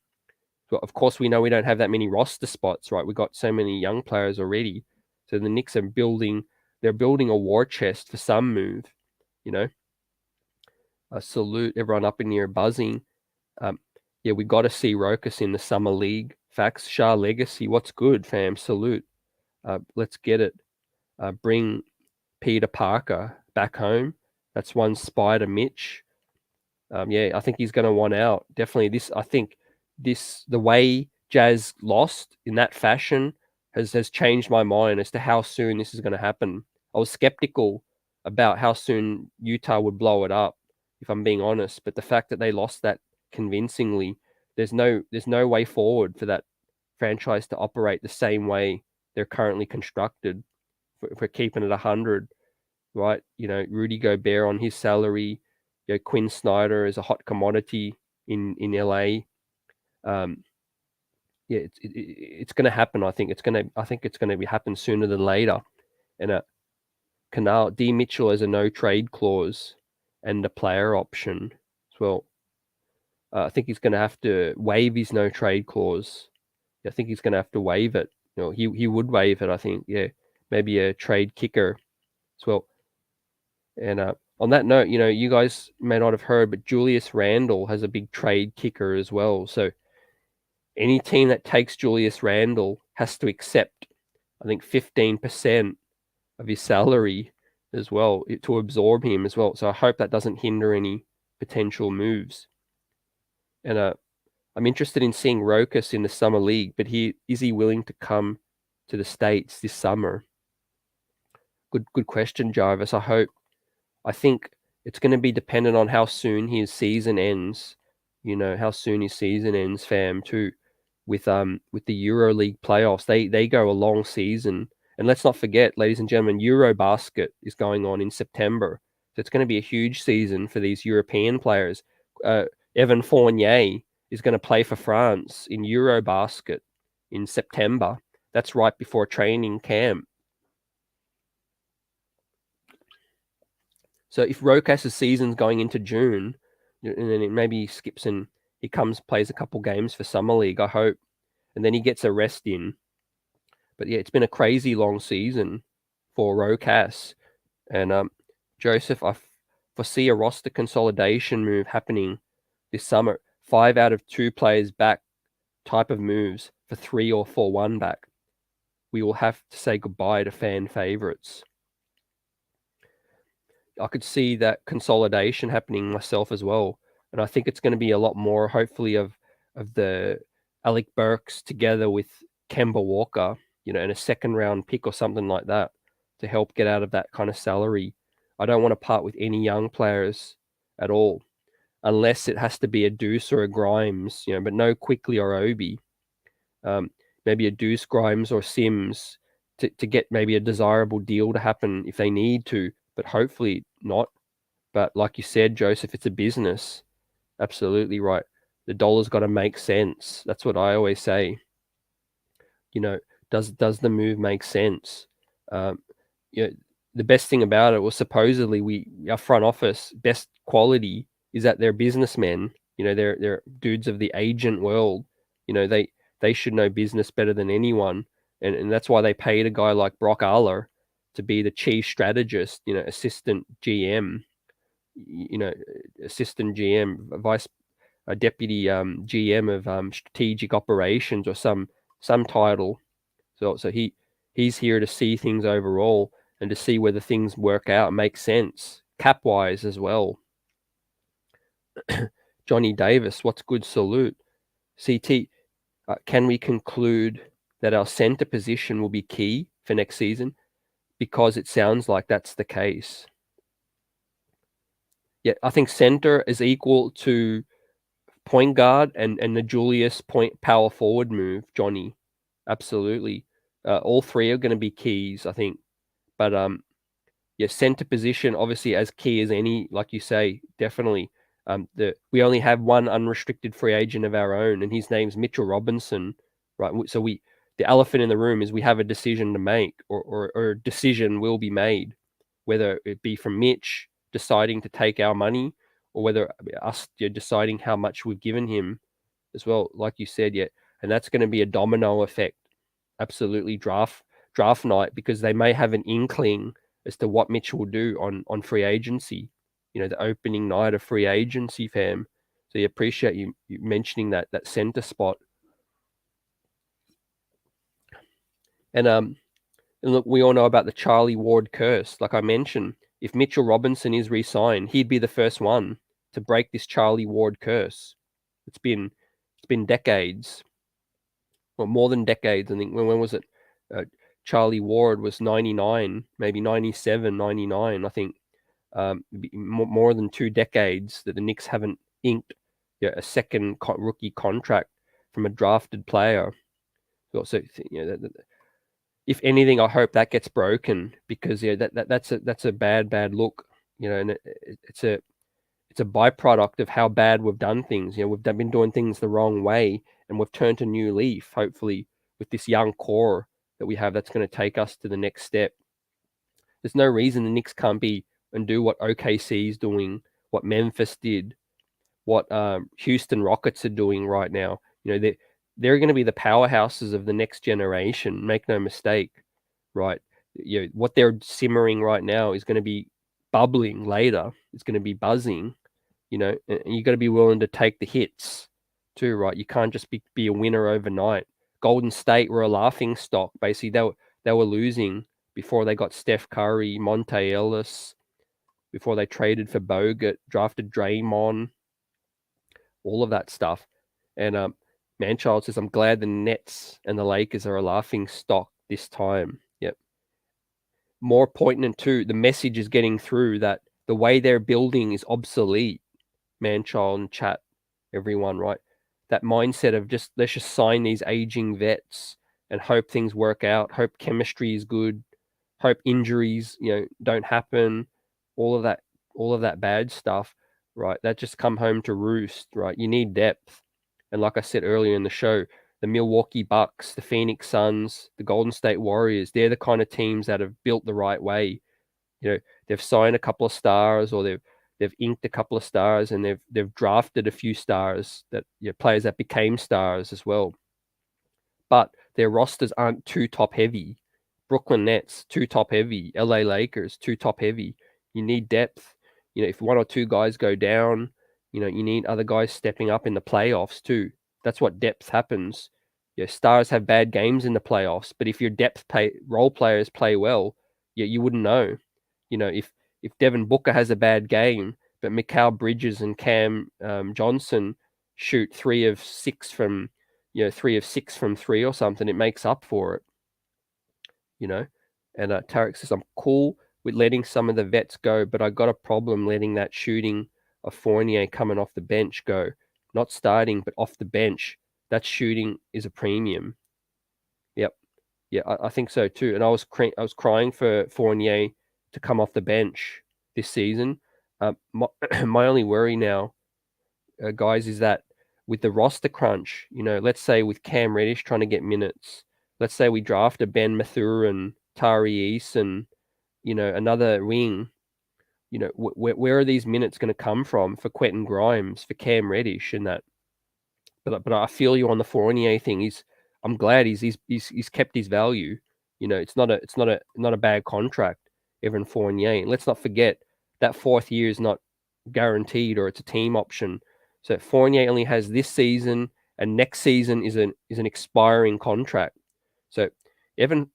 But of course, we know we don't have that many roster spots, right? We've got so many young players already. So the Knicks are building a war chest for some move, I salute everyone up in here buzzing. Yeah, we got to see Rokas in the summer league. Facts, Shah Legacy, what's good, fam? Salute. Let's get it. Bring Peter Parker back home. That's one Spider Mitch. Yeah, I think he's going to want out. Definitely. The way Jazz lost in that fashion has changed my mind as to how soon this is going to happen. I was skeptical about how soon Utah would blow it up, if I'm being honest. But the fact that they lost that convincingly, there's no way forward for that franchise to operate the same way they're currently constructed. For keeping it 100, right? Rudy Gobert on his salary. Quinn Snyder is a hot commodity in LA. Yeah, it's going to happen. I think it's going to happen sooner than later. And Canal D Mitchell has a no trade clause and a player option as well. I think he's going to have to waive his no trade clause. I think he's going to have to waive it. He would waive it. I think. Yeah, maybe a trade kicker as well. And on that note, you guys may not have heard, but Julius Randle has a big trade kicker as well. So any team that takes Julius Randle has to accept, I think, 15% of his salary as well to absorb him as well. So I hope that doesn't hinder any potential moves. And I'm interested in seeing Rokas in the summer league, but is he willing to come to the States this summer? Good question, Jarvis. I think it's going to be dependent on how soon his season ends. How soon his season ends, fam, too. With the EuroLeague playoffs, they go a long season. And let's not forget, ladies and gentlemen, Eurobasket is going on in September. So it's going to be a huge season for these European players. Evan Fournier is going to play for France in Eurobasket in September. That's right before training camp. So if Rokas' season's going into June, and then maybe he skips and he plays a couple games for Summer League, I hope, and then he gets a rest in. But yeah, it's been a crazy long season for Rokas. And Joseph, I foresee a roster consolidation move happening this summer. 5 out of 2 players back type of moves for 3 or 4 1 back. We will have to say goodbye to fan favorites. I could see that consolidation happening myself as well. And I think it's going to be a lot more, hopefully, of the Alec Burks together with Kemba Walker, and a second round pick or something like that to help get out of that kind of salary. I don't want to part with any young players at all, unless it has to be a Deuce or a Grimes, but no Quickly or Obi. Maybe a Deuce, Grimes, or Sims to get maybe a desirable deal to happen if they need to, but hopefully not. But like you said, Joseph, it's a business. Absolutely right. The dollar's got to make sense. That's what I always say. does the move make sense? Um, the best thing about it was supposedly our front office best quality is that they're businessmen. They're dudes of the agent world. They should know business better than anyone, and that's why they paid a guy like Brock Aller to be the chief strategist, assistant GM, you know, assistant GM, vice a deputy GM of strategic operations or some title. So he's here to see things overall and to see whether things work out, make sense, cap wise as well. Johnny Davis, what's good? Salute. CT, can we conclude that our center position will be key for next season? Because it sounds like that's the case. Yeah, I think center is equal to point guard and the Julius point power forward move, Johnny. Absolutely. All three are going to be keys, I think. But center position obviously as key as any, like you say, definitely. We only have one unrestricted free agent of our own, and his name's Mitchell Robinson, right? So the elephant in the room is we have a decision to make, or a decision will be made, whether it be from Mitch deciding to take our money, or whether us deciding how much we've given him as well, like you said, and that's going to be a domino effect. Absolutely, draft night, because they may have an inkling as to what Mitch will do on free agency, the opening night of free agency, fam. So you appreciate you mentioning that center spot. And look, we all know about the Charlie Ward curse. Like I mentioned, if Mitchell Robinson is re-signed, he'd be the first one to break this Charlie Ward curse. It's been decades, or more than decades. I think when was it? Charlie Ward was 99, maybe 97, 99. I think more than 2 decades that the Knicks haven't inked a second rookie contract from a drafted player. So if anything, I hope that gets broken, because that's a bad look. And it's a byproduct of how bad we've done things. We've been doing things the wrong way, and we've turned a new leaf, hopefully, with this young core that we have that's going to take us to the next step. There's no reason the Knicks can't be and do what OKC is doing, what Memphis did, what Houston Rockets are doing right now. They're going to be the powerhouses of the next generation. Make no mistake, right? What they're simmering right now is going to be bubbling later. It's going to be buzzing. And you got to be willing to take the hits too, right? You can't just be a winner overnight. Golden State were a laughing stock. Basically, they were losing before they got Steph Curry, Monte Ellis, before they traded for Bogut, drafted Draymond, all of that stuff. And Manchild says, I'm glad the Nets and the Lakers are a laughing stock this time. Yep. More poignant too, the message is getting through that the way they're building is obsolete. Manchild and chat, everyone, right? That mindset of let's just sign these aging vets and hope things work out, hope chemistry is good, hope injuries, don't happen, all of that bad stuff, right? That just come home to roost, right? You need depth. And like I said earlier in the show, the Milwaukee Bucks, the Phoenix Suns, the Golden State Warriors, they're the kind of teams that have built the right way. They've signed a couple of stars, or they've inked a couple of stars, and they've drafted a few stars, that players that became stars as well. But their rosters aren't too top heavy. Brooklyn Nets, too top heavy. LA Lakers, too top heavy. You need depth. If one or two guys go down, you need other guys stepping up in the playoffs too. That's what depth happens. Stars have bad games in the playoffs, but if your role players play well, you wouldn't know. If Devin Booker has a bad game, but Mikal Bridges and Cam Johnson shoot 3 of 6 from 3 of 6 from 3 or something, it makes up for it. And Tarek says, I'm cool with letting some of the vets go, but I got a problem letting that shooting of Fournier coming off the bench go. Not starting, but off the bench. That shooting is a premium. Yep. Yeah, I think so too. And I was crying for Fournier to come off the bench this season. My only worry now, guys, is that with the roster crunch, let's say with Cam Reddish trying to get minutes, let's say we draft a Ben Mathurin, Tari Eason, another wing. Where are these minutes going to come from for Quentin Grimes, for Cam Reddish, and that? But I feel you on the Fournier thing. I'm glad he's kept his value. It's not a bad contract, Evan Fournier. And let's not forget that fourth year is not guaranteed, or it's a team option. So Fournier only has this season, and next season is an expiring contract. So Evan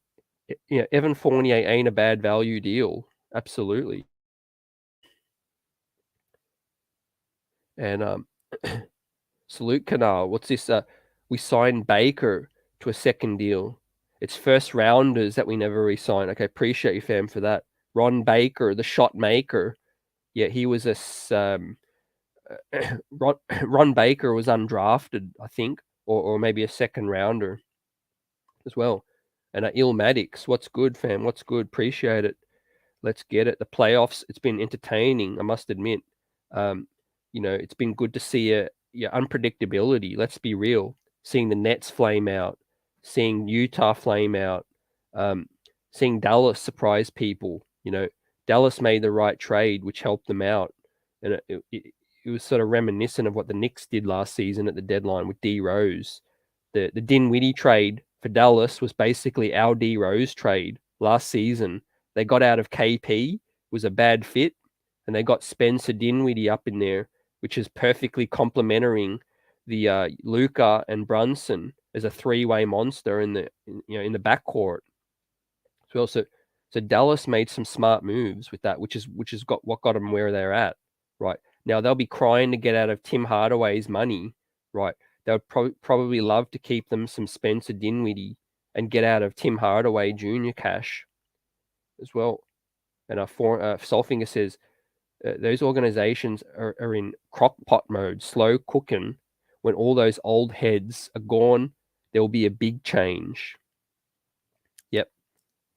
Evan Fournier ain't a bad value deal. Absolutely. And Salute Canal. What's this? We signed Baker to a second deal. It's first rounders that we never re-signed. Okay, appreciate you, fam, for that. Ron Baker, the shot maker. Yeah, he was Ron Baker was undrafted, I think, or maybe a second rounder as well. And Ilmatics, what's good, fam? What's good? Appreciate it. Let's get it. The playoffs, it's been entertaining, I must admit. It's been good to see unpredictability. Let's be real. Seeing the Nets flame out, seeing Utah flame out, seeing Dallas surprise people. Dallas made the right trade, which helped them out. And it was sort of reminiscent of what the Knicks did last season at the deadline with D Rose. The Dinwiddie trade for Dallas was basically our D Rose trade last season. They got out of KP, was a bad fit, and they got Spencer Dinwiddie up in there, which is perfectly complementing the Luka and Brunson as a three-way monster in the backcourt. So Dallas made some smart moves with that, which is what got them where they're at, right? Now they'll be crying to get out of Tim Hardaway's money, right? They would probably love to keep them some Spencer Dinwiddie and get out of Tim Hardaway Jr. cash as well. And Solfinger says those organizations are in crockpot mode, slow cooking. When all those old heads are gone, there will be a big change.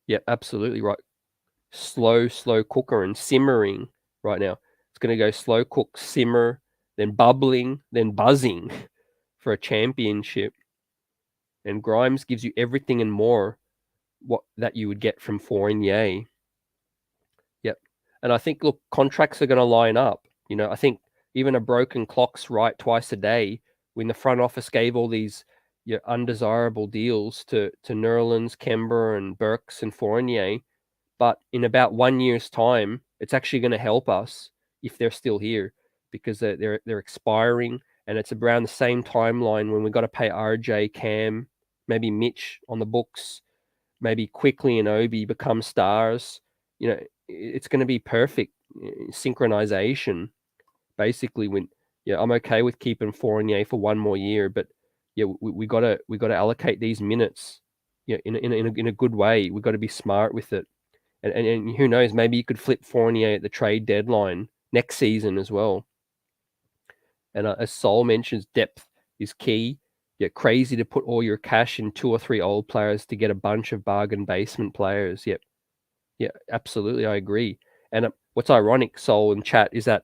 Yep, absolutely right. Slow cooker and simmering right now. It's going to go slow cook, simmer, then bubbling, then buzzing for a championship. And Grimes gives you everything and more that you would get from Fournier. Yep. And I think, look, contracts are going to line up. I think even a broken clock's right twice a day. When the front office gave all these undesirable deals to Nerlens, Kemba, and Burks and Fournier, but in about 1 year's time, it's actually going to help us if they're still here, because they're expiring, and it's around the same timeline when we've got to pay RJ, Cam, maybe Mitch on the books, maybe Quickly and Obi become stars. It's going to be perfect synchronization. Basically, I'm okay with keeping Fournier for one more year, but we gotta allocate these minutes, in a good way. We got to be smart with it. And who knows, maybe you could flip Fournier at the trade deadline next season as well. And as Sol mentions, depth is key. Crazy to put all your cash in 2 or 3 old players to get a bunch of bargain basement players. Yep. Yeah, absolutely. I agree. And what's ironic, Sol, in chat, is that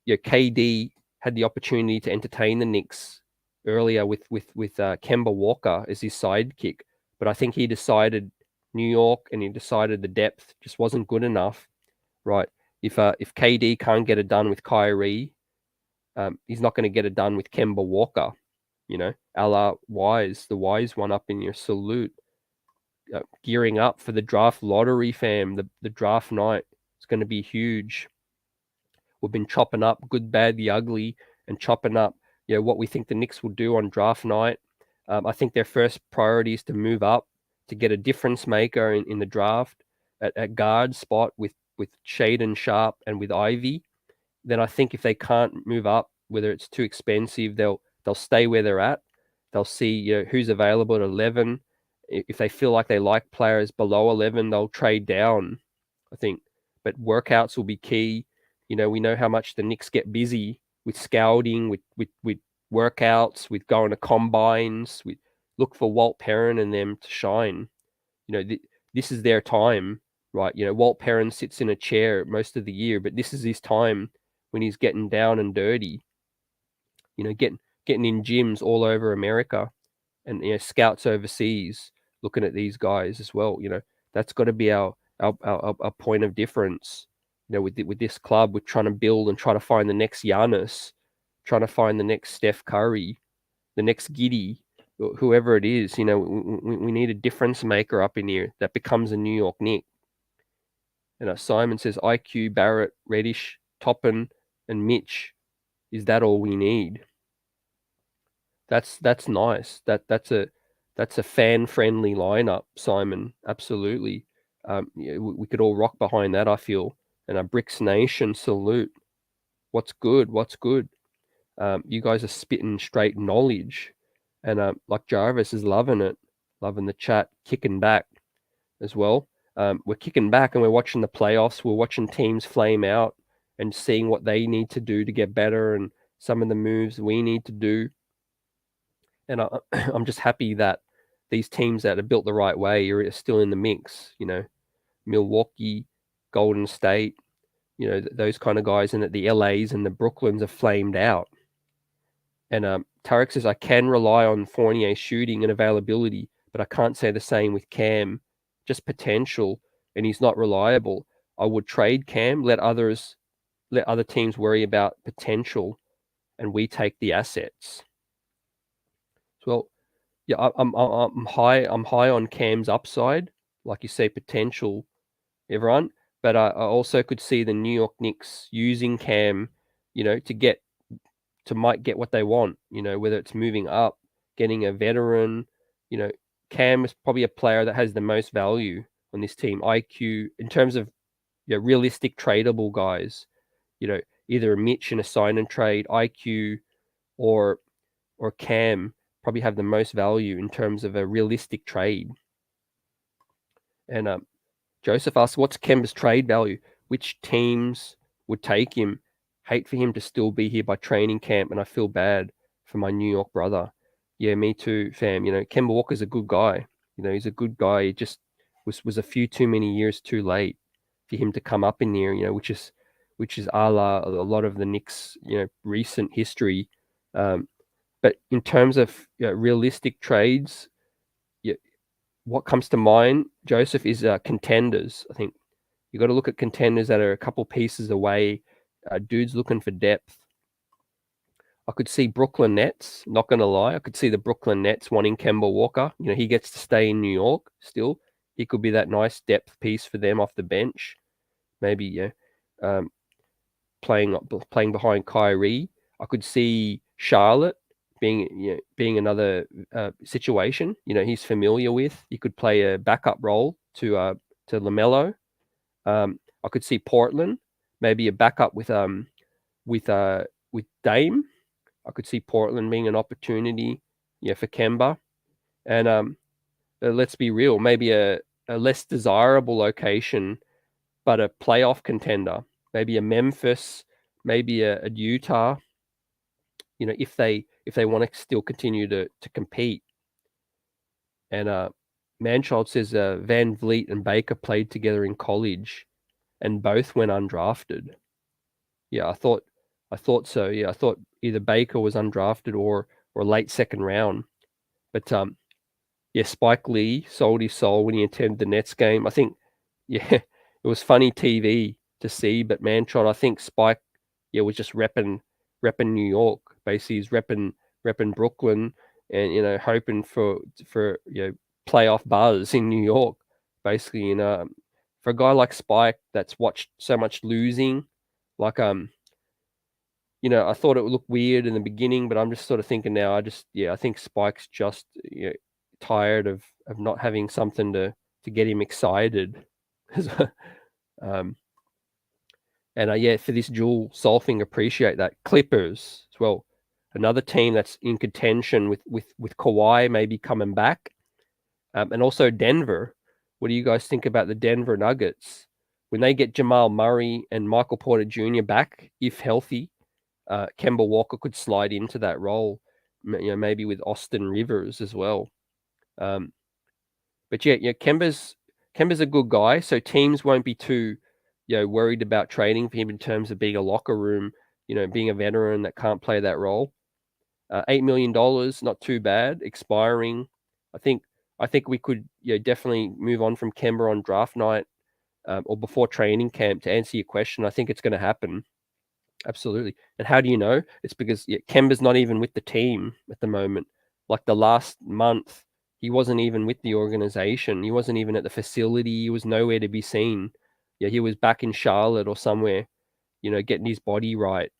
KD had the opportunity to entertain the Knicks earlier with Kemba Walker as his sidekick. But I think he decided New York, and he decided the depth just wasn't good enough, right? If KD can't get it done with Kyrie, he's not going to get it done with Kemba Walker, a la Wise, the Wise one up in your salute, gearing up for the draft lottery, fam. The draft night is going to be huge. We've been chopping up good, bad, the ugly, and chopping up, what we think the Knicks will do on draft night. I think their first priority is to move up, to get a difference maker in the draft at guard spot with Shaden Sharp and with Ivy. Then I think if they can't move up, whether it's too expensive, they'll stay where they're at. They'll see who's available at 11. If they feel like they like players below 11, they'll trade down, I think. But workouts will be key. We know how much the Knicks get busy with scouting, with workouts, with going to combines. We look for Walt Perrin and them to shine. This is their time, right? Walt Perrin sits in a chair most of the year, but this is his time when he's getting down and dirty. Getting in gyms all over America, and scouts overseas looking at these guys as well. That's got to be our point of difference. With this club, we're trying to build and try to find the next Giannis, trying to find the next Steph Curry, the next Giddy, whoever it is. We need a difference maker up in here that becomes a New York Knick. And Simon says IQ, Barrett, Reddish, Toppin, and Mitch. Is that all we need? That's nice. That's a fan friendly lineup, Simon. Absolutely. We could all rock behind that, I feel. And a Bricks Nation salute. What's good? You guys are spitting straight knowledge, and like Jarvis is loving it, loving the chat, kicking back as well. We're kicking back and we're watching the playoffs. We're watching teams flame out and seeing what they need to do to get better and some of the moves we need to do. And I'm just happy that these teams that are built the right way are still in the mix. Milwaukee, Golden State, those kind of guys, and that the LAs and the Brooklyns are flamed out. And Tarek says, I can rely on Fournier's shooting and availability, but I can't say the same with Cam. Just potential, and he's not reliable. I would trade Cam, let other teams worry about potential, and we take the assets. Well, yeah, I'm high on Cam's upside, like you say, potential, everyone. But I also could see the New York Knicks using Cam, might get what they want, whether it's moving up, getting a veteran. Cam is probably a player that has the most value on this team. IQ in terms of realistic tradable guys, either a Mitch in a sign and trade, IQ or Cam probably have the most value in terms of a realistic trade. And Joseph asks, what's Kemba's trade value? Which teams would take him? Hate for him to still be here by training camp, and I feel bad for my New York brother. Yeah, me too, fam. Kemba Walker's a good guy. He's a good guy. He just was a few too many years too late for him to come up in there, which is a la a lot of the Knicks, recent history. But in terms of realistic trades, what comes to mind, Joseph, is contenders. I think you got to look at contenders that are a couple pieces away. Dudes looking for depth. I could see Brooklyn Nets, not going to lie. I could see the Brooklyn Nets wanting Kemba Walker. He gets to stay in New York still. He could be that nice depth piece for them off the bench. Maybe, playing behind Kyrie. I could see Charlotte being another situation. He's familiar with. He could play a backup role to LaMelo. I could see Portland, maybe a backup with Dame. I could see Portland being an opportunity, for Kemba. And let's be real, maybe a less desirable location, but a playoff contender. Maybe a Memphis, maybe a Utah. If they want to still continue to compete. And Manchild says Van Vliet and Baker played together in college, and both went undrafted. Yeah, I thought so. Yeah, I thought either Baker was undrafted or late second round. But Spike Lee sold his soul when he attended the Nets game. I think, it was funny TV to see. But Manchild, I think Spike, was just repping New York. Basically, he's repping Brooklyn, and hoping for playoff buzz in New York. Basically, for a guy like Spike that's watched so much losing, like I thought it would look weird in the beginning, but I'm just sort of thinking now. I think Spike's just tired of not having something to get him excited. And for this dual Solfing, appreciate that. Clippers as well, another team that's in contention with Kawhi maybe coming back, and also Denver. What do you guys think about the Denver Nuggets when they get Jamal Murray and Michael Porter Jr. back, if healthy? Kemba Walker could slide into that role, maybe with Austin Rivers as well. But Kemba's a good guy, so teams won't be too worried about trading for him in terms of being a locker room, being a veteran that can't play that role. $8 million, not too bad. Expiring, I think I think we could definitely move on from Kemba on draft night or before training camp. To answer your question, I think it's going to happen. Absolutely. And how do you know? It's because Kemba's not even with the team at the moment. Like the last month, he wasn't even with the organization. He wasn't even at the facility. He was nowhere to be seen. Yeah, he was back in Charlotte or somewhere, getting his body right.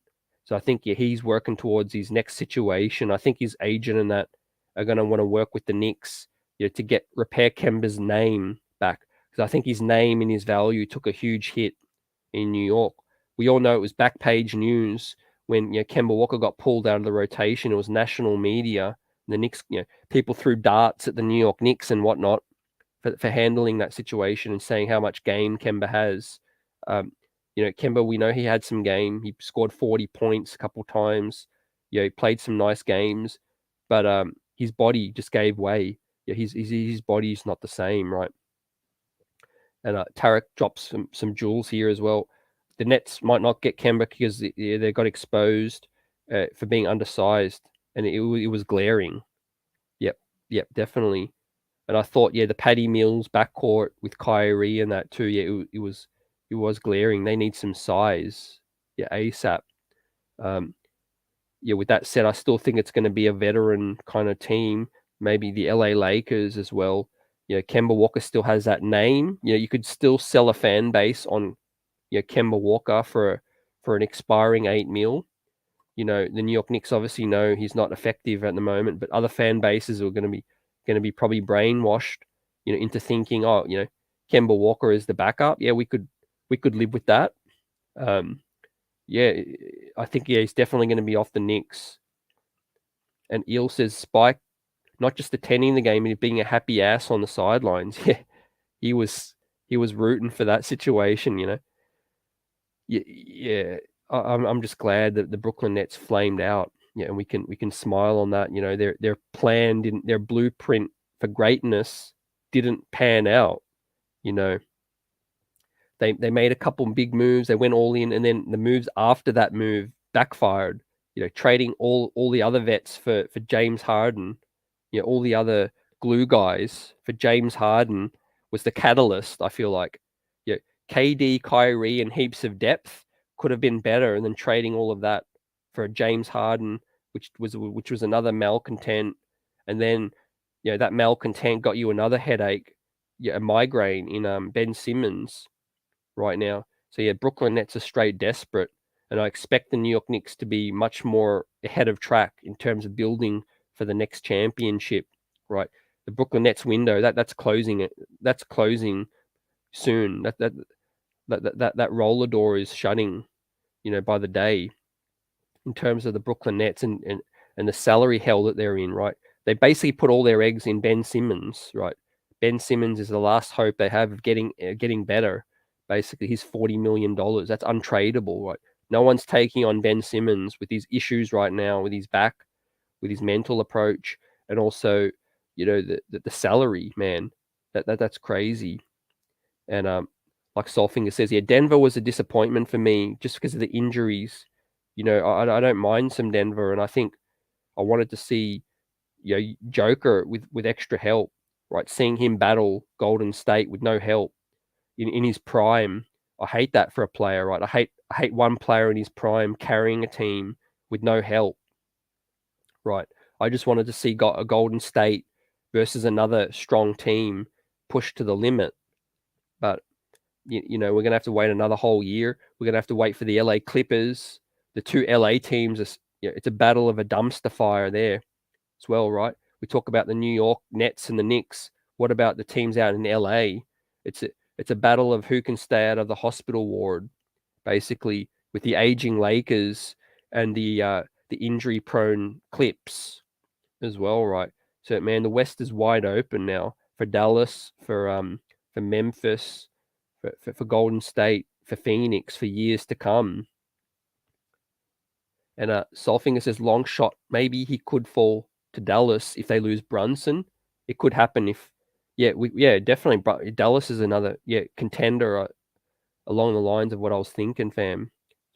So I think he's working towards his next situation. I think his agent and that are going to want to work with the Knicks, to repair Kemba's name back, because I think his name and his value took a huge hit in New York. We all know it was back page news when Kemba Walker got pulled out of the rotation. It was national media. The Knicks, people threw darts at the New York Knicks and whatnot for handling that situation and saying how much game Kemba has. Kemba, we know he had some game. He scored 40 points a couple times. He played some nice games, but his body just gave way. His body's not the same, right? And Tarek drops some jewels here as well. The Nets might not get Kemba because they got exposed for being undersized, and it was glaring. Yep, definitely. And I thought, the Patty Mills backcourt with Kyrie and that too. It was glaring. They need some size, ASAP. With that said, I still think it's going to be a veteran kind of team. Maybe the LA Lakers as well. Kemba Walker still has that name. You could still sell a fan base on, Kemba Walker for an expiring $8 million. The New York Knicks obviously know he's not effective at the moment, but other fan bases are going to be probably brainwashed, into thinking, Kemba Walker is the backup. Yeah, we could live with that. I think he's definitely going to be off the Knicks. And Eel says Spike, not just attending the game and being a happy ass on the sidelines. Yeah, he was rooting for that situation. Yeah. I'm just glad that the Brooklyn Nets flamed out. And we can smile on that. Their plan didn't, their blueprint for greatness didn't pan out. They made a couple of big moves. They went all in, and then the moves after that move backfired. Trading all the other vets for James Harden. All the other glue guys for James Harden was the catalyst. I feel like, KD, Kyrie, and heaps of depth could have been better, and then trading all of that for James Harden, which was another malcontent, and then that malcontent got you another headache, a migraine in Ben Simmons right now. So Brooklyn Nets are straight desperate, and I expect the New York Knicks to be much more ahead of track in terms of building for the next championship. Right, the Brooklyn Nets window that's closing it. That's closing soon. That roller door is shutting, by the day, in terms of the Brooklyn Nets and the salary hell that they're in, right? They basically put all their eggs in Ben Simmons, right? Ben Simmons is the last hope they have of getting better. Basically, he's $40 million. That's untradeable, right? No one's taking on Ben Simmons with his issues right now, with his back, with his mental approach, and also, the salary, man. That's crazy. And like Solfinger says, Denver was a disappointment for me just because of the injuries. I don't mind some Denver, and I think I wanted to see Joker with extra help, right? Seeing him battle Golden State with no help in his prime. I hate that for a player, right? I hate one player in his prime carrying a team with no help, right? I just wanted to see a Golden State versus another strong team pushed to the limit, but we're going to have to wait another whole year. We're going to have to wait for the LA Clippers. The two LA teams, it's a battle of a dumpster fire there as well, right? We talk about the New York Nets and the Knicks. What about the teams out in LA? It's a battle of who can stay out of the hospital ward, basically, with the aging Lakers and the injury-prone Clips as well, right? So, man, the West is wide open now for Dallas, for Memphis, for Golden State, for Phoenix, for years to come. And Solfinger says long shot. Maybe he could fall to Dallas if they lose Brunson. It could happen if, definitely. Dallas is another contender along the lines of what I was thinking, fam.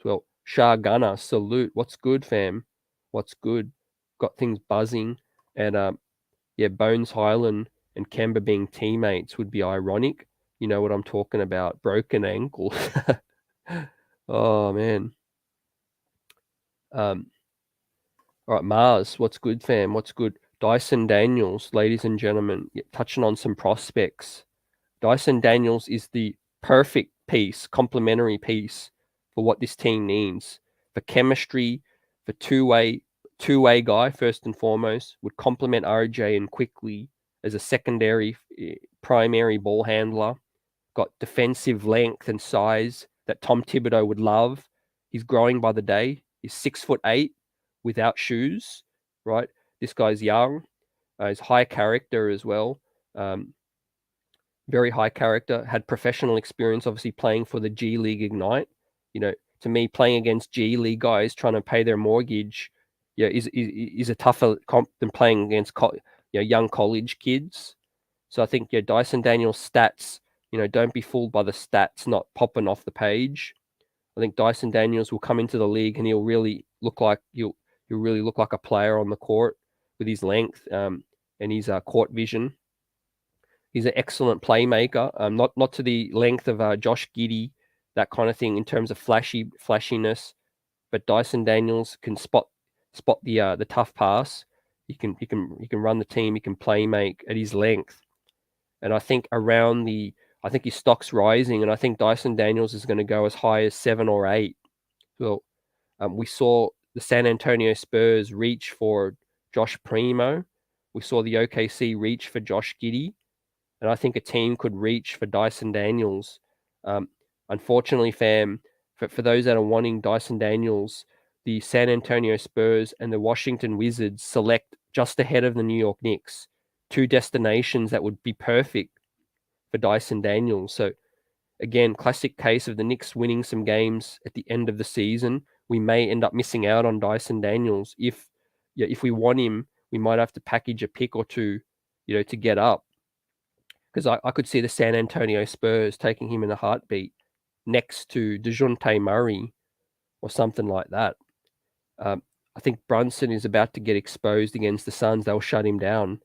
Well, Shah Gunner, salute. What's good, fam? What's good? Got things buzzing, and Bones Highland and Kemba being teammates would be ironic. You know what I'm talking about? Broken ankles. Oh man. All right, Mars. What's good, fam? What's good? Dyson Daniels, ladies and gentlemen, touching on some prospects. Dyson Daniels is the perfect piece, complementary piece for what this team needs. For chemistry, for two-way guy, first and foremost, would complement RJ and quickly as a secondary, primary ball handler. Got defensive length and size that Tom Thibodeau would love. He's growing by the day. He's 6'8" without shoes, right? This guy's young. He's high character as well. Very high character, had professional experience, obviously playing for the G League Ignite. You know, to me, playing against G League guys trying to pay their mortgage, is a tougher comp than playing against young college kids. So I think Dyson Daniels' stats, don't be fooled by the stats not popping off the page. I think Dyson Daniels will come into the league and he'll really look like a player on the court with his length and his court vision. He's an excellent playmaker, not to the length of Josh Giddey, that kind of thing in terms of flashiness, but Dyson Daniels can spot the tough pass. He can run the team. He can play make at his length, and I think I think his stock's rising, and I think Dyson Daniels is going to go as high as 7 or 8. Well, we saw the San Antonio Spurs reach for Josh Primo. We saw the OKC reach for Josh Giddey. And I think a team could reach for Dyson Daniels. Unfortunately, fam, for those that are wanting Dyson Daniels, the San Antonio Spurs and the Washington Wizards select just ahead of the New York Knicks, 2 destinations that would be perfect for Dyson Daniels. So again, classic case of the Knicks winning some games at the end of the season. We may end up missing out on Dyson Daniels. If we want him, we might have to package a pick or two, to get up. Because I could see the San Antonio Spurs taking him in a heartbeat next to DeJounte Murray or something like that. I think Brunson is about to get exposed against the Suns. They'll shut him down.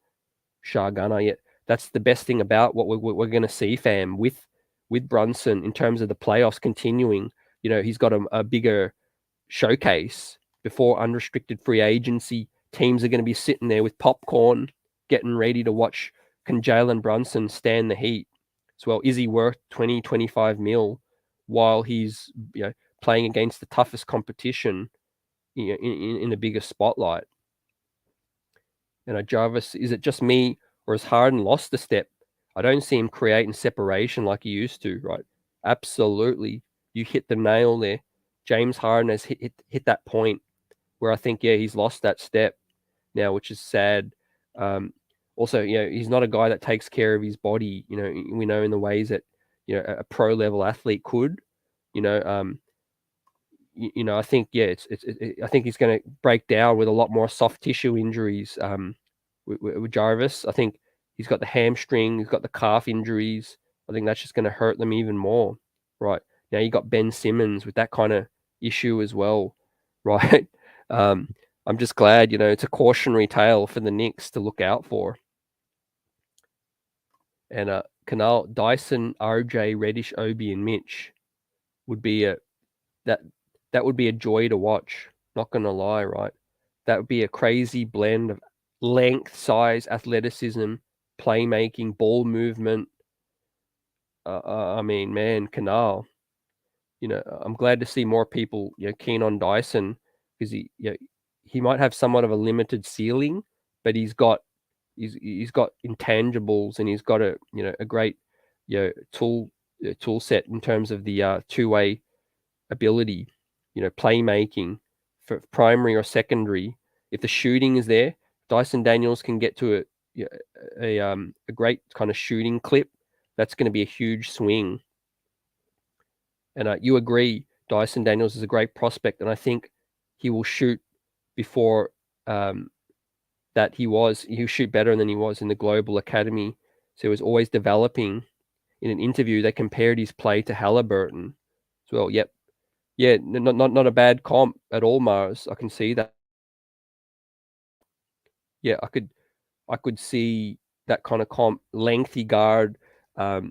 Gunner. Yet that's the best thing about what we're going to see, fam, with Brunson in terms of the playoffs continuing. He's got a bigger showcase before unrestricted free agency. Teams are going to be sitting there with popcorn, getting ready to watch. Can Jalen Brunson stand the heat? As well, is he worth 20, 25 mil while he's playing against the toughest competition in the biggest spotlight? Jarvis, is it just me or has Harden lost a step? I don't see him creating separation like he used to, right? Absolutely. You hit the nail there. James Harden has hit that point where I think, he's lost that step now, which is sad. Also, he's not a guy that takes care of his body, we know in the ways that, a pro level athlete could, I think, I think he's going to break down with a lot more soft tissue injuries with Jarvis. I think he's got the hamstring, he's got the calf injuries. I think that's just going to hurt them even more. Right. Now you got Ben Simmons with that kind of issue as well. Right. I'm just glad, it's a cautionary tale for the Knicks to look out for. And Canal, Dyson, RJ, Reddish, Obi, and Mitch would be that would be a joy to watch. Not gonna lie, right? That would be a crazy blend of length, size, athleticism, playmaking, ball movement. I mean, man, Canal. I'm glad to see more people, keen on Dyson because he might have somewhat of a limited ceiling, but he's got intangibles and he's got a great tool set in terms of the two-way ability, playmaking for primary or secondary. If the shooting is there, Dyson Daniels can get to a great kind of shooting clip. That's going to be a huge swing. And you agree, Dyson Daniels is a great prospect, and I think he will shoot before that he'll shoot better than he was in the Global Academy. So he was always developing. In an interview, they compared his play to Halliburton. So, well, yep. Yeah, not a bad comp at all, Mars. I can see that. Yeah, I could see that kind of comp, lengthy guard, as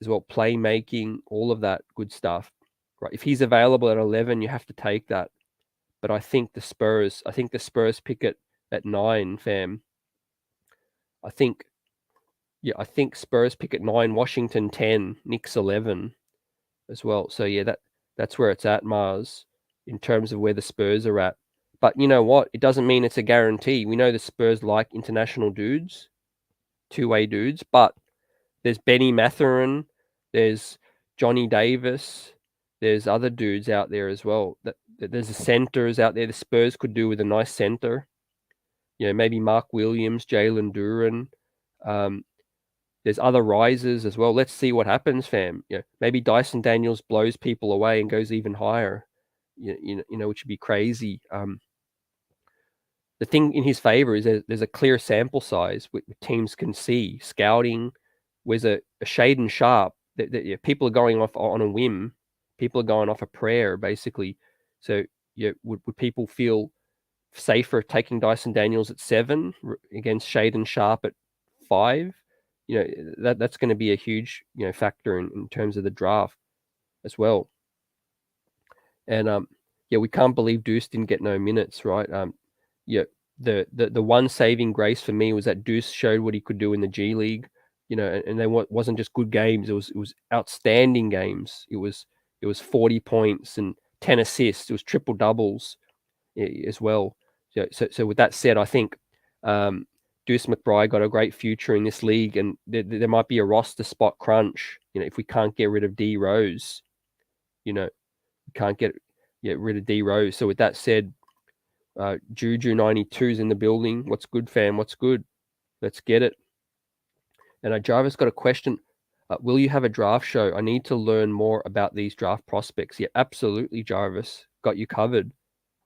well, playmaking, all of that good stuff. Right. If he's available at 11, you have to take that. But I think the Spurs pick it at 9, fam. I think Spurs pick at 9, Washington 10, Knicks 11 as well. So yeah, that's where it's at, Mars, in terms of where the Spurs are at. But you know what? It doesn't mean it's a guarantee. We know the Spurs like international dudes, two-way dudes, but there's Benny Mathurin, there's Johnny Davis, there's other dudes out there as well. There's the centers out there. The Spurs could do with a nice center. You know, maybe Mark Williams, Jalen Duren. There's other risers as well. Let's see what happens, fam. You know, maybe Dyson Daniels blows people away and goes even higher. You know, which would be crazy. The thing in his favor is there's a clear sample size which teams can see. Scouting, where's a Shaden Sharp that people are going off on a whim. People are going off a prayer, basically. So yeah, would people feel safer taking Dyson Daniels at 7 against Shaden Sharp at 5? You know, that's going to be a huge, you know, factor in terms of the draft as well. And yeah, we can't believe Deuce didn't get no minutes, right? Yeah, the one saving grace for me was that Deuce showed what he could do in the G League, you know, and they wasn't just good games. It was outstanding games. It was 40 points and 10 assists. It was triple doubles as well. So with that said, I think Deuce McBride got a great future in this league, and there might be a roster spot crunch. You know, if we can't get rid of D Rose, you know, we can't get rid of D Rose. So with that said, Juju 92's in the building. What's good, fam? What's good? Let's get it. And Jarvis got a question. Will you have a draft show? I need to learn more about these draft prospects. Yeah, absolutely, Jarvis. Got you covered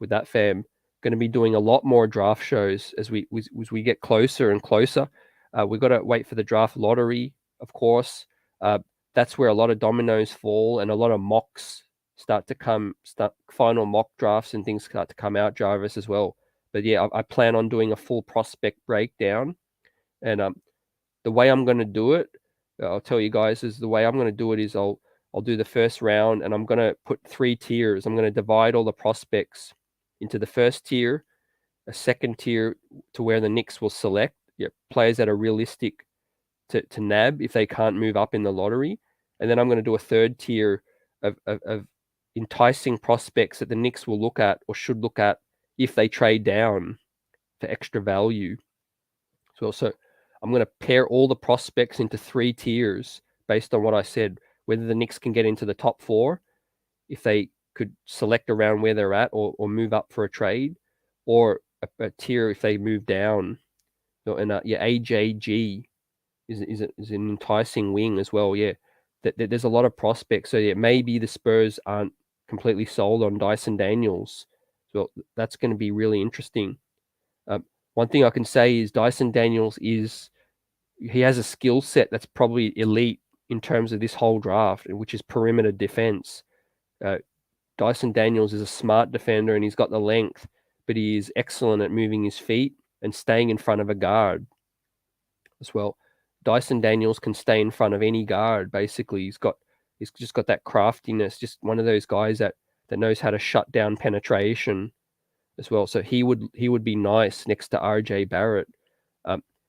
with that, fam. Going to be doing a lot more draft shows as we get closer and closer. We've got to wait for the draft lottery, of course. That's where a lot of dominoes fall and a lot of mocks start final mock drafts and things start to come out, Jarvis, as well. But yeah, I plan on doing a full prospect breakdown. And the way I'm going to do it, I'll tell you guys, is the way I'm going to do it is I'll do the first round and I'm going to put 3 tiers. I'm going to divide all the prospects into the first tier, a second tier to where the Knicks will select players that are realistic to nab if they can't move up in the lottery. And then I'm going to do a third tier of enticing prospects that the Knicks will look at or should look at if they trade down for extra value. So I'm going to pair all the prospects into 3 tiers based on what I said, whether the Knicks can get into the top 4, if they could select around where they're at or move up for a trade, or a tier if they move down. And AJG is an enticing wing as well. Yeah, there's a lot of prospects. So yeah, maybe the Spurs aren't completely sold on Dyson Daniels. So that's going to be really interesting. One thing I can say is Dyson Daniels he has a skill set that's probably elite in terms of this whole draft, which is perimeter defense. Dyson Daniels is a smart defender and he's got the length, but he is excellent at moving his feet and staying in front of a guard as well. Dyson Daniels can stay in front of any guard, basically. He's just got that craftiness, just one of those guys that knows how to shut down penetration as well. So he would be nice next to RJ Barrett.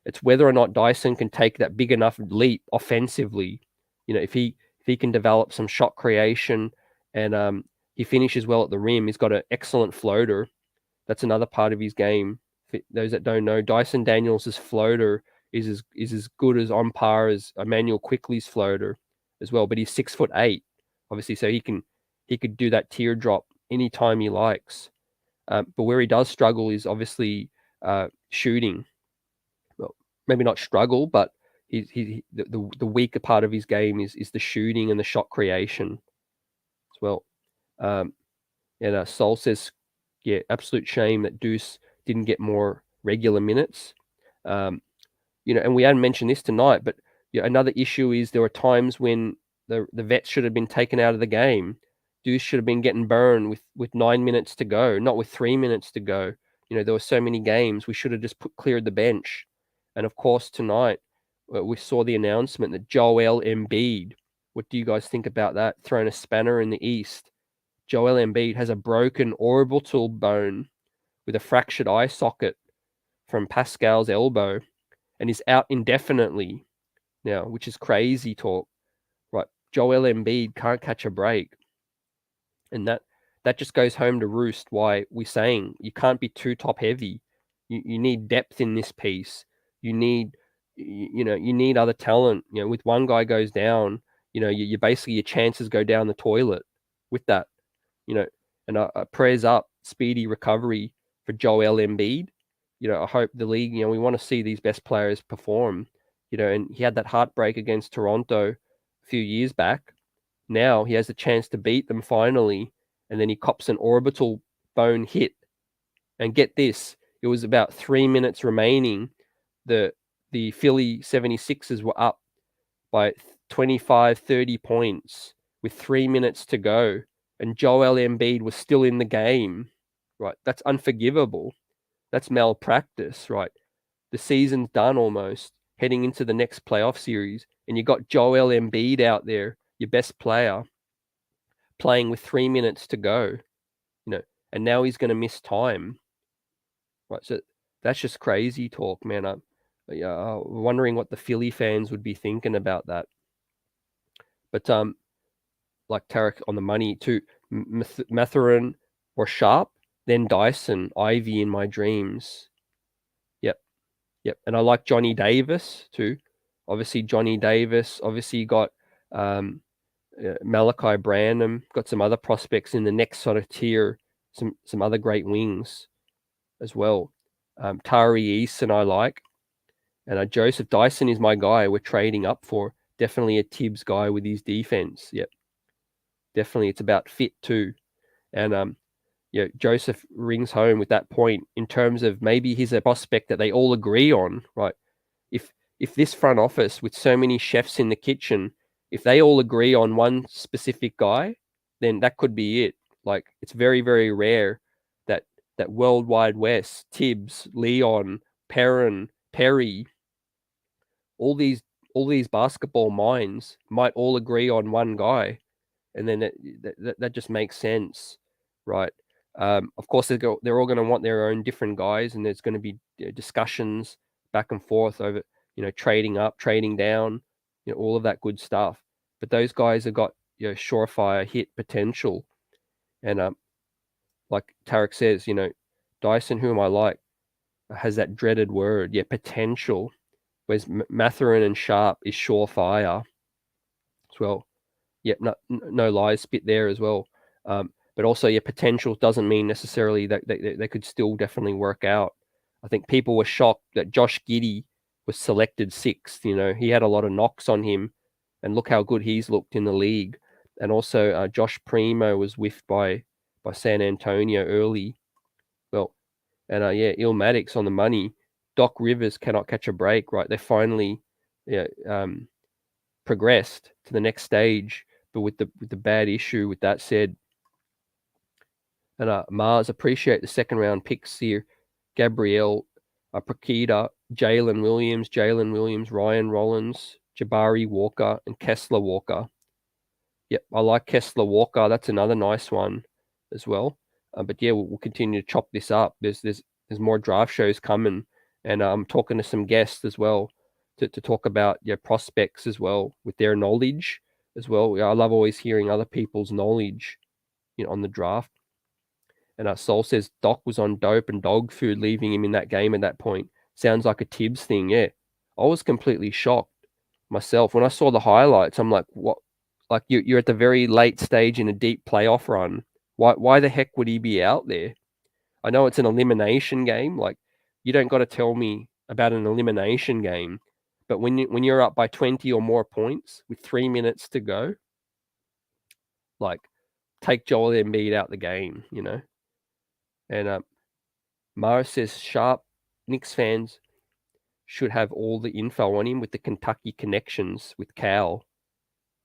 It's whether or not Dyson can take that big enough leap offensively. You know, if he can develop some shot creation and he finishes well at the rim, he's got an excellent floater. That's another part of his game. For those that don't know, Dyson Daniels' floater is as good as on par as Emmanuel Quickley's floater as well. But he's 6'8", obviously, so he could do that teardrop anytime he likes. But where he does struggle is obviously shooting. Well, maybe not struggle, but the weaker part of his game is the shooting and the shot creation as well. And Sol says, yeah, absolute shame that Deuce didn't get more regular minutes. You know, and we hadn't mentioned this tonight, but another issue is there were times when the vets should have been taken out of the game. Deuce should have been getting burned with 9 minutes to go, not with 3 minutes to go. You know, there were so many games we should have just cleared the bench. And of course, tonight we saw the announcement that Joel Embiid. What do you guys think about that? Throwing a spanner in the East. Joel Embiid has a broken orbital bone with a fractured eye socket from Pascal's elbow and is out indefinitely now, which is crazy talk. Right, Joel Embiid can't catch a break. And that just goes home to roost why we're saying you can't be too top heavy. You need depth in this piece. You need you need other talent. With one guy goes down, you basically your chances go down the toilet with that. And prayers up, speedy recovery for Joel Embiid. I hope the league, we want to see these best players perform. And he had that heartbreak against Toronto a few years back. Now he has a chance to beat them finally, and then he cops an orbital bone hit. And get this, it was about 3 minutes remaining. The Philly 76ers were up by 25, 30 points with 3 minutes to go, and Joel Embiid was still in the game. Right, that's unforgivable. That's malpractice, right? The season's done almost, heading into the next playoff series, and you got Joel Embiid out there, your best player, playing with 3 minutes to go, and now he's going to miss time. Right, so that's just crazy talk, man. I'm wondering what the Philly fans would be thinking about that. But like Tarek on the money too, Mathurin or Sharp, then Dyson, Ivy in my dreams. Yep. And I like Johnny Davis too. Obviously, Johnny Davis. Obviously, you got Malachi Branham. Got some other prospects in the next sort of tier. Some other great wings as well. Tari Eason I like. And Joseph Dyson is my guy. We're trading up for. Definitely a Thibs guy with his defense. Yep. Definitely, it's about fit too. And Joseph rings home with that point in terms of maybe he's a prospect that they all agree on, right? If this front office with so many chefs in the kitchen, if they all agree on one specific guy, then that could be it. Like, it's very, very rare that World Wide West, Thibs, Leon, Perrin, Perry, all these basketball minds might all agree on one guy, and then that just makes sense, right? Of course, they're all going to want their own different guys, and there's going to be discussions back and forth over, trading up, trading down, all of that good stuff. But those guys have got, surefire hit potential. And like Tarek says, Dyson, whom I like, has that dreaded word, potential. Whereas Mathurin and Sharp is surefire as well. Yep, no lies, spit there as well. But also, potential doesn't mean necessarily that they could still definitely work out. I think people were shocked that Josh Giddey was selected 6th. He had a lot of knocks on him, and look how good he's looked in the league. And also, Josh Primo was whiffed by San Antonio early. Well, and Illmatics on the money. Doc Rivers cannot catch a break, right? They finally progressed to the next stage, but with the bad issue with that said. And Mars, appreciate the second round picks here. Gabrielle, Prakita, Jalen Williams, Ryan Rollins, Jabari Walker, and Kessler Walker. Yep, I like Kessler Walker. That's another nice one as well. But we'll continue to chop this up. There's more draft shows coming, and I'm talking to some guests as well to talk about prospects as well with their knowledge as well. I love always hearing other people's knowledge, on the draft. And Sol says Doc was on dope and dog food, leaving him in that game at that point. Sounds like a Thibs thing. Yeah, I was completely shocked myself when I saw the highlights. I'm like, what? Like, you're at the very late stage in a deep playoff run. Why the heck would he be out there? I know it's an elimination game. Like, you don't got to tell me about an elimination game. But when you're up by 20 or more points with 3 minutes to go, like, take Joel Embiid out the game, And Mara says Sharp Knicks fans should have all the info on him with the Kentucky connections with Cal.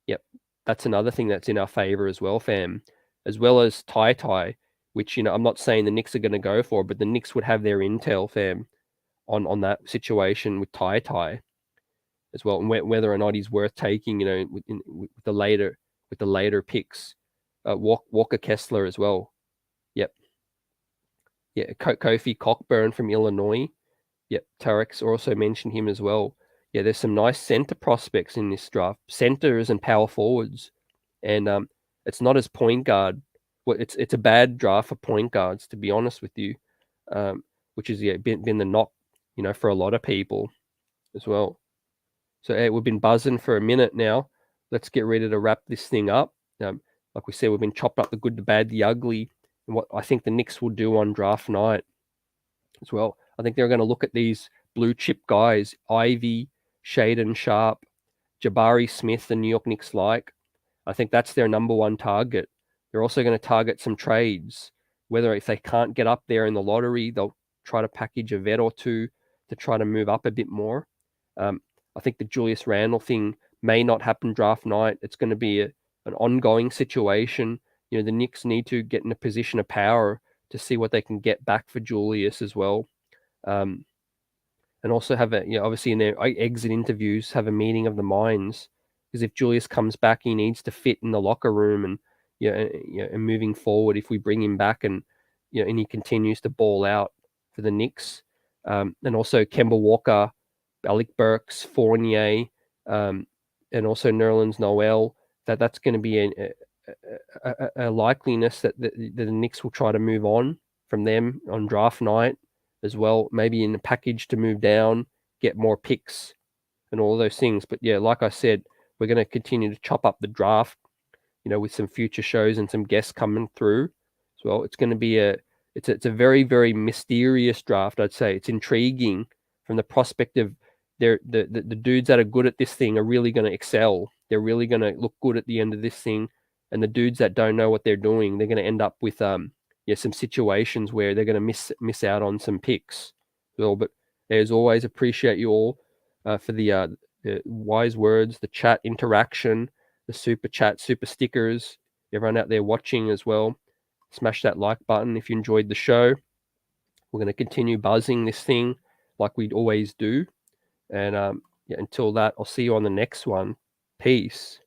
Yep, that's another thing that's in our favor as well, fam. As well as Tai, which I'm not saying the Knicks are going to go for, but the Knicks would have their intel, fam, on that situation with Tai as well, and whether or not he's worth taking, with the later picks. Walker Kessler as well. Yep. Yeah, Kofi Cockburn from Illinois. Yep, Tarek's also mentioned him as well. Yeah, there's some nice center prospects in this draft, centers and power forwards, and it's not as point guard. Well, it's a bad draft for point guards, to be honest with you, which has been the knock, for a lot of people as well. So we've been buzzing for a minute now. Let's get ready to wrap this thing up. Like we said, we've been chopped up the good, the bad, the ugly, and what I think the Knicks will do on draft night as well. I think they're going to look at these blue chip guys, Ivy, Shaden Sharp, Jabari Smith, the New York Knicks like. I think that's their number one target. They're also going to target some trades, whether if they can't get up there in the lottery, they'll try to package a vet or two to try to move up a bit more. I think the Julius Randle thing may not happen draft night. It's going to be an ongoing situation. The Knicks need to get in a position of power to see what they can get back for Julius as well. And also have obviously in their exit interviews, have a meeting of the minds. Because if Julius comes back, he needs to fit in the locker room, and and moving forward, if we bring him back and and he continues to ball out for the Knicks, and also Kemba Walker, Alec Burks, Fournier, and also Nerlens Noel, that's going to be a likeliness that the Knicks will try to move on from them on draft night as well, maybe in a package to move down, get more picks and all those things. But yeah, like I said, we're going to continue to chop up the draft, with some future shows and some guests coming through as well. It's going to be it's a very, very mysterious draft, I'd say. It's intriguing from the prospect of the dudes that are good at this thing are really going to excel. They're really going to look good at the end of this thing. And the dudes that don't know what they're doing, they're going to end up with some situations where they're going to miss out on some picks. Well, but as always, appreciate you all for the wise words, the chat interaction, the super chat, super stickers, everyone out there watching as well. Smash that like button if you enjoyed the show. We're going to continue buzzing this thing like we always do. And until that, I'll see you on the next one. Peace.